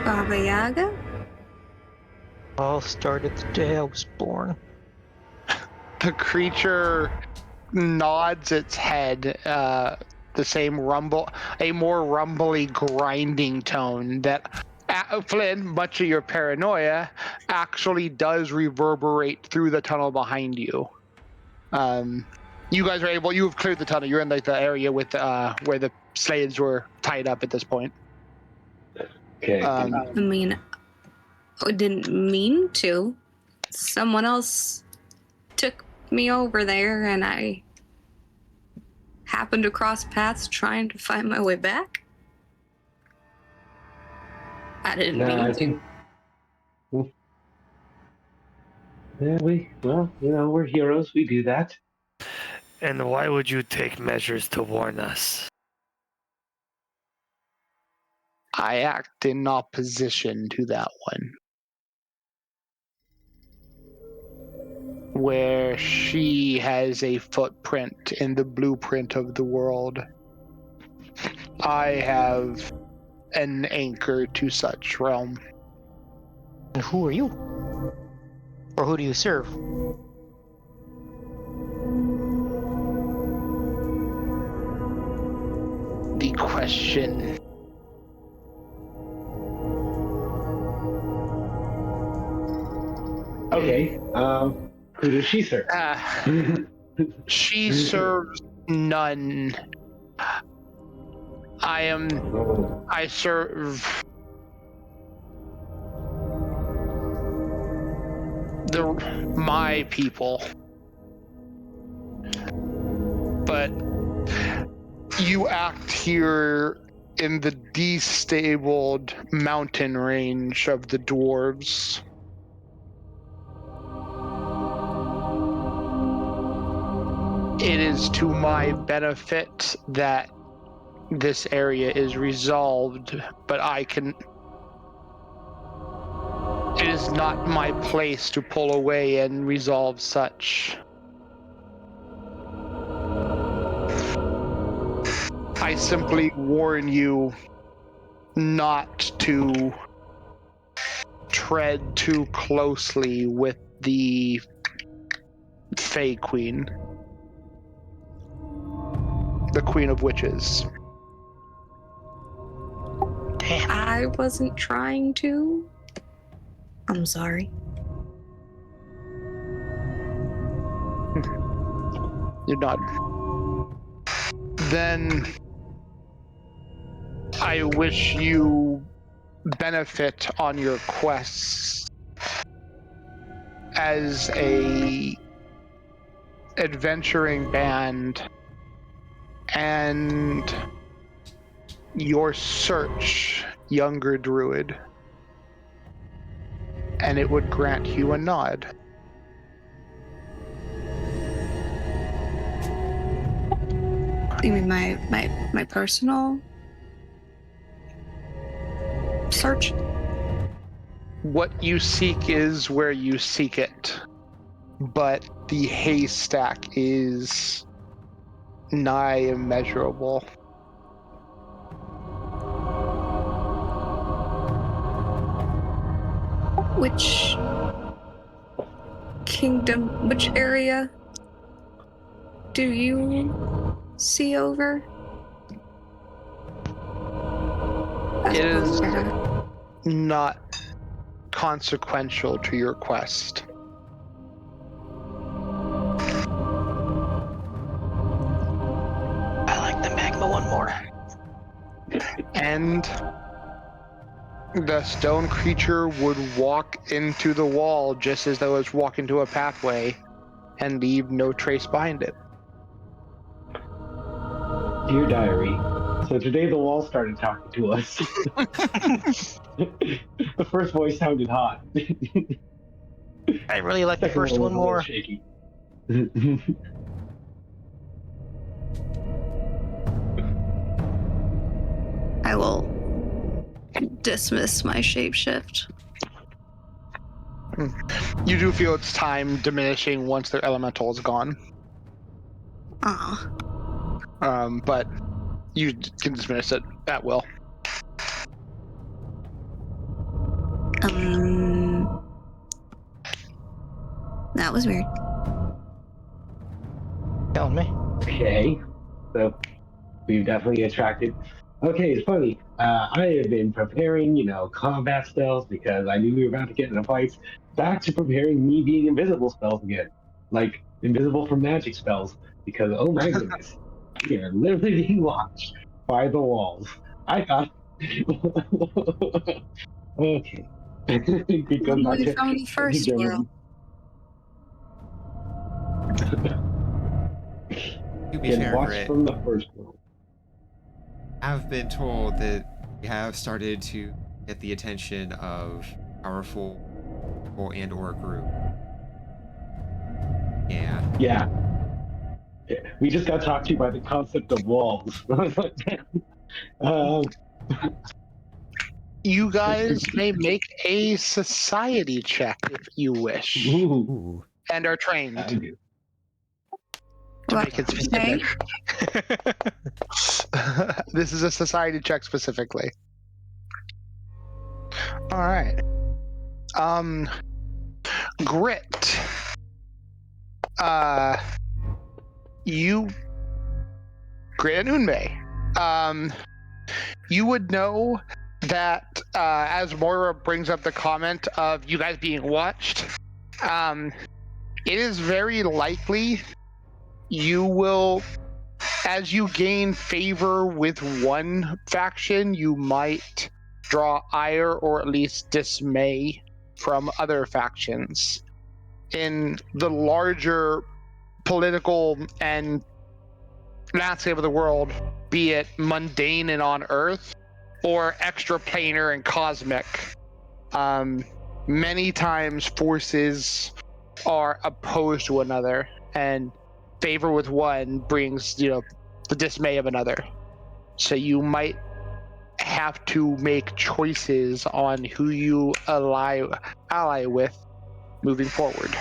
Baba Yaga? All started the day I was born. The creature nods its head, the same rumble, a more rumbly, grinding tone that, Flynn, much of your paranoia, actually does reverberate through the tunnel behind you. You guys are able, you've cleared the tunnel, you're in like the area with where the slaves were tied up at this point. Okay. I mean, I didn't mean to. Someone else took me over there, and I happened to cross paths trying to find my way back. I didn't No, mean I to. think. Yeah, we're heroes. We do that. And why would you take measures to warn us? I act in opposition to that one. Where she has a footprint in the blueprint of the world, I have an anchor to such realm. And who are you? Or who do you serve? The question. Okay. Who does she serve? She serves none. I serve my people. But you act here in the destabled mountain range of the dwarves. It is to my benefit that this area is resolved, but it is not my place to pull away and resolve such. I simply warn you not to tread too closely with the Fey Queen. The Queen of Witches. Damn. I wasn't trying to. I'm sorry. You're not. Then I wish you benefit on your quests as a adventuring band and your search, younger druid, and it would grant you a nod. You mean my personal search? What you seek is where you seek it, but the haystack is nigh immeasurable. Which kingdom, which area do you see over? It is not consequential to your quest. I like the magma one more. And the stone creature would walk into the wall just as though it's walking to a pathway and leave no trace behind it. Dear diary. So today the wall started talking to us. The first voice sounded hot. I really like the Second first was one a little more. shaky. I will dismiss my shapeshift. You do feel its time diminishing once their elemental is gone. Ah. But you can dismiss it at will. That was weird. Telling me. Okay, so we've definitely attracted. Okay, it's funny. I have been preparing, combat spells because I knew we were about to get in a fight. Back to preparing me being invisible spells again, like invisible from magic spells. Because oh my goodness, we are literally being watched by the walls. I thought. Okay. It goes back Only to from the first world. To be Get fair, watched Grit, from the first world. I've been told that we have started to get the attention of powerful people and or group. Yeah. Yeah. We just got talked to by the concept of walls. You guys may make a society check if you wish, Ooh, Ooh. and are trained I do. to make it Okay. specific. This is a society check specifically. All right. Grit. You, Grit and Unmei. You would know that as Moira brings up the comment of you guys being watched, it is very likely you will, as you gain favor with one faction, you might draw ire or at least dismay from other factions. In the larger political and landscape of the world, be it mundane and on Earth, or extraplanar and cosmic, many times forces are opposed to one another, and favor with one brings, the dismay of another. So you might have to make choices on who you ally with moving forward.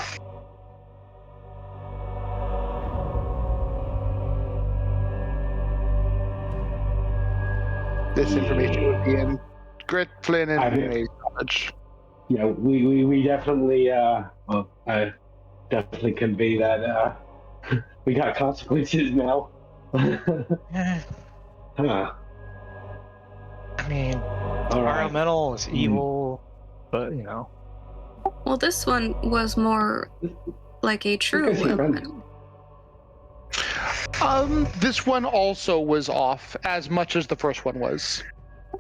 This information would be in Grit, Flynn, and Unmei's knowledge. Yeah, we definitely definitely convey that we got consequences now. Huh. I mean, All our right. elemental is evil, but Well, this one was more like a true Because you're friendly. elemental. This one also was off as much as the first one was.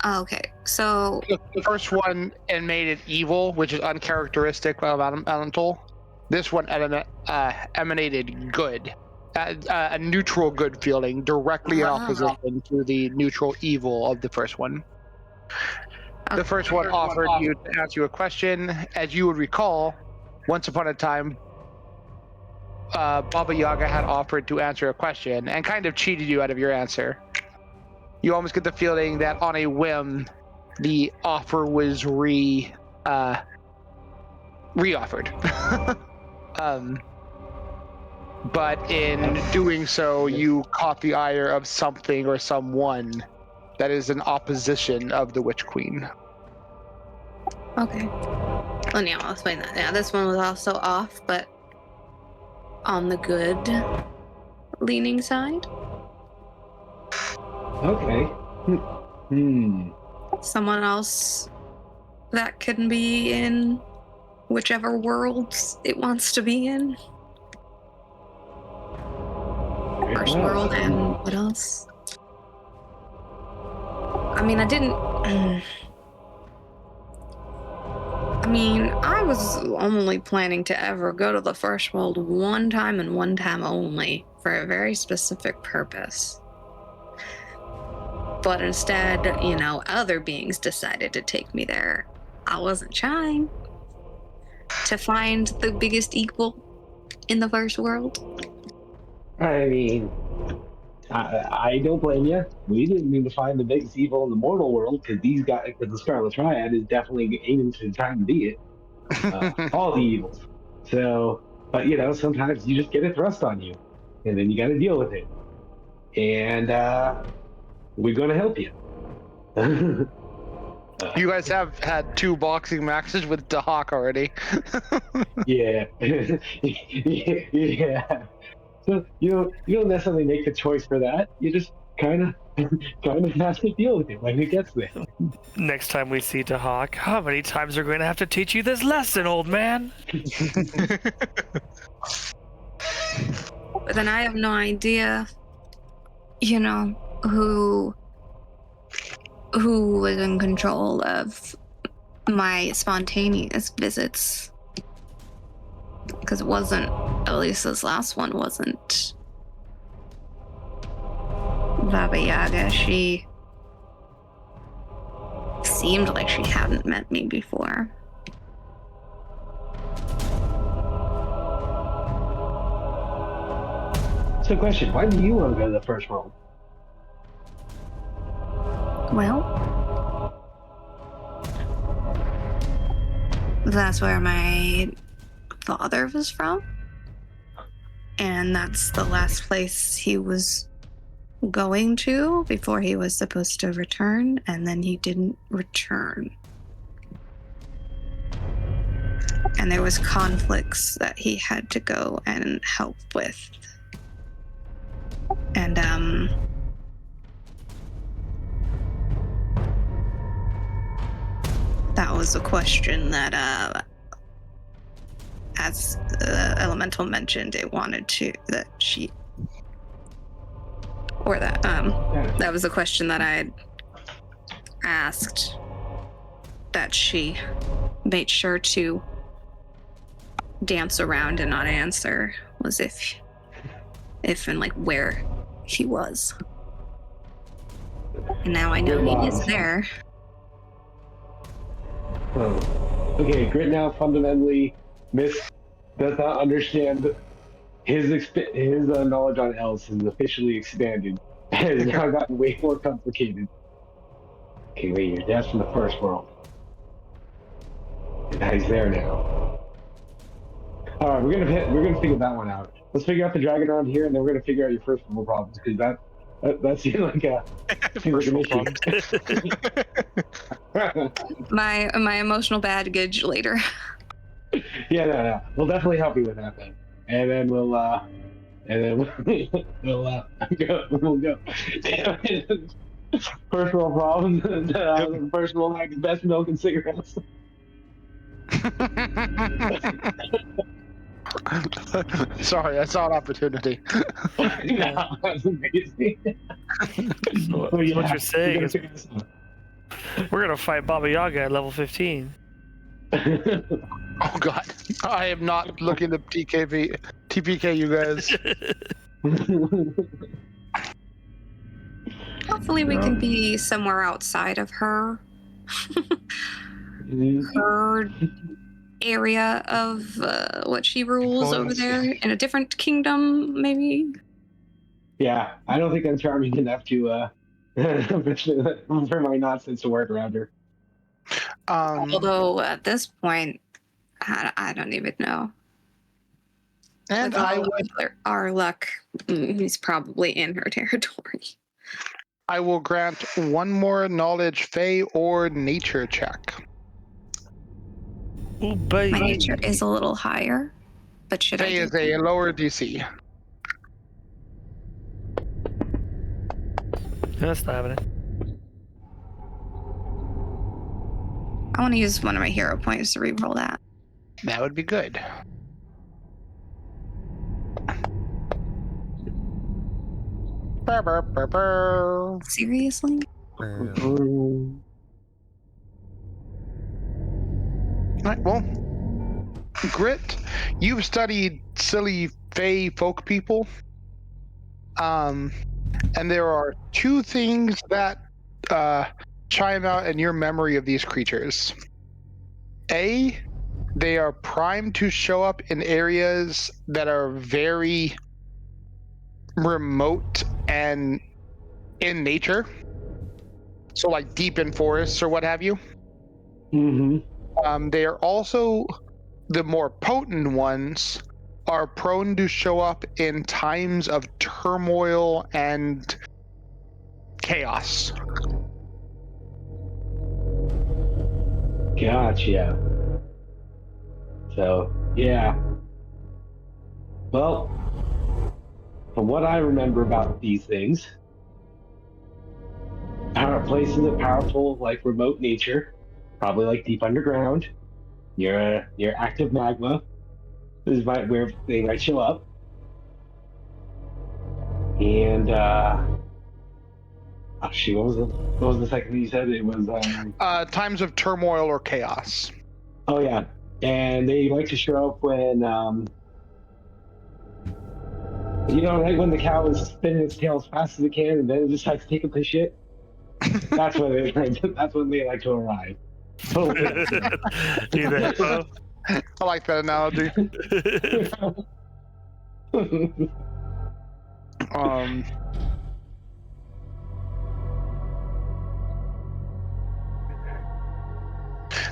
Okay, so The first one made it evil, which is uncharacteristic of elemental. This one emanated good, a neutral good feeling, directly in opposition to the neutral evil of the first one. The first one offered you to ask you a question. As you would recall, once upon a time, Baba Yaga had offered to answer a question and kind of cheated you out of your answer. You almost get the feeling that on a whim, the offer was re-offered. But in doing so, you caught the ire of something or someone that is in opposition of the Witch Queen. okay. Well, yeah, I'll explain that. Yeah, this one was also off, but on the good leaning side. Okay. Someone else that can be in whichever worlds it wants to be in. First world and what else? I mean, I was only planning to ever go to the first world one time and one time only for a very specific purpose. But instead, other beings decided to take me there. I wasn't trying to find the biggest equal in the first world. I mean, I don't blame you. We didn't mean to find the biggest evil in the mortal world because the Scarlet Triad is definitely aiming to try and be it. All the evils. So, but sometimes you just get it thrust on you, and then you got to deal with it. And we're gonna help you. You guys have had 2 boxing matches with Dahak already. Yeah. Yeah. So you don't necessarily make the choice for that. You just kind of have to deal with it when it gets there. Next time we see Dahak, how many times are we going to have to teach you this lesson, old man? But then I have no idea, who was in control of my spontaneous visits. Because it wasn't, at least this last one wasn't Baba Yaga. She seemed like she hadn't met me before. So, question: why do you want to go to the first world? Well, that's where my father was from. And that's the last place he was going to before he was supposed to return, and then he didn't return. And there was conflicts that he had to go and help with. And that was a question that as Elemental mentioned, it wanted to that was a question that I asked that she made sure to dance around and not answer, was if and like where he was. And now I know he is there. Oh. Okay, Grit now fundamentally does not understand his knowledge on elves has officially expanded. It has now gotten way more complicated. Okay, wait, your dad's from the first world. And he's there now. All right, we're gonna figure that one out. Let's figure out the dragon around here, and then we're gonna figure out your first world problems because that seems like a my emotional baggage later. Yeah, no. We'll definitely help you with that then. And then we'll go. First world problems. First world like best milk and cigarettes. Sorry, I saw an opportunity. No, that's amazing. So what you're saying is we're gonna fight Baba Yaga at level 15. Oh god, I am not looking to TPK you guys. Hopefully we can be somewhere outside of her area of what she rules over there, in a different kingdom, maybe. Yeah, I don't think I'm charming enough to for my nonsense to work around her. Although at this point, I don't even know. And our luck, he's probably in her territory. I will grant one more knowledge, Fey, or nature check. Ooh, baby. My nature is a little higher, but should Fey is a lower DC. That's not happening. I want to use one of my hero points to reroll that. That would be good. Seriously? Right, well, Grit, you've studied silly Fey folk people. And there are 2 things that chime out in your memory of these creatures. A, They are primed to show up in areas that are very remote and in nature. So like deep in forests or what have you. Mm-hmm. They are also, the more potent ones are prone to show up in times of turmoil and chaos. Gotcha. So, yeah. Well, from what I remember about these things, places of powerful, like remote nature, probably like deep underground, near active magma, is where they might show up. And oh shoot, what was the second thing you said? It was Times of turmoil or chaos. oh yeah, and they like to show up when like when the cow is spinning its tail as fast as it can, and then it decides to take a piss shit. That's when they that's when they like to arrive. Totally. I like that analogy.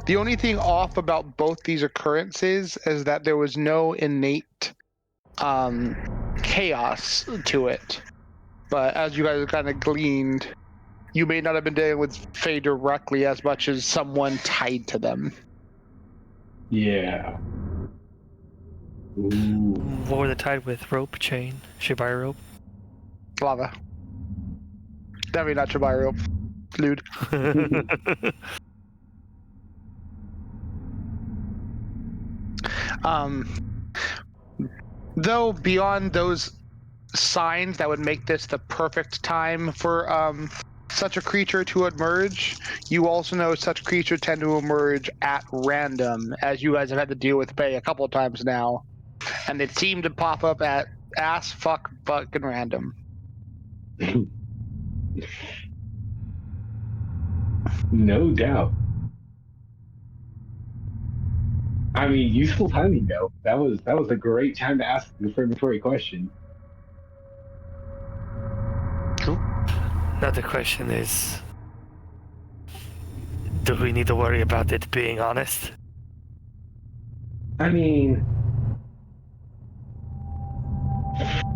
The only thing off about both these occurrences is that there was no innate chaos to it. But as you guys kind of gleaned, you may not have been dealing with Faye directly as much as someone tied to them. Yeah. Ooh. What were they tied with? Rope, chain, shibari rope? Lava. Definitely not shibari rope. Lude. Though beyond those signs that would make this the perfect time for such a creature to emerge, you also know such creatures tend to emerge at random, as you guys have had to deal with Faye a couple of times now, and they seem to pop up at ass fuck fucking random. No doubt. I mean, useful timing though. That was a great time to ask the confirmatory question. Now the question is, do we need to worry about it being honest? I mean,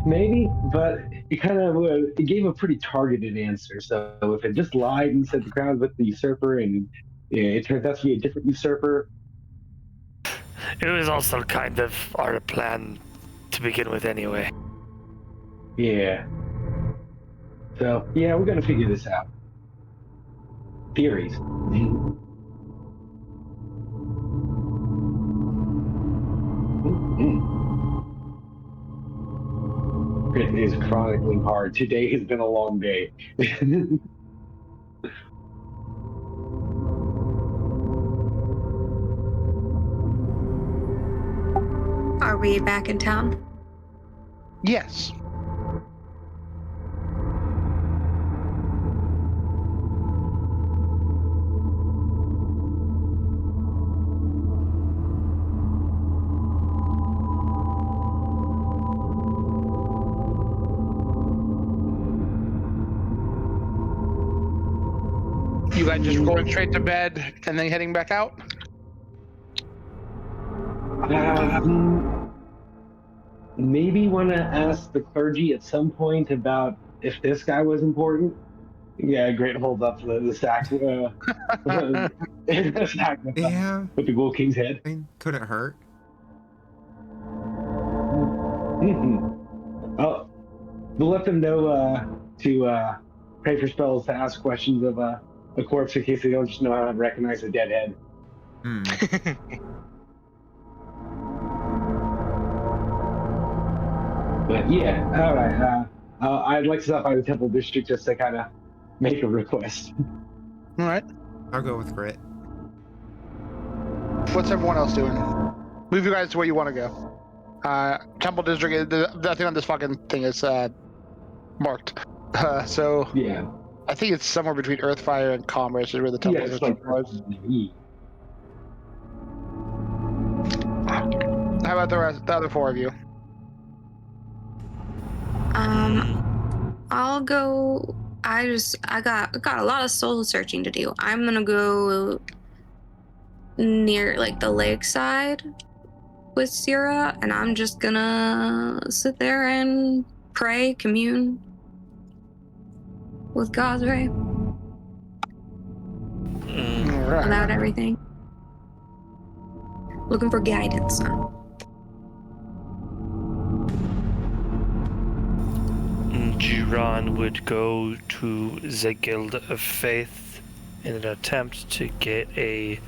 maybe, but it kind of it gave a pretty targeted answer. So if it just lied and said the crowd with the usurper, and it turns out to be a different usurper, it was also kind of our plan to begin with, anyway. Yeah. So yeah, we're gonna figure this out. Theories. It is chronically hard. Today has been a long day. Are we back in town? Yes. You guys just going straight to bed and then heading back out? Maybe want to ask the clergy at some point about if this guy was important. Yeah, great hold up the sack. The sack Yeah, with the Ghoul King's head. I mean, couldn't hurt. Oh, we'll let them know to pray for spells to ask questions of a corpse in case they don't just know how to recognize a dead head. But yeah, all right. I'd like to stop by the Temple District just to kind of make a request. All right. I'll go with Grit. What's everyone else doing? Move you guys to where you want to go. Temple District, the thing on this fucking thing is marked. So Yeah. I think it's somewhere between Earthfire and Commerce is where the Temple Yeah, it's District like was. about the other four of you? I'll go. I got a lot of soul searching to do. I'm gonna go near like the lakeside with Sierra, and I'm just gonna sit there and pray, commune with Gosray All right. about everything. Looking for guidance. Jiran would go to the Guild of Faith in an attempt to get a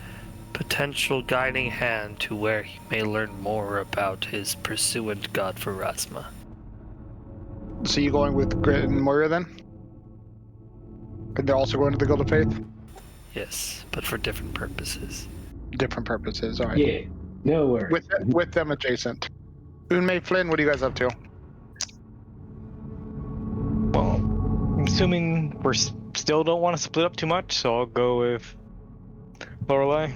potential guiding hand to where he may learn more about his pursuant god Pharasma. So you going with Grit and Moira then? And they're also going to the Guild of Faith? Yes, but for different purposes. Different purposes, all right. Yeah, no worries. With them adjacent. Unmei Flynn, what are you guys up to? Well, I'm assuming we're still don't want to split up too much, so I'll go with Lorelei.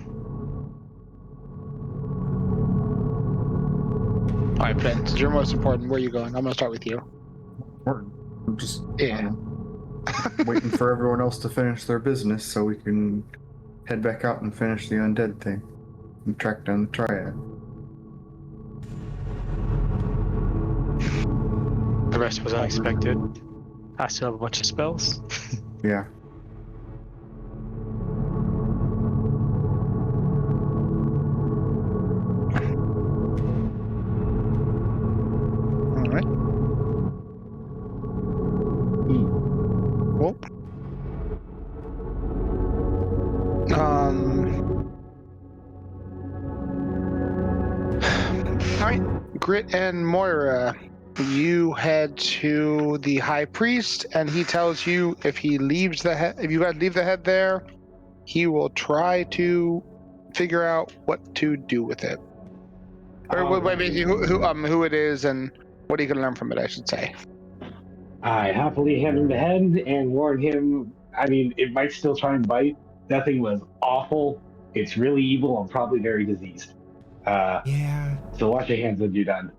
All right, Flynn, since you're most important, where are you going? I'm going to start with you. I'm just Yeah. waiting for everyone else to finish their business so we can head back out and finish the undead thing and track down the triad. The rest was unexpected. I still have a bunch of spells. Yeah. All right. Well. All right, Grit and Moira, you head to the High Priest, and he tells you if you guys leave the head there, he will try to figure out what to do with it, or maybe who it is and what he can learn from it, I should say. I happily hand him the head and warn him. I mean, it might still try and bite. That thing was awful. It's really evil and probably very diseased. Yeah. So wash your hands when you're done.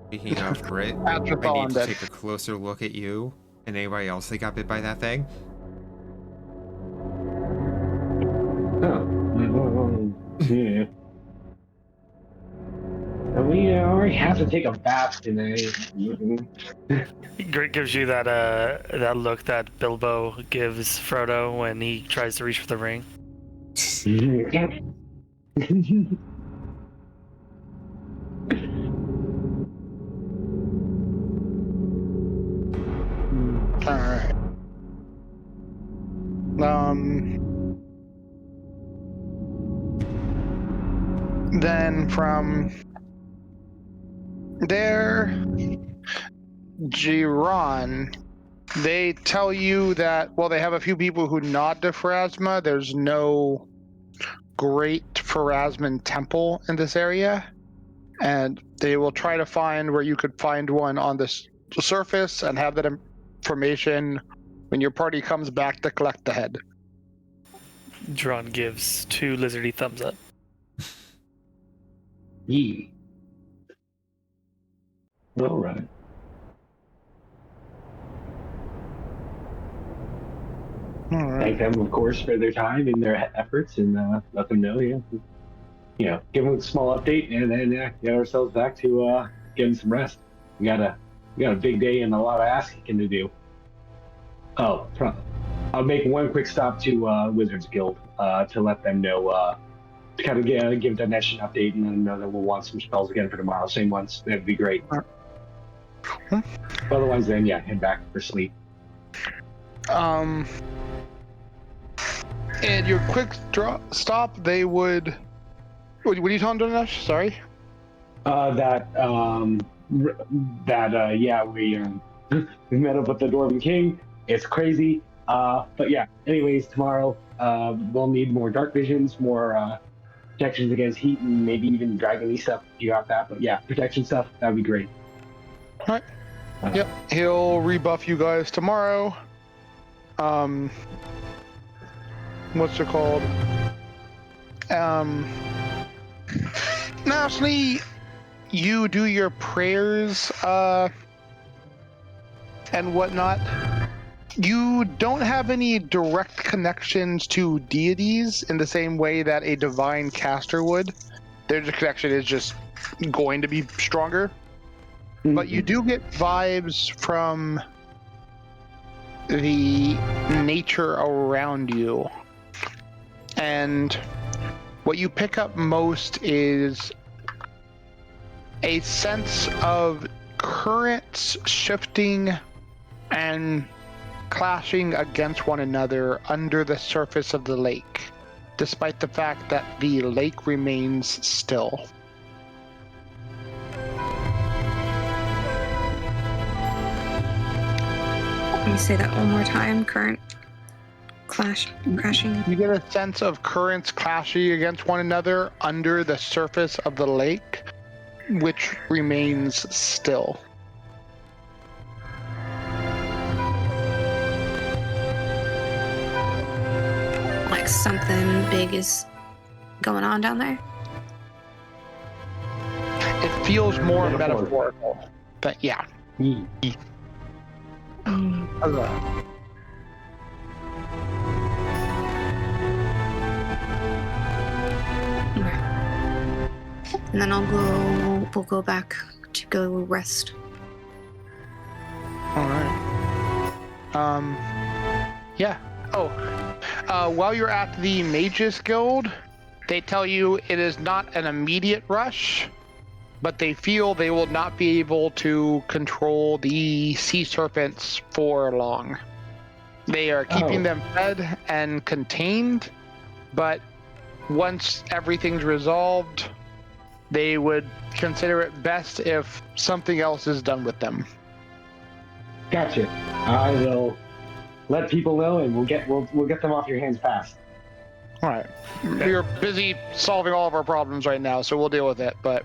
Speaking of Grit, After I need to undead. take a closer look at you and anybody else that got bit by that thing. Oh. Yeah. And we already have to take a bath today. Grit gives you that look that Bilbo gives Frodo when he tries to reach for the ring. All right. Then from there, Jiran, they tell you that, well, they have a few people who nod to Pharasma. There's no great Pharasman temple in this area, and they will try to find where you could find one on the surface and have that information when your party comes back to collect the head. Jiran gives 2 lizardy thumbs up. Yee. All right. All right. Thank them, of course, for their time and their efforts, and let them know, give them a small update, and then get ourselves back to getting some rest. We got a big day and a lot of ass kicking to do. Oh, I'll make one quick stop to Wizards Guild to let them know, to kind of give Dinesh an update and let them know that we'll want some spells again for tomorrow. Same ones. That'd be great. Otherwise, then, head back for sleep. And your quick stop, they would... What are you telling Dinesh? Sorry? We met up with the Dwarven King. It's crazy. But yeah, anyways, tomorrow we'll need more dark visions, more protections against heat, and maybe even dragon-y stuff if you have that. But yeah, protection stuff, that'd be great. All right. Yep, he'll rebuff you guys tomorrow. What's it called? Actually, you do your prayers and whatnot, you don't have any direct connections to deities in the same way that a divine caster would. Their connection is just going to be stronger. But you do get vibes from the nature around you. And what you pick up most is a sense of currents shifting and clashing against one another under the surface of the lake, despite the fact that the lake remains still. Can you say that one more time? Current crashing. You get a sense of currents clashing against one another under the surface of the lake, which remains still. Like something big is going on down there? It feels more metaphorical, but yeah. And then we'll go back to go rest. All right. Yeah. Oh, while you're at the Mages Guild, they tell you it is not an immediate rush, but they feel they will not be able to control the sea serpents for long. They are keeping them fed and contained, but once everything's resolved, they would consider it best if something else is done with them. Gotcha. I will let people know, and we'll get them off your hands fast. All right. We're busy solving all of our problems right now, so we'll deal with it. But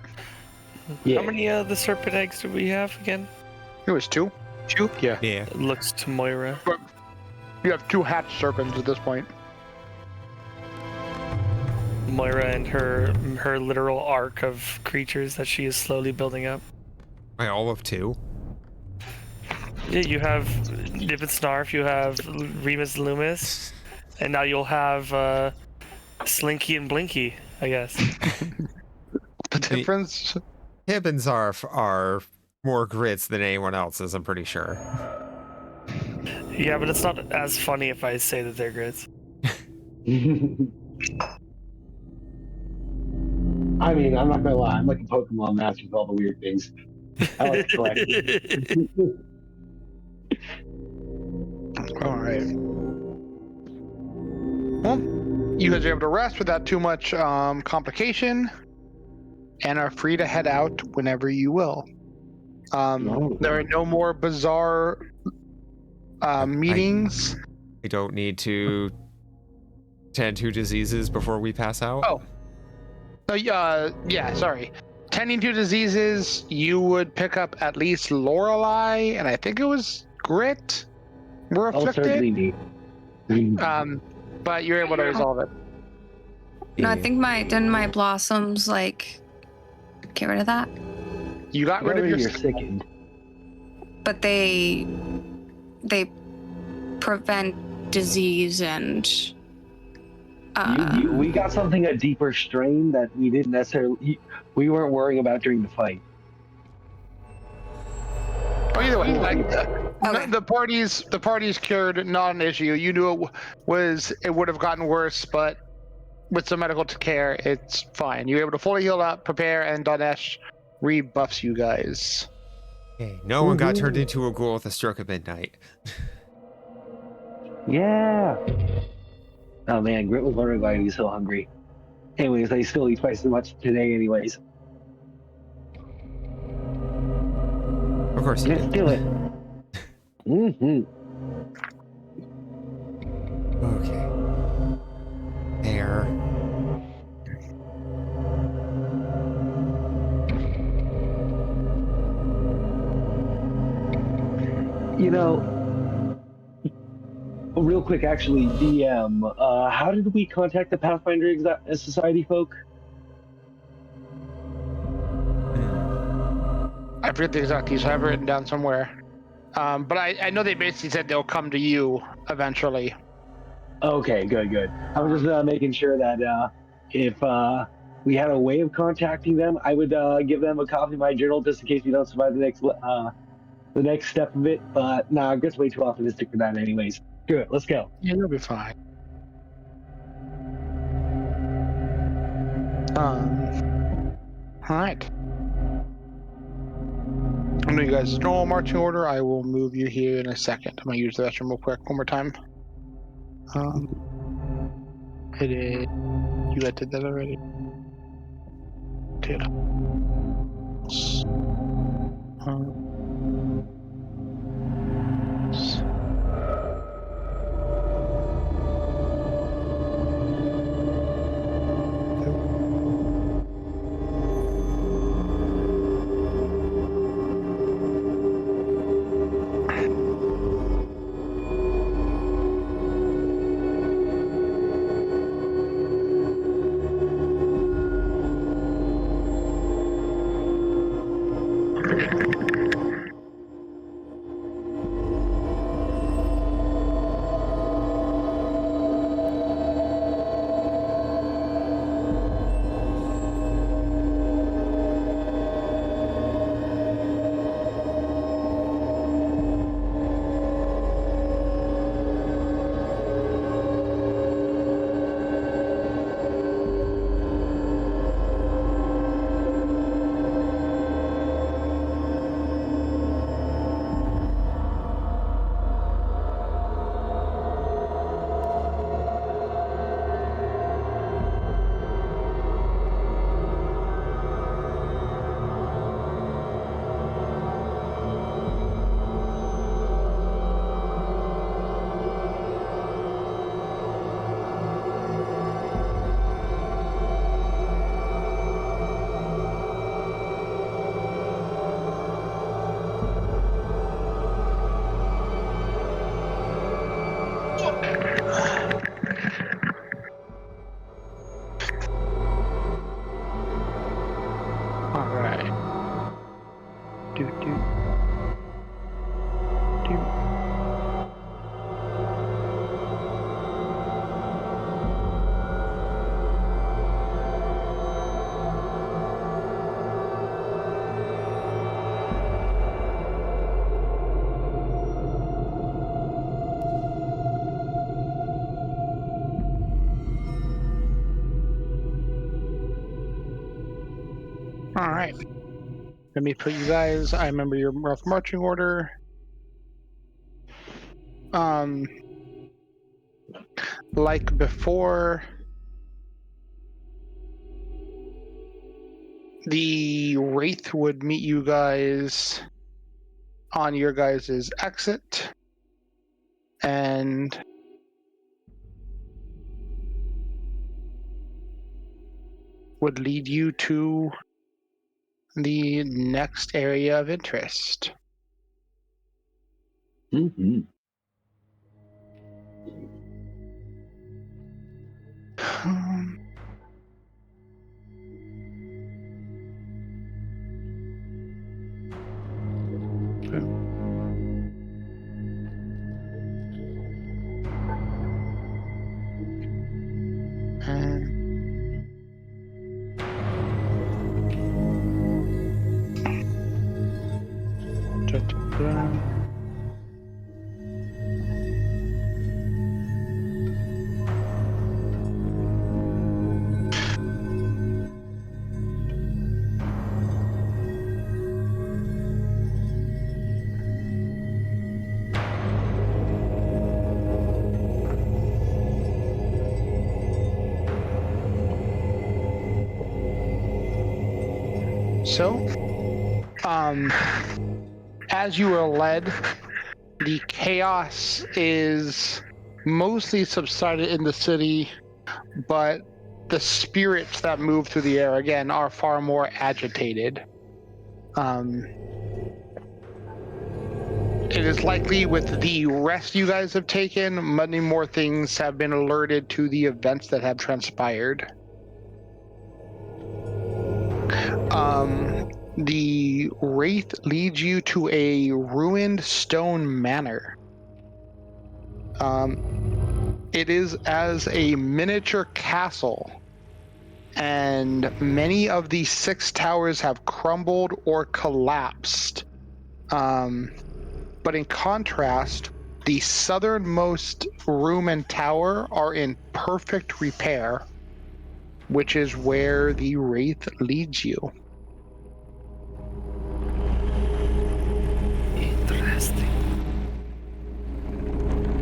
Yeah. How many the serpent eggs do we have again? it was two. Two? Yeah. Yeah. It looks to Moira. You have two hatched serpents at this point. Moira and her literal arc of creatures that she is slowly building up. By all of 2. Yeah, you have Nip and Snarf, you have Remus Loomis, and now you'll have Slinky and Blinky, I guess. The difference? Hibbins are more grits than anyone else's, I'm pretty sure. Yeah, but it's not as funny if I say that they're grits. I mean, I'm not gonna lie. I'm like a Pokemon master with all the weird things. I like to collect. All right. Well, you guys are able to rest without too much complication, and are free to head out whenever you will. There are no more bizarre meetings. I don't need to tend to diseases before we pass out. Oh. Yeah, sorry. Tending to diseases, you would pick up at least Lorelei, and I think it was Grit were afflicted. Certainly need. But you're able to resolve it. No, I think didn't my blossoms like get rid of that? You got rid of your sickened. But they prevent disease and we got something a deeper strain that we didn't necessarily we weren't worrying about during the fight. Oh, either way, like Okay. the parties cured, not an issue. You knew it would have gotten worse, but with some medical care, it's fine. You're able to fully heal up, prepare, and Danesh rebuffs you guys. Hey, no one got turned into a ghoul with a stroke of midnight. Yeah. Oh man, Grit was wondering why he's so hungry. Anyways, I still eat twice as much today anyways. Of course you Let's did. do it. Okay. There. You know, real quick, actually, DM, how did we contact the Pathfinder Society folk? I forget the exact details. I have it written down somewhere. But I know they basically said they'll come to you eventually. Okay, good. I was just making sure that if we had a way of contacting them, I would give them a copy of my journal just in case we don't survive the next step of it. But nah, I'm just way too optimistic for that, anyways. Good, let's go. Yeah, you'll be fine. All right. I know you guys' normal marching order. I will move you here in a second. I'm gonna use the restroom real quick one more time. It is. You guys did that already. Good. All right. Do. All right. Let me put you guys. I remember your rough marching order. Like before, the Wraith would meet you guys on your guys' exit, and would lead you to the next area of interest. Mm-hmm. So, as you are led, the chaos is mostly subsided in the city, but the spirits that move through the air again are far more agitated. It is likely with the rest you guys have taken, many more things have been alerted to the events that have transpired. the wraith leads you to a ruined stone manor. It is as a miniature castle, and many of the 6 towers have crumbled or collapsed. But in contrast, the southernmost room and tower are in perfect repair, which is where the wraith leads you. Interesting.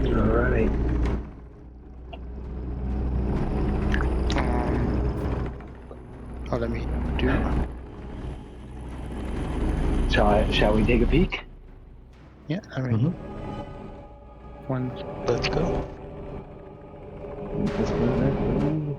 Alright. Let me do. Shall we take a peek? Yeah, I mean, one. Let's go. This one,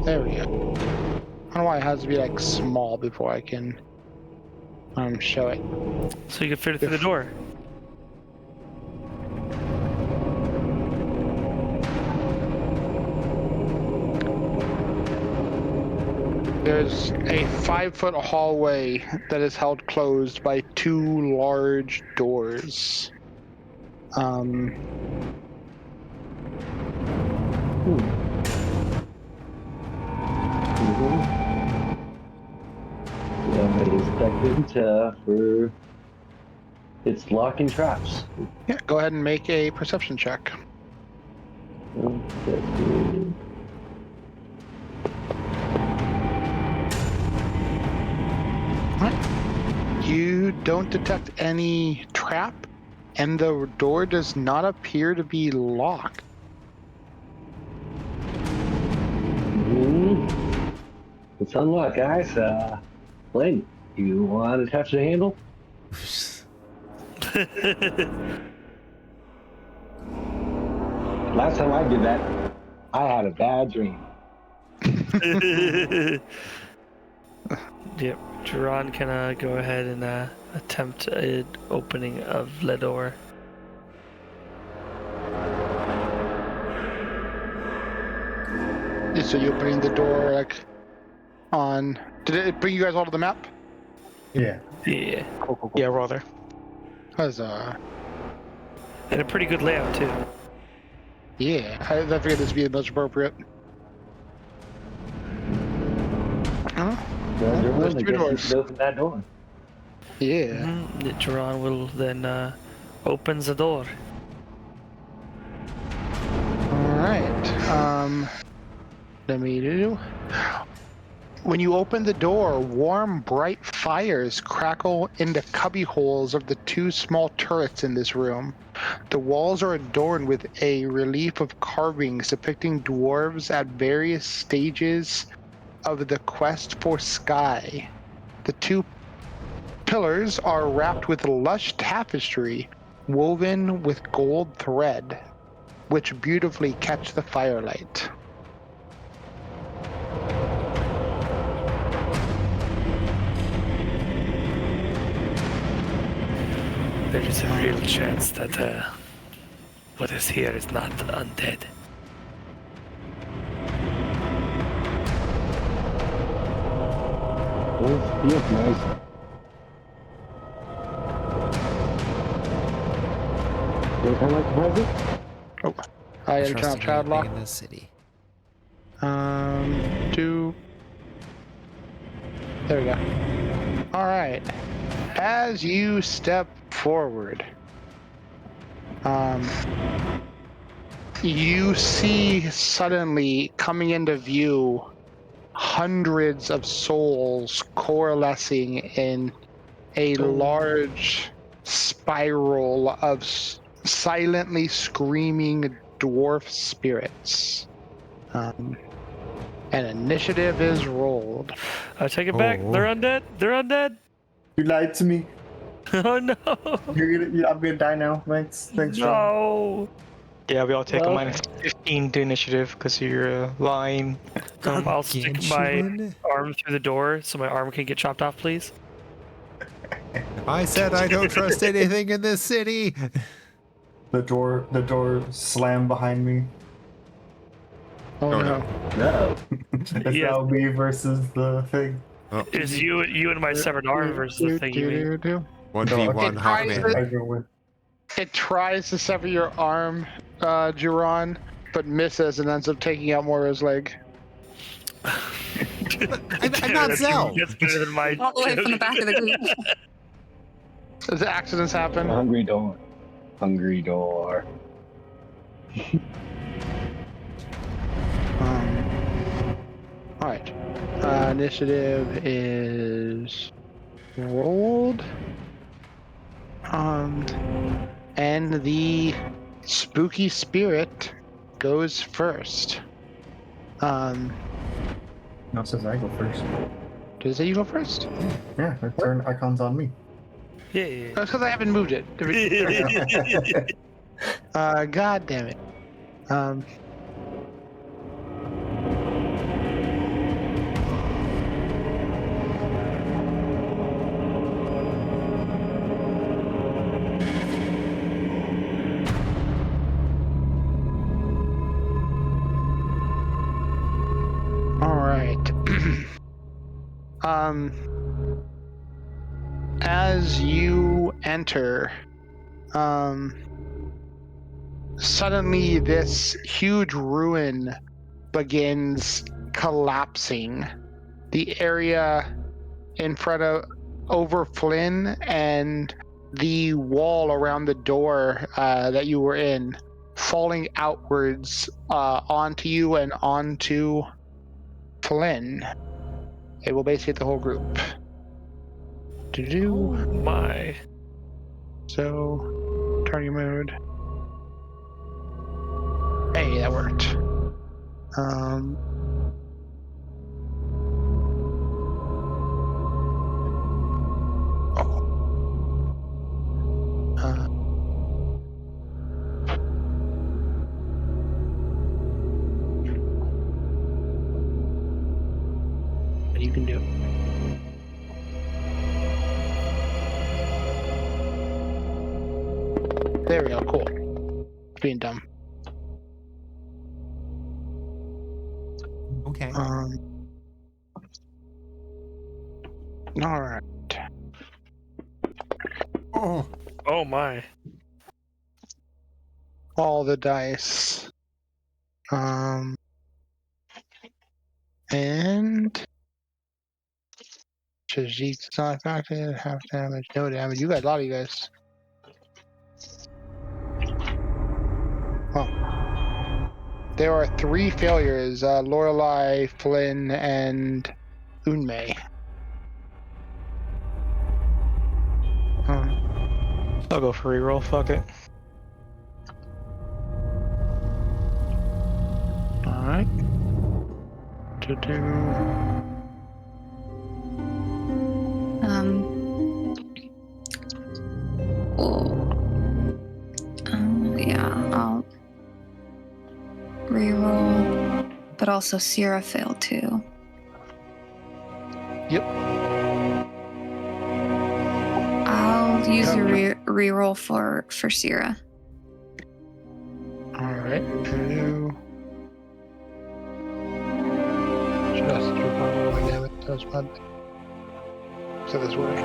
There we go. I don't know why it has to be like small before I can show it. So you can fit it through the door. There's a 5-foot hallway that is held closed by 2 large doors. Somebody's expected for its locking traps. Yeah, go ahead and make a perception check. You don't detect any trap, and the door does not appear to be locked. It's unlocked, guys. Blaine, you want to touch the handle? Last time I did that, I had a bad dream. Yep. Duran can go ahead and attempt an opening of the door. So you're opening the door like on. Did it bring you guys all to the map? Yeah. Yeah. Cool. Yeah, rather. Huzzah. And a pretty good layout too. Yeah, I figured this would be the most appropriate. Huh? There's 2 doors. Open that door. Yeah. Duran will then opens the door. Alright. Let me do. When you open the door, warm, bright fires crackle in the cubby holes of the 2 small turrets in this room. The walls are adorned with a relief of carvings depicting dwarves at various stages of the quest for sky. The 2 pillars are wrapped with lush tapestry woven with gold thread, which beautifully catch the firelight. There is a real chance that what is here is not undead. Feels nice. You kind of like the present? Oh, I had to turn off Trusting child lock. anything in this city. There we go. All right. As you step forward, you see suddenly coming into view hundreds of souls coalescing in a large spiral of silently screaming dwarf spirits. An initiative is rolled. I take it back. Oh. They're undead. They're undead. You lied to me. Oh no. I'm gonna die now. Thanks. John. No. Yeah, we all take Well, a minus 15 to initiative because you're lying. I'll stick my arm through the door so my arm can get chopped off, please. I said I don't trust anything in this city. The door slammed behind me. Oh, Oh, no. No. It's Yes. now me versus the thing. Oh, It's you and my severed arm versus the thing you mean. 1v1 It tries Hawkman. I can win. It tries to sever your arm, Juron, but misses and ends up taking out Moira's leg. I'm not Zell. That's better than my All the way from the joke. back of the group. Does accidents happen? Hungry door. Hungry door. All right. Initiative is rolled. And the spooky spirit goes first. No, it says I go first. Does it say you go first? Yeah, the turn icon's on me. Yeah. That's because I haven't moved it. God damn it. All right. As you enter, suddenly this huge ruin begins collapsing. The area in front of over Flynn and the wall around the door that you were in falling outwards onto you and onto Flynn. It will basically hit the whole group. Oh my. So, target mode. Hey, that worked. You can do it. There we go, cool. Being dumb. Okay. Alright. Oh. Oh my. All the dice. And Shajik's not affected, half damage, no damage. You guys, a lot of you guys. Oh. There are 3 failures, Lorelei, Flynn, and Unmei. I'll go for reroll. Fuck it. Alright. Yeah, I'll reroll, but also Sierra failed too. Yep. I'll use a reroll for Sierra. Alright. Just to damn it. That's bad. So this way.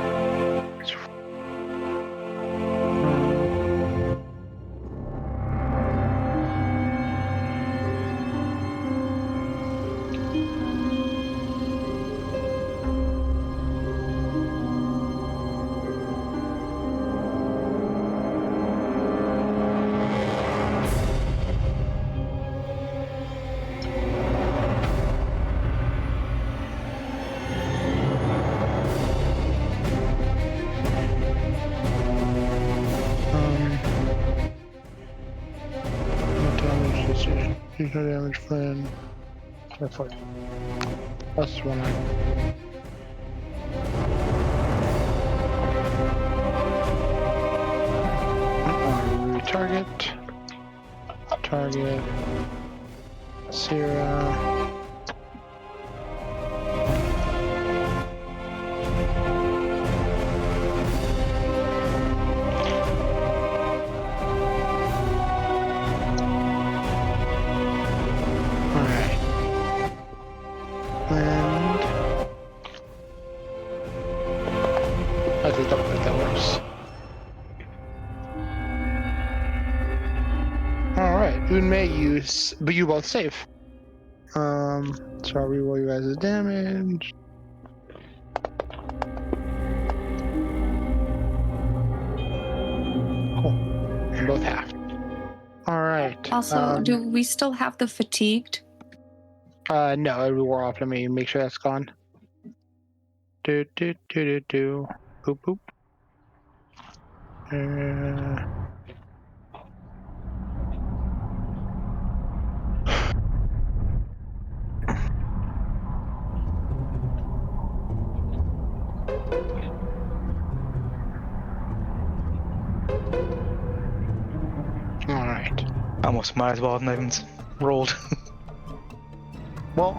No damage, friend. That's fine. Plus 1. Target. Target. Sierra. And I just don't think that works. Alright, Unmei use, but you both save. So I'll reroll you guys' damage. Cool. And both half. Alright. Also, do we still have the fatigued? No, it wore off. Let me make sure that's gone. Do. Boop boop. Alright. Almost might as well have not even rolled. Well,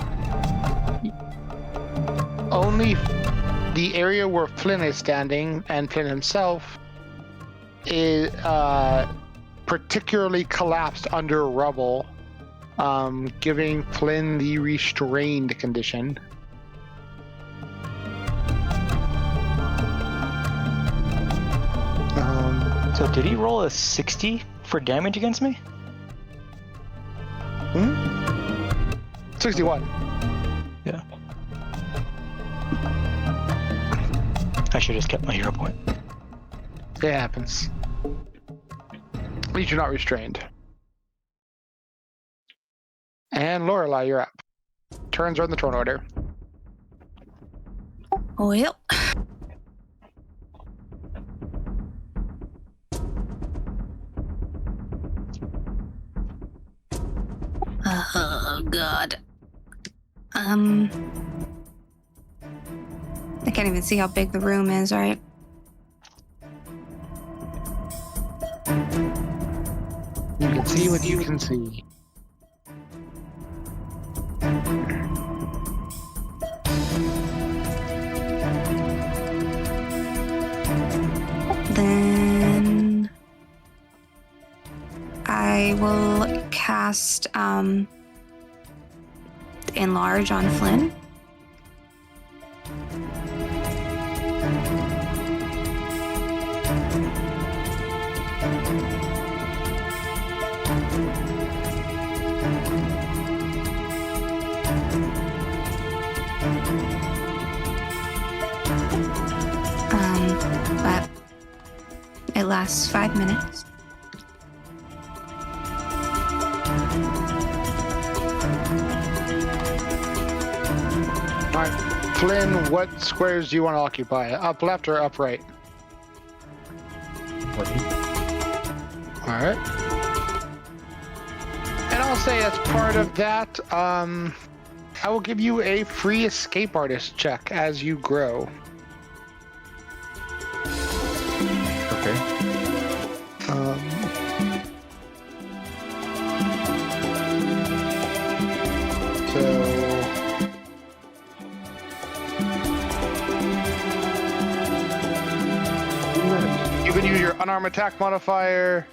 only the area where Flynn is standing and Flynn himself is particularly collapsed under rubble, giving Flynn the restrained condition. So did he roll a 60 for damage against me? 61. Yeah. I should have just kept my hero point. It happens. At least you're not restrained. And Lorelai, you're up. Turns are in the turn order. Well. Oh, God. I can't even see how big the room is, right? You can see what you can see. Then I will cast Enlarge on Flynn. But it lasts 5 minutes. Alright, Flynn, what squares do you want to occupy? Up left or up right? Alright. And I'll say as part of that, I will give you a free escape artist check as you grow. Okay. You can use your unarmed attack modifier.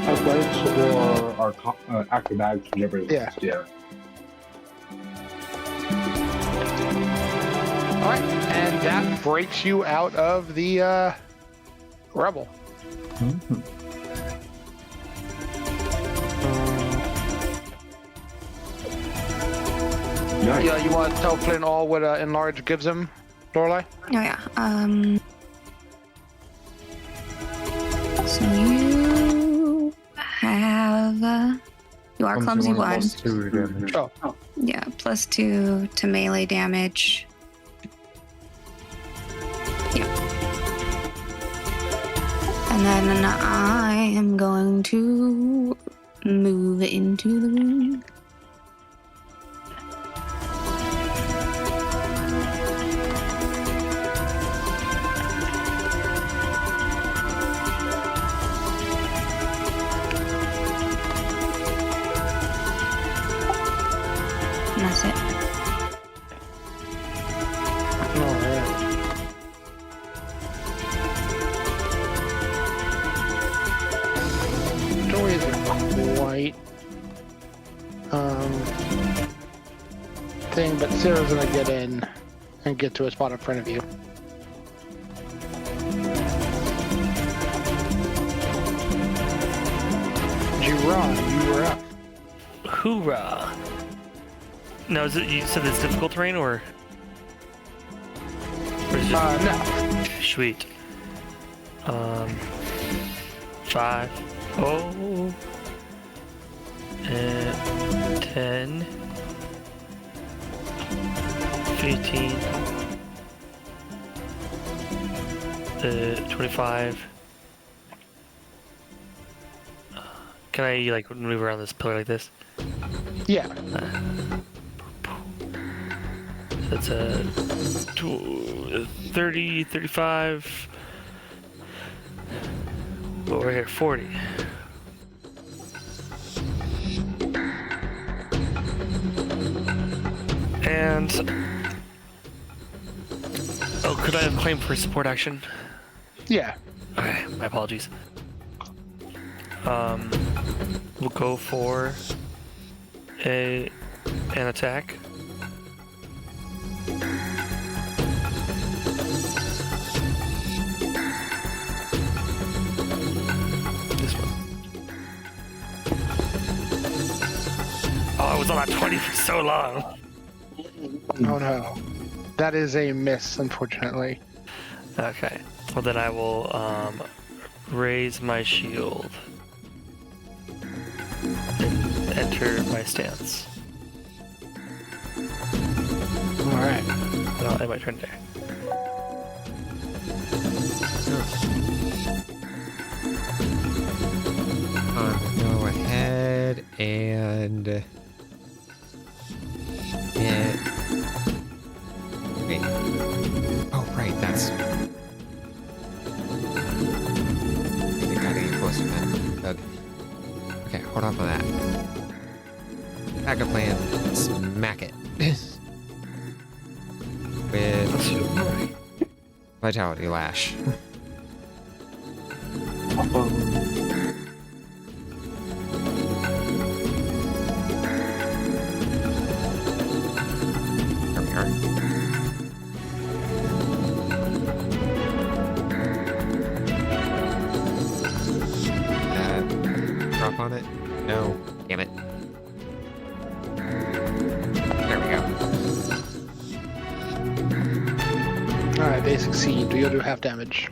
Athletics or acrobatics, whatever it is. Yeah. Alright, and that breaks you out of the rebel. Mhm. Nice. Yeah, you want to tell Flynn all what Enlarge gives him, Lorelai? Oh yeah. So you have you are clumsy one. plus 2 damage. Oh, Yeah, +2 to melee damage. Yeah. And then I am going to move into the room. And that's it. story isn't quite anything, but Sarah's gonna get in and get to a spot in front of you. Juron, you were up. Hoorah! No, is it, you said it's difficult terrain, or is it just... No. Sweet. 5, and 10, 15, 25. Can I like move around this pillar like this? Yeah. That's a 30, 35. Over here, 40. And oh, could I have claimed for support action? Yeah. Okay, my apologies. We'll go for an attack. This one. Oh, I was on that 20 for so long. Oh no. That is a miss, unfortunately. Okay. Well, then I will raise my shield and enter my stance. Alright. I'll end my turn there. Go ahead and hit. Wait. Oh, right, that's. I think I gotta get closer to that. Okay, hold off on that. Backup plan. Smack it. With Vitality Lash. There we are. Drop on it? No. Damn it. There we go. Alright, they succeed. You'll do half damage.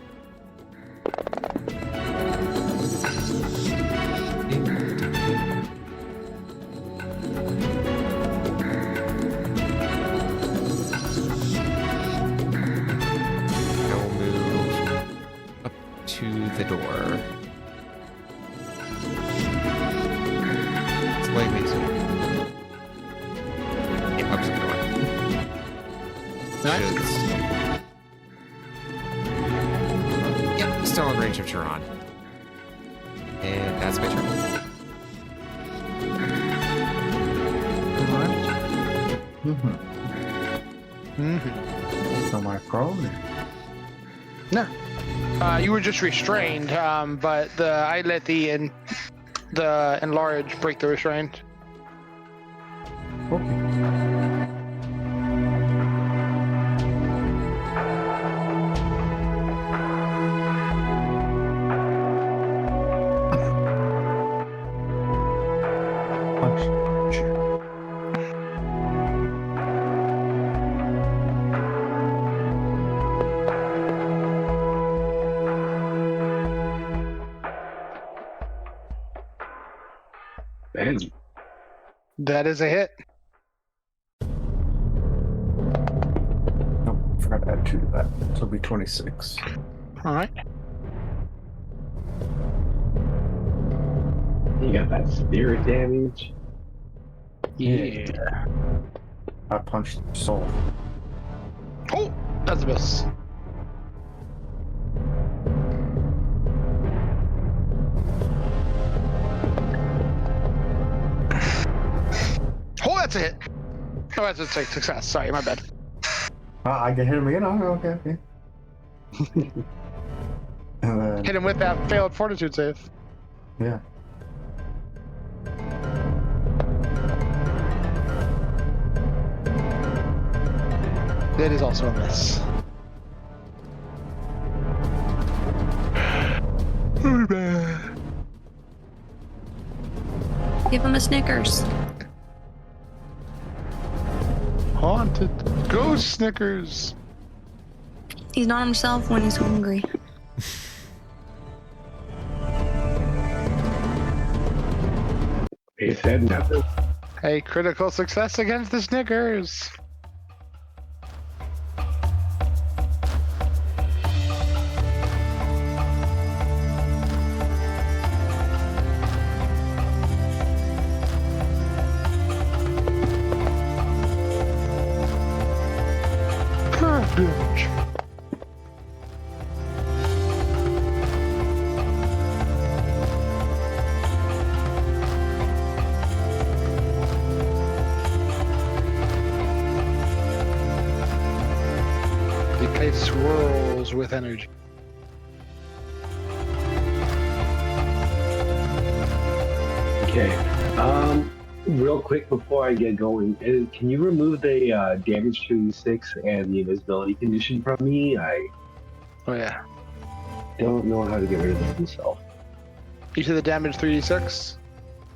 I will move up to the door. Slightly so. Yeah, up to the door. Nice. Yep, still in range of Juron. And that's my turn. Mm-hmm. So my problem. No. You were just restrained, but I let the enlarge break the restraint. Man, That is a hit. Oh, I forgot to add 2 to that. So it'll be 26. Alright. you got that spirit damage. Yeah. I punched soul. Oh, that's a miss. Oh, that's a hit. Oh, that's a success. Sorry, my bad. I can hit him again? Oh, okay. And then, Hit him with that failed fortitude save. yeah. That is also a miss. Give him a Snickers. Haunted. Ghost Snickers. He's not himself when he's hungry. He said nothing. A critical success against the Snickers. Garbage. The place swirls with energy. Okay. Real quick before I get going, can you remove the damage to 6 and the invisibility condition from me? I Oh yeah. don't know how to get rid of them myself. You said the damage 3d6?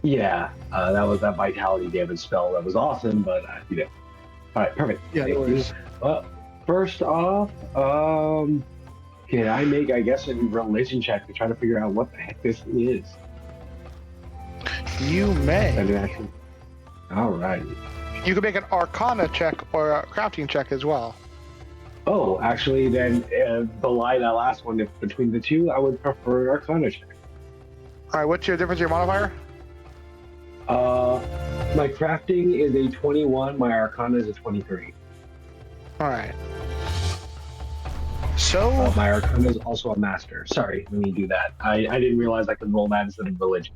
Yeah, that was that vitality damage spell. That was awesome, but you know. All right, perfect. Yeah, Thank no you. worries. First off, can I make, I guess, a religion check to try to figure out what the heck this is? You may. And actually, all right. You can make an Arcana check or a crafting check as well. Oh, actually, then the last one, if between the two, I would prefer an Arcana check. All right, what's your difference in your modifier? My crafting is a 21. My Arcana is a 23. All right. So My Arcana is also a master. Sorry, let me do that. I didn't realize I could roll that instead of religion.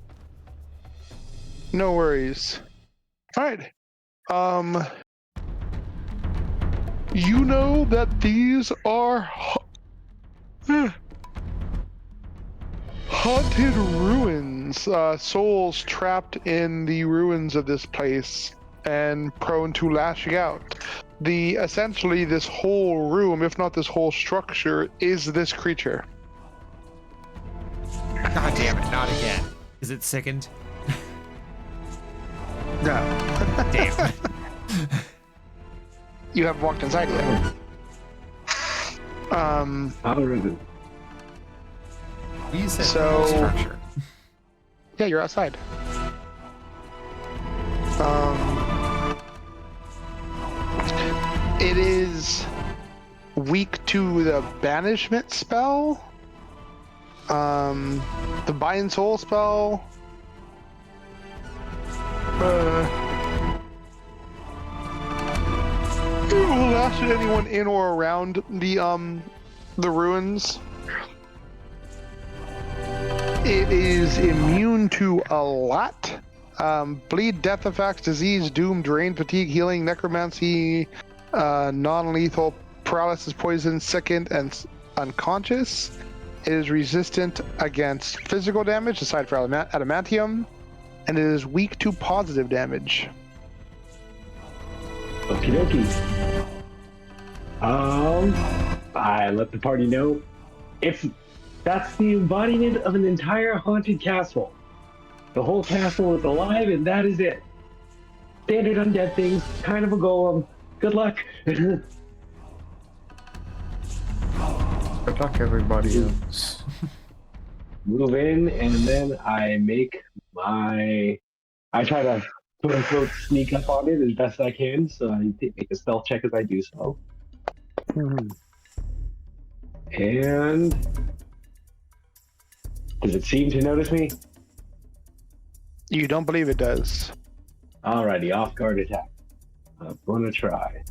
no worries. All right. You know that these are haunted ruins, souls trapped in the ruins of this place and prone to lashing out. Essentially this whole room, if not this whole structure, is this creature. God damn it, not again. Is it sickened? No. Damn. You haven't walked inside yet. You said So- structure. Yeah, you're outside. It is weak to the banishment spell, the bind soul spell. It will last at anyone in or around the ruins. It is immune to a lot. Bleed, death effects, disease, doom, drain, fatigue, healing, necromancy, non-lethal, paralysis, poison, sickened, and unconscious. It is resistant against physical damage, aside from adamantium, and it is weak to positive damage. Okie dokie. I let the party know that's the embodiment of an entire haunted castle. The whole castle is alive, and that is it. Standard undead things, kind of a golem. Good luck. Good luck, everybody else. Move in, and then I try to quote unquote sneak up on it as best I can, so I make a stealth check as I do so. And does it seem to notice me? You don't believe it does. Alrighty, off guard attack. I'm gonna try.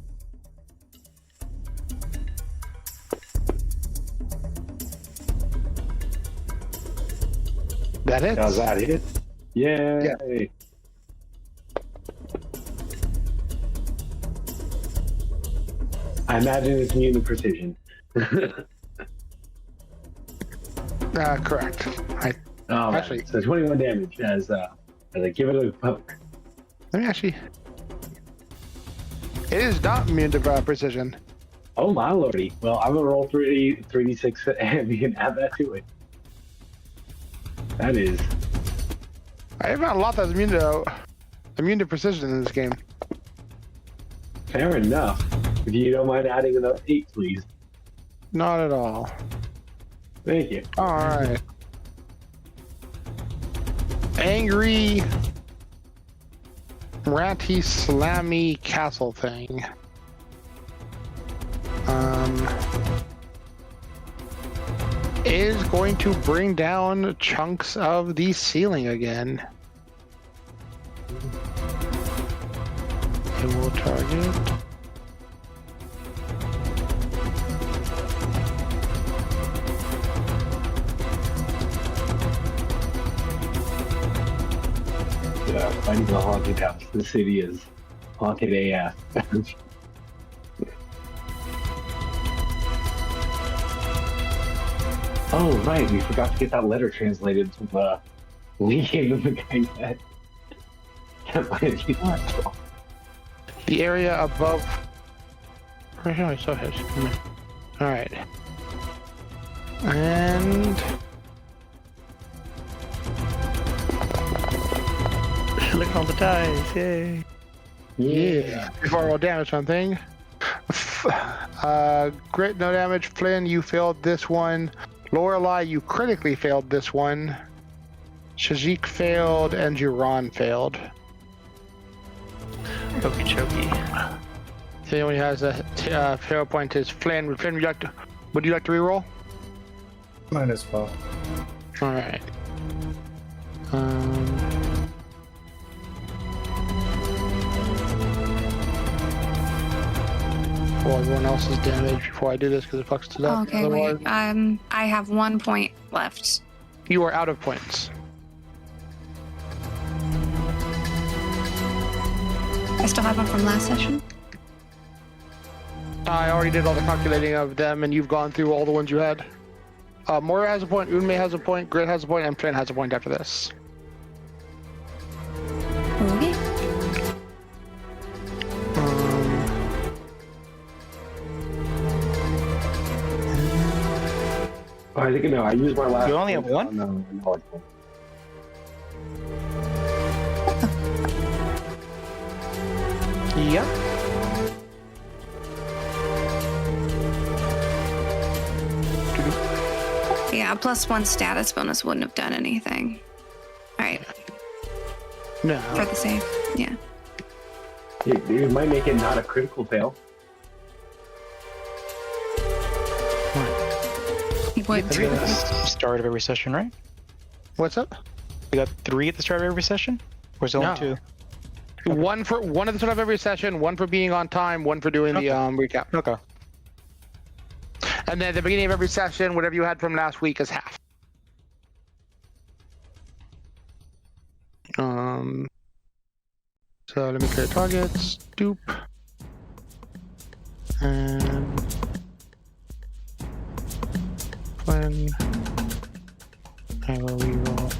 That hits. Does that hit? Yay! Yeah. I imagine it's immune to precision. Correct. Actually- So 21 damage as I give it a poke. Let me actually. It is not immune to precision. Oh my lordy. Well, I'm gonna roll 3d6 and we can add that to it. That is. I have found a lot that's immune to precision in this game. Fair enough. If you don't mind adding another 8, please. Not at all. Thank you. All right. Angry, ranty, slammy castle thing. Is going to bring down chunks of the ceiling again. It will target. Yeah, finding the haunted house. The city is haunted AF. Oh, right. We forgot to get that letter translated to the Legion of the guy that can't find it. The area above. Where am I? So his. All right. And Look at all the dice, yay. yeah. Before I roll damage something. Grit, no damage. Flynn, you failed this one. Lorelei, you critically failed this one. Shajik failed, and Juron failed. Okie chokie. The only has a fail point is Flynn. Flynn, would you like to reroll? Might as well. All right. Well, everyone else's damage before I do this because it fucks it up. Okay, wait. I have 1 point left. You are out of points. I still have one from last session. I already did all the calculating of them, and you've gone through all the ones you had. Moira has a point, Unmei has a point, Grit has a point, and Flynn has a point after this. Okay. I think no. I used my last. You only have one? No. Yep. Yeah, a +1 status bonus wouldn't have done anything. Alright, No. for the save. Yeah. It might make it not a critical fail. He would. Three at the start of every session, right? What's up? We got 3 at the start of every session? Or is it only 2? One at the start of every session, one for being on time, one for doing the recap. Okay. And then at the beginning of every session, whatever you had from last week is half. So let me create targets. Doop. And Flynn. I will reroll.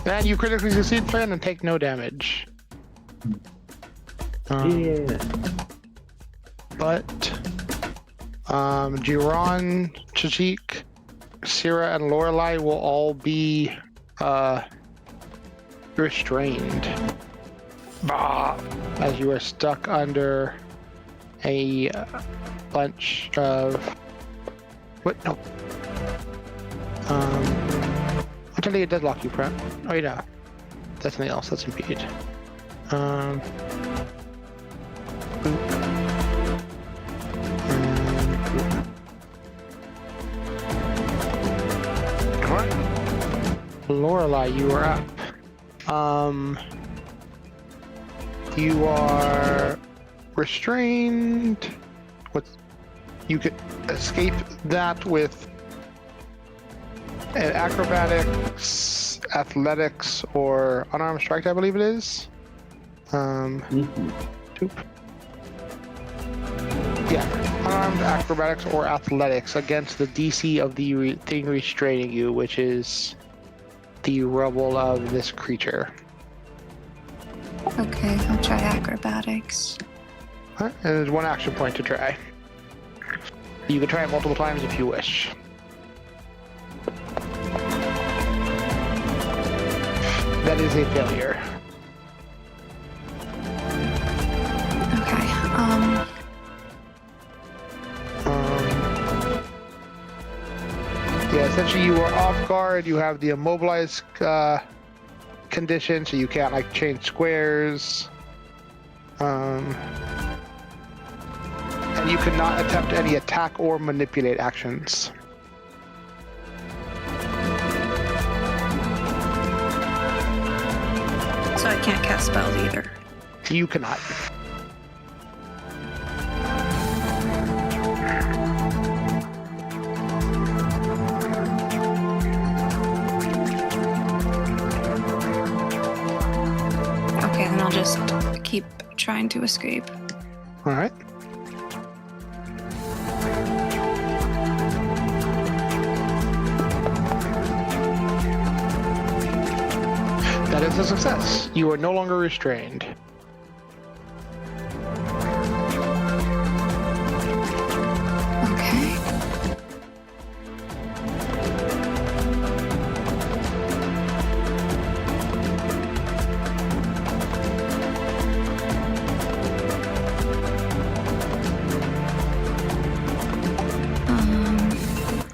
And you critically succeed, Flynn, and take no damage. Yeah. But Jiron, Chajik, Syrah, and Lorelei will all be restrained. As you are stuck under a bunch of... What? No. I'll tell you it does lock you, Brent. Oh, yeah. That's something else. That's impede. Boop. Alright. Lorelei, you are up. You are restrained. You could escape that with acrobatics, athletics, or unarmed strike, I believe it is. Doop. Yeah, unarmed acrobatics or athletics against the DC of the thing restraining you, which is the rubble of this creature. Okay, I'll try acrobatics. Huh? And there's 1 action point to try. You can try it multiple times if you wish. That is a failure. Okay, Yeah, essentially you are off guard. You have the immobilized condition, so you can't like change squares. And you cannot attempt any attack or manipulate actions. so I can't cast spells either. You cannot. Okay, then I'll just keep trying to escape. All right. That is a success. You are no longer restrained. Okay.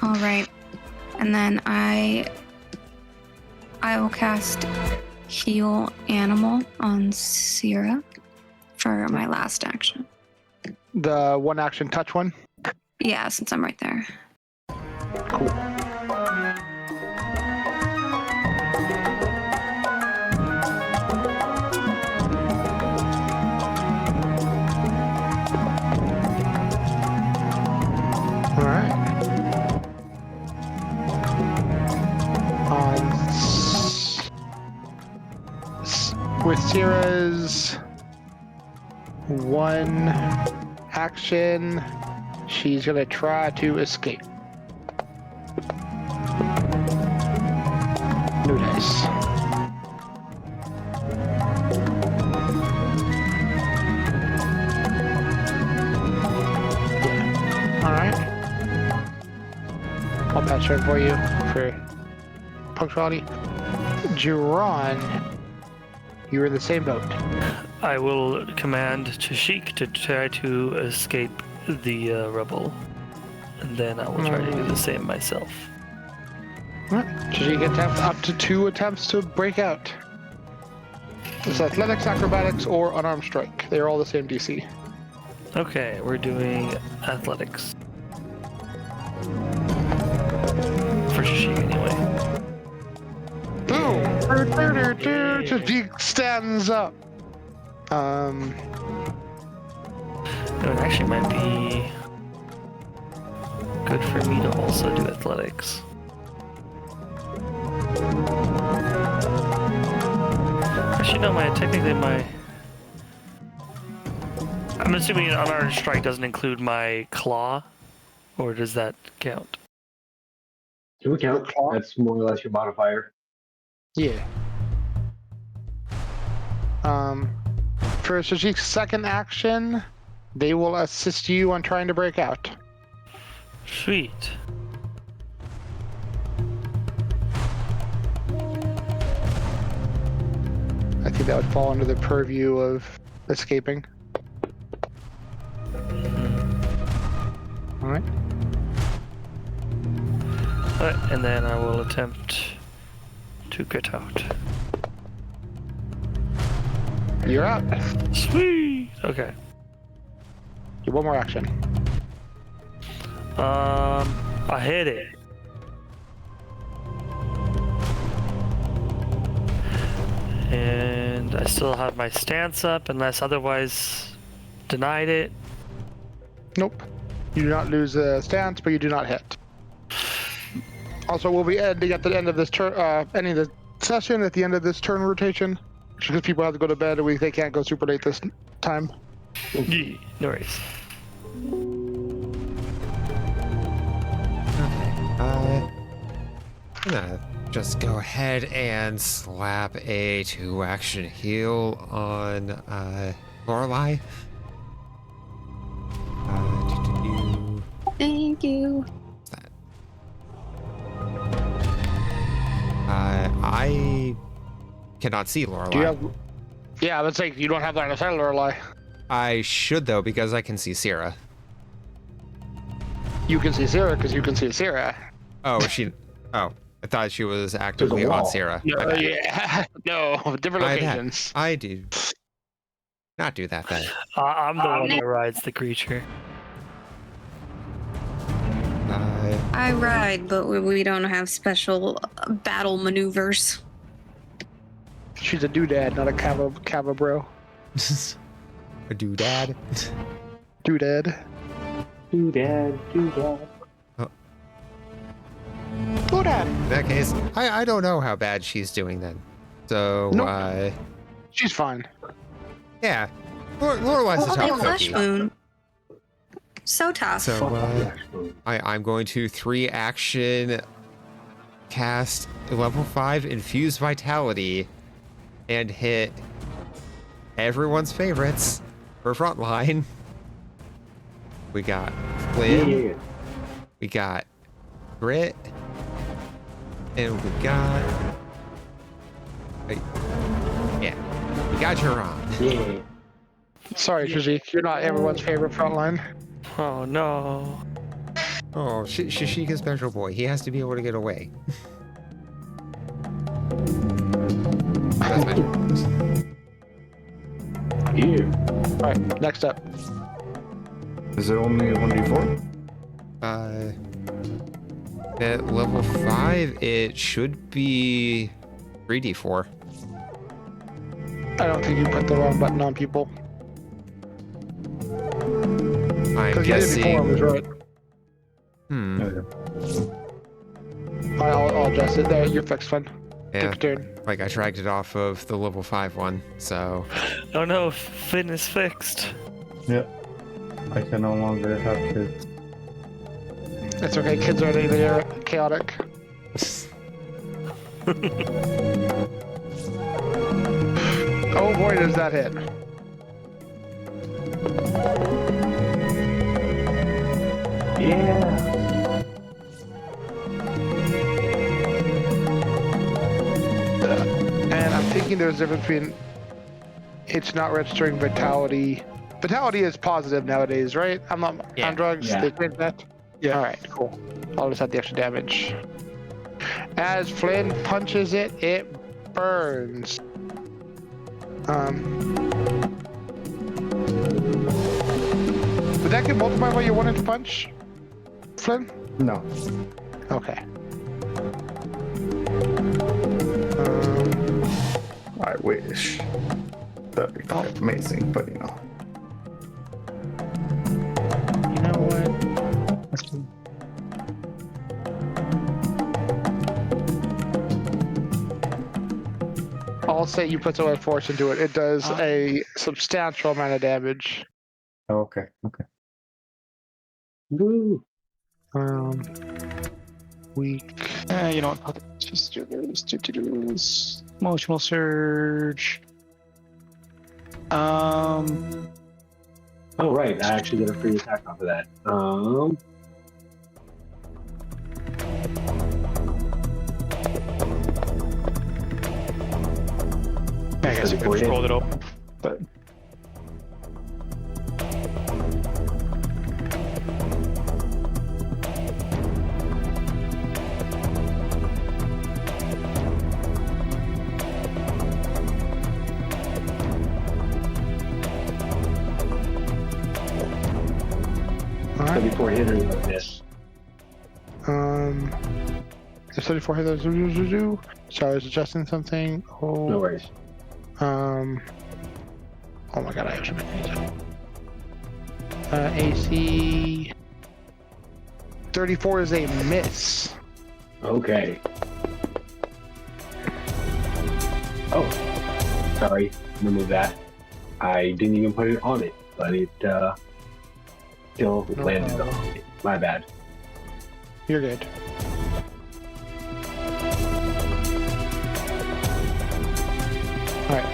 All right. And then I will cast Heal Animal on Sierra for my last action. The 1 action touch one. Yeah, since I'm right there. Cool. All right. With Sierra's 1 action, she's gonna try to escape. No dice. Yeah. All right. I'll patch her for you for punctuality. Juron, you're in the same boat. I will command Tashik to try to escape the rubble, and then I will try to do the same myself. Alright. Tashik attempts up to 2 attempts to break out. It's athletics, acrobatics, or unarmed strike. They're all the same DC. Okay, we're doing athletics. For Tashik, anyway. Boom! Tashik stands up. It actually might be good for me to also do athletics. Actually, no, technically I'm assuming an unarmed strike doesn't include my claw, or does that count? It would count. That's more or less your modifier. Yeah. For Tashik's second action, they will assist you on trying to break out. Sweet. I think that would fall under the purview of escaping. Alright. Alright, and then I will attempt to get out. You're out. Sweet! Okay. Get 1 more action. I hit it. And I still have my stance up unless otherwise denied it. Nope. You do not lose a stance, but you do not hit. Also, we'll be ending at the end of this turn, ending the session at the end of this turn rotation. Because people have to go to bed and they can't go super late this time. Yeah, no worries. Okay. just go ahead and slap a 2-action heal on Lorelei. Thank you. What's that? I cannot see Lorelei. Do you have? Yeah, let's say you don't have line of sight, Lorelei. I should though, because I can see Sierra. You can see Sarah because you can see Sarah. Oh, she. Oh, I thought she was actively on wall. Sierra. No, yeah, no, different locations. I do not do that then. I'm the one that rides the creature. I ride, but we don't have special battle maneuvers. She's a doodad, not a cava bro. A doodad. Doodad. Doodad, doodad. Doodad. In that case, I don't know how bad she's doing then. So, Nope. She's fine. yeah. Lorelei's a Oh, tough flesh cookie. wound. So tough. So, I'm going to 3-action cast level 5 Infuse Vitality and hit everyone's favorites for frontline. We got Flynn, Yeah. we got Grit, and we got... yeah, we got Jiran. Yeah. Sorry, Trazik, you're not everyone's favorite frontline. Oh no. Oh, Shashika's special boy. He has to be able to get away. That's my turn. Yeah. Alright, next up. Is it only 1d4? At level 5, it should be 3d4. I don't think you put the wrong button on people. I'm Because you did before, guessing. was right. I'll adjust it. There, you're fixed, fun. Yeah, Take your turn. like I dragged it off of the level 5 one, so. Oh no, Finn is fixed. Yep. I can no longer have kids. It's okay, kids are they're chaotic. Oh boy, does that hit. Yeah. And I'm thinking there's a difference between it's not registering vitality. Vitality is positive nowadays, right? I'm not on drugs. Yeah. They think that. Yeah. All right, cool. I'll just have the extra damage. As Flynn punches it, it burns. Would that get multiplied by your 1-inch punch, Flynn? No. Okay. I wish. That'd be amazing, but you know. You know what? I'll say you put so much force into it. It does a substantial amount of damage. Oh, okay. Okay. Woo. Weak. You know what? Let's just do this. Emotional surge. Oh, right. I actually get a free attack off of that. I guess you could have rolled it up, but So before hitters like this. The 34 hit. Sorry, I was adjusting something. Oh. No worries. Oh my god, I have to make AC 34 is a miss. Okay. Oh, sorry. Remove that. I didn't even put it on it, but it still landed on it. My bad. You're good. All right.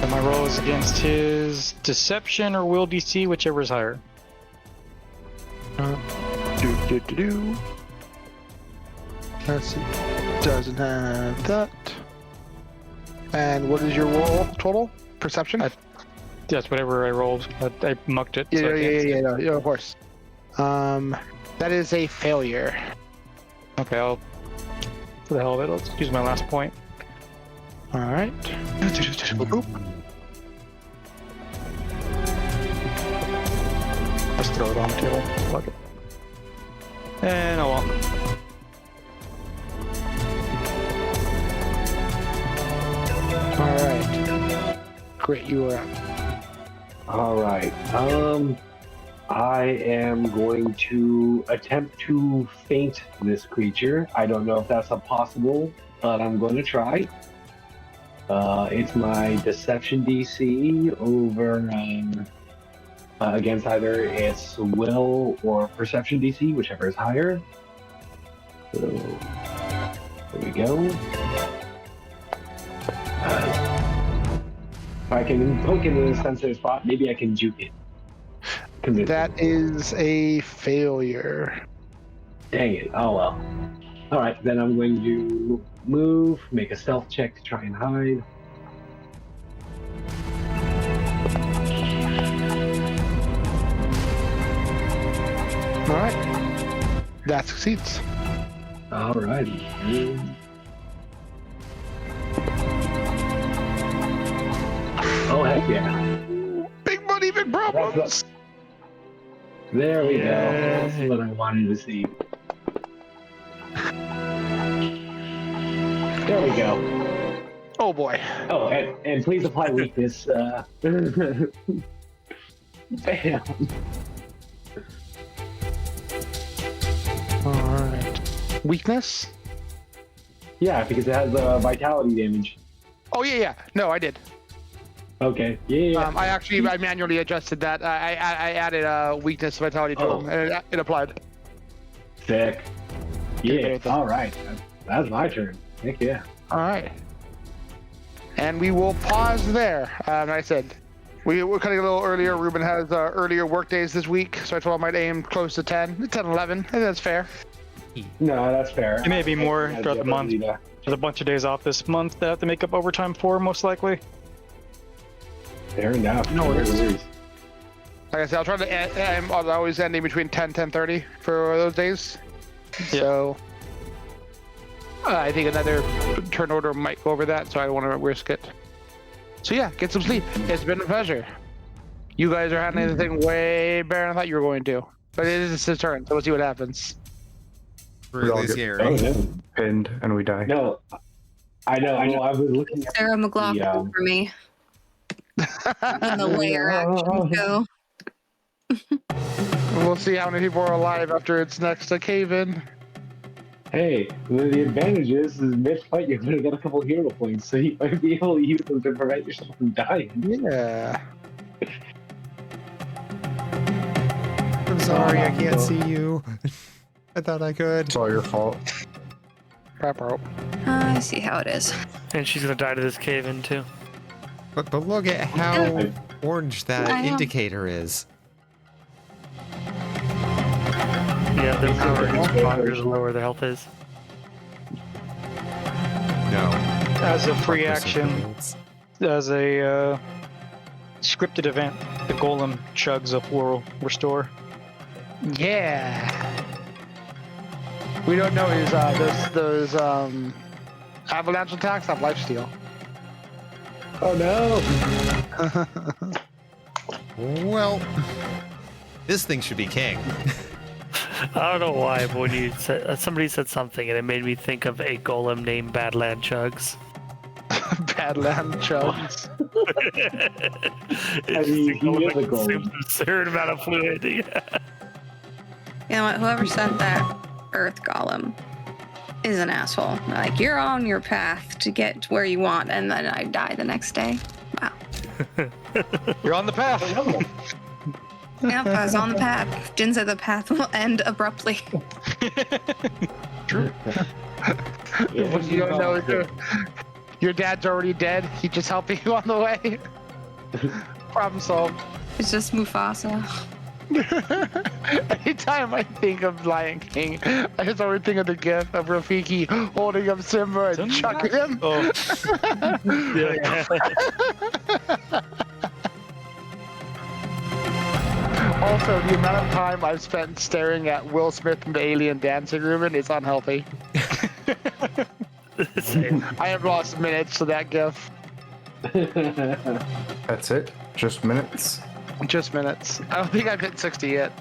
And my roll is against his deception or will DC, whichever is higher. Let's see. Doesn't have that. And what is your roll total? Perception? Yes, whatever I rolled. I mucked it. so I can't see. Yeah, of course. That is a failure. Okay, I'll. For the hell of it, let's use my last point. All right. Just throw it on the table. Fuck it. And oh well. All right. Great, you are up. All right. I am going to attempt to feint this creature. I don't know if that's possible, but I'm going to try. It's my deception DC over against either its will or perception DC, whichever is higher. So there we go. If I can poke it in a sensitive spot, maybe I can juke it. That is a failure. Dang it. Oh well. Alright, then I'm going to move, make a stealth check to try and hide. All right. That succeeds. Alrighty. Oh heck yeah. Big money, big problems. There we go. That's what I wanted to see. There we go. Oh boy. Oh, and please apply weakness. Bam. All right. Weakness? Yeah, because it has vitality damage. Oh yeah. No, I did. Okay. Yeah. I manually adjusted that. I added weakness vitality to him, and it applied. Sick. Yeah. All right. That's my turn. Heck yeah. All right. And we will pause there. Like I said, we were cutting a little earlier. Ruben has earlier work days this week, so I told him I'd aim close to 10, 11. I think that's fair. No, that's fair. It may be more Yeah, throughout the month. definitely, There's a bunch of days off this month that I have to make up overtime for, most likely. Fair enough. No worries. worries. Like I said, I'll try to I'm always ending between 10, 10:30 for those days. So I think another turn order might go over that, so I don't want to risk it. So yeah, get some sleep. It's been a pleasure. You guys are handling the thing way better than I thought you were going to. But it is a turn, so we'll see what happens. Really all get scary. Oh, no. Pinned and we die. No. I know. I was looking at Sarah McLaughlin for me. And the layer action go. We'll see how many people are alive after it's next to cave-in. Hey, the advantage is mid-fight you're going to get a couple hero points, so you might be able to use them to prevent yourself from dying. Yeah. I'm sorry, I can't see you. I thought I could. It's all your fault. Crap out. I see how it is. And she's gonna die to this cave in too. But look at how orange that I know. indicator is. Yeah, the power is lower the health is. No. As a free action, as a scripted event, the golem chugs a floral restore. Yeah. We don't know is those avalanche attacks have lifesteal. Oh no! Well, this thing should be king. I don't know why, but when you said, somebody said something and it made me think of a golem named Badland Chugs. Badland chugs. It's mean, just a he golem is a that consumes golem. an absurd amount of fluid. Yeah. You know what? Whoever sent that Earth Golem is an asshole. Like, you're on your path to get to where you want, and then I die the next day. Wow. You're on the path. Yep, I was on the path. Jin said the path will end abruptly. True. What you don't know is your dad's already dead. He just helping you on the way. Problem solved. It's just Mufasa. Anytime I think of Lion King, I just always think of the gif of Rafiki holding up Simba and chucking him. Oh. Yeah. Also, the amount of time I've spent staring at Will Smith in the Alien dancing room is unhealthy. Same. I have lost minutes to that gif. That's it? Just minutes? Just minutes. I don't think I've hit 60 yet.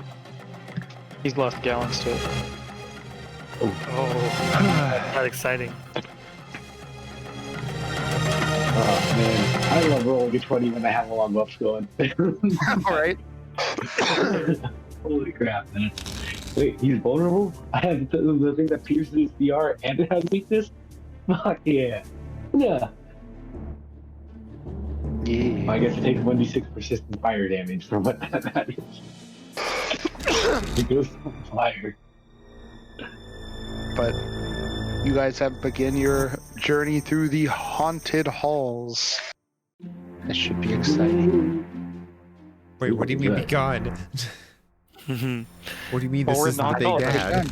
He's lost gallons to it. Oh, not exciting. Oh man, I love rolling a 20 when I have a long buffs going. All right. Holy crap, man. Wait, he's vulnerable? I have the thing that pierces his VR and it has weakness? Fuck yeah. Yeah. I guess it takes 1d6 persistent fire damage from what that is. It goes on fire. But you guys have begun your journey through the haunted halls. This should be exciting. Wait, what do you mean we gone? What do you mean this Well, we're isn't not the all big bad?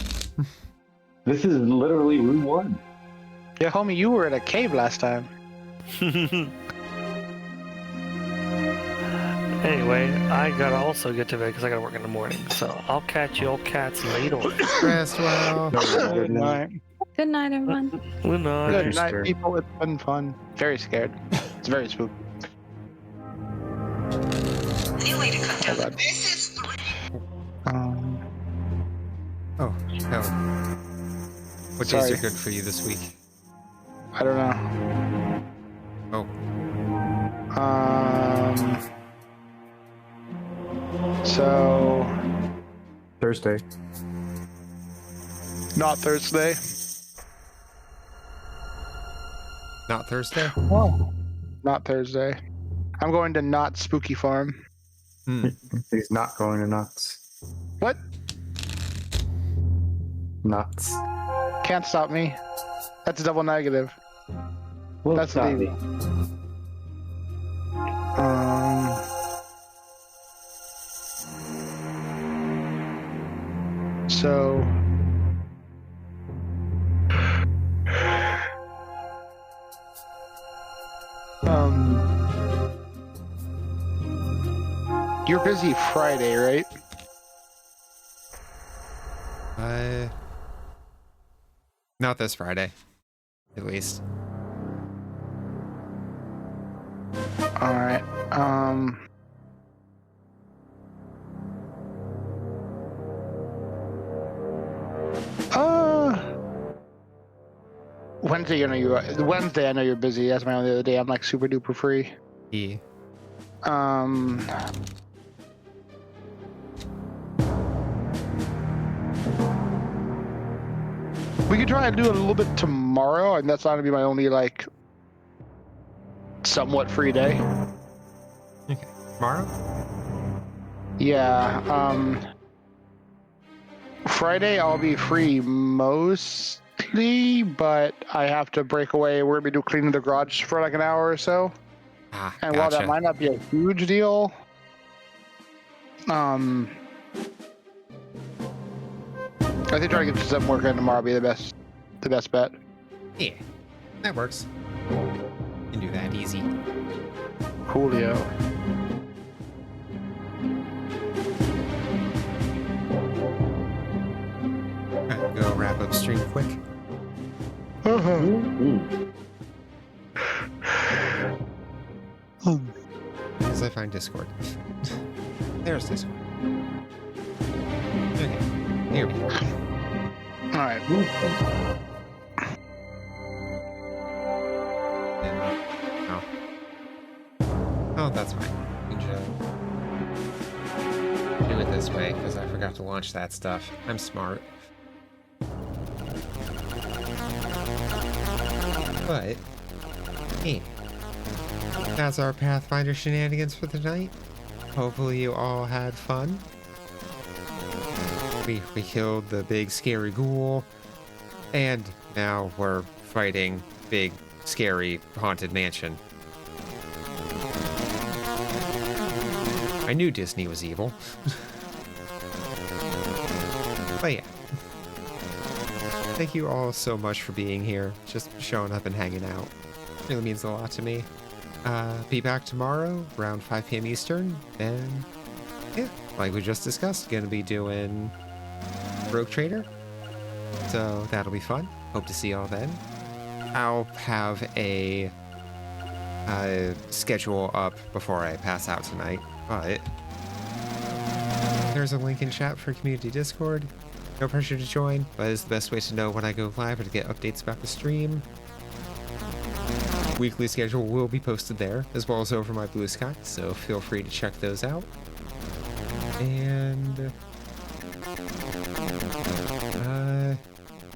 This is literally room 1. Yeah, homie, you were at a cave last time. Anyway, I gotta also get to bed because I gotta work in the morning. So I'll catch you old cats later. Rest well. Good night. Good night, everyone. Good night. Good night, scared. people. It's been fun. Very scared. It's very spooky. Oh, God. Oh, no. What days Sorry. are good for you this week? I don't know. Oh, So, Thursday. not Thursday. not Thursday? Not Thursday. I'm going to not Spooky Farm. He's not going to nuts. What? Nuts. Can't stop me. That's a double negative. Well, That's stop easy. me. So. You're busy Friday, right? Not this Friday, at least. All right. Wednesday, Wednesday, I know you're busy. That's my only other day. I'm like super duper free. Yeah. We could try and do it a little bit tomorrow, and that's not gonna be my only like somewhat free day. Okay. Tomorrow? Yeah. Friday I'll be free mostly, but I have to break away. We're gonna be cleaning the garage for like an hour or so. Ah, And while gotcha. that might not be a huge deal, I think trying to get some work in tomorrow will be the best bet. Yeah, that works. Can do that easy. Coolio. Alright, go wrap up stream quick. As I find Discord. There's Discord. Okay, here we go. All right. Oh. Oh, that's fine. We can just do it this way, because I forgot to launch that stuff. I'm smart. But, hey, That's our Pathfinder shenanigans for the night. Hopefully you all had fun. We killed the big scary ghoul, and now we're fighting big scary haunted mansion. I knew Disney was evil. But yeah. Thank you all so much for being here, just showing up and hanging out. It really means a lot to me. Be back tomorrow around 5 p.m. Eastern, and yeah, like we just discussed, gonna be doing Rogue Trader, so that'll be fun. Hope to see y'all then. I'll have a schedule up before I pass out tonight, but there's a link in chat for community Discord. No pressure to join, but it's the best way to know when I go live or to get updates about the stream. Weekly schedule will be posted there, as well as over my Blue Sky, so feel free to check those out. And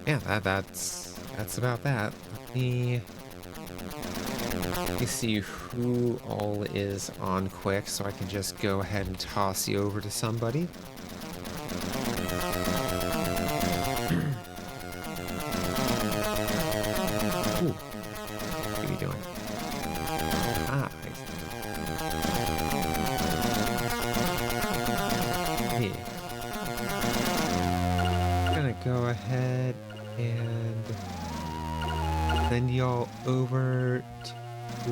yeah, that's about that. Let me see who all is on quick, so I can just go ahead and toss you over to somebody. Ooh. What are you doing? Ah, yeah. I'm gonna go ahead and send y'all over to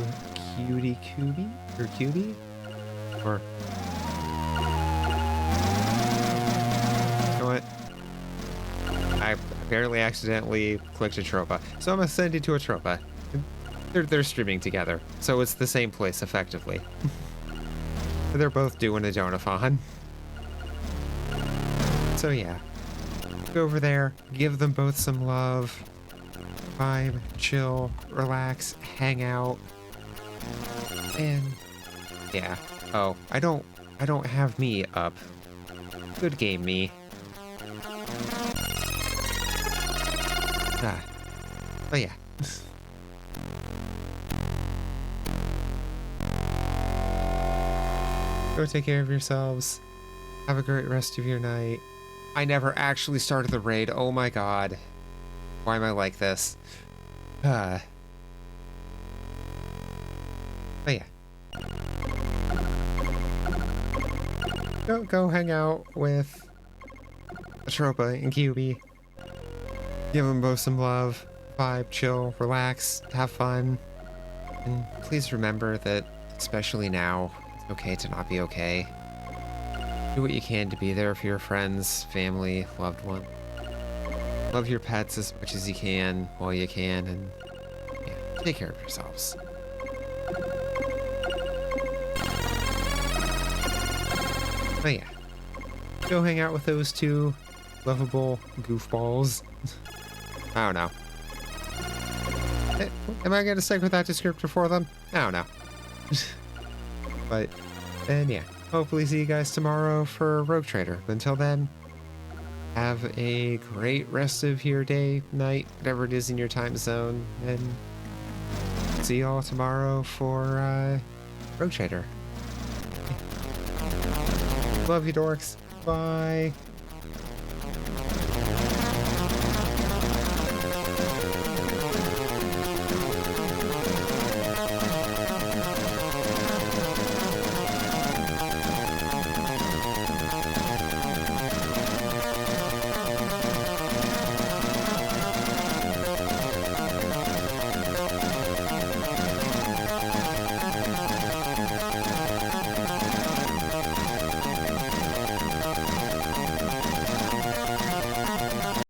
Cutie Cubie? Or Cubie? Or... You know what? I apparently accidentally clicked a Tropa, so I'm gonna send you to a Tropa. They're streaming together, so it's the same place effectively. They're both doing a donathon. So yeah, go over there, give them both some love, vibe, chill, relax, hang out, and yeah. Oh, I don't have me up. Good game, me. Ah, but yeah. Go take care of yourselves. Have a great rest of your night. I never actually started the raid. Oh my god. Why am I like this? But yeah. Go hang out with Atropa and QB. Give them both some love, vibe, chill, relax, have fun. And please remember that, especially now, it's okay to not be okay. Do what you can to be there for your friends, family, loved one. Love your pets as much as you can, while you can, and yeah, take care of yourselves. But yeah, go hang out with those two lovable goofballs. I don't know. Am I gonna stick with that descriptor for them? I don't know. But then yeah, hopefully see you guys tomorrow for Rogue Trader. But until then, have a great rest of your day, night, whatever it is in your time zone, and see you all tomorrow for Rogue Trader. Love you, dorks. Bye.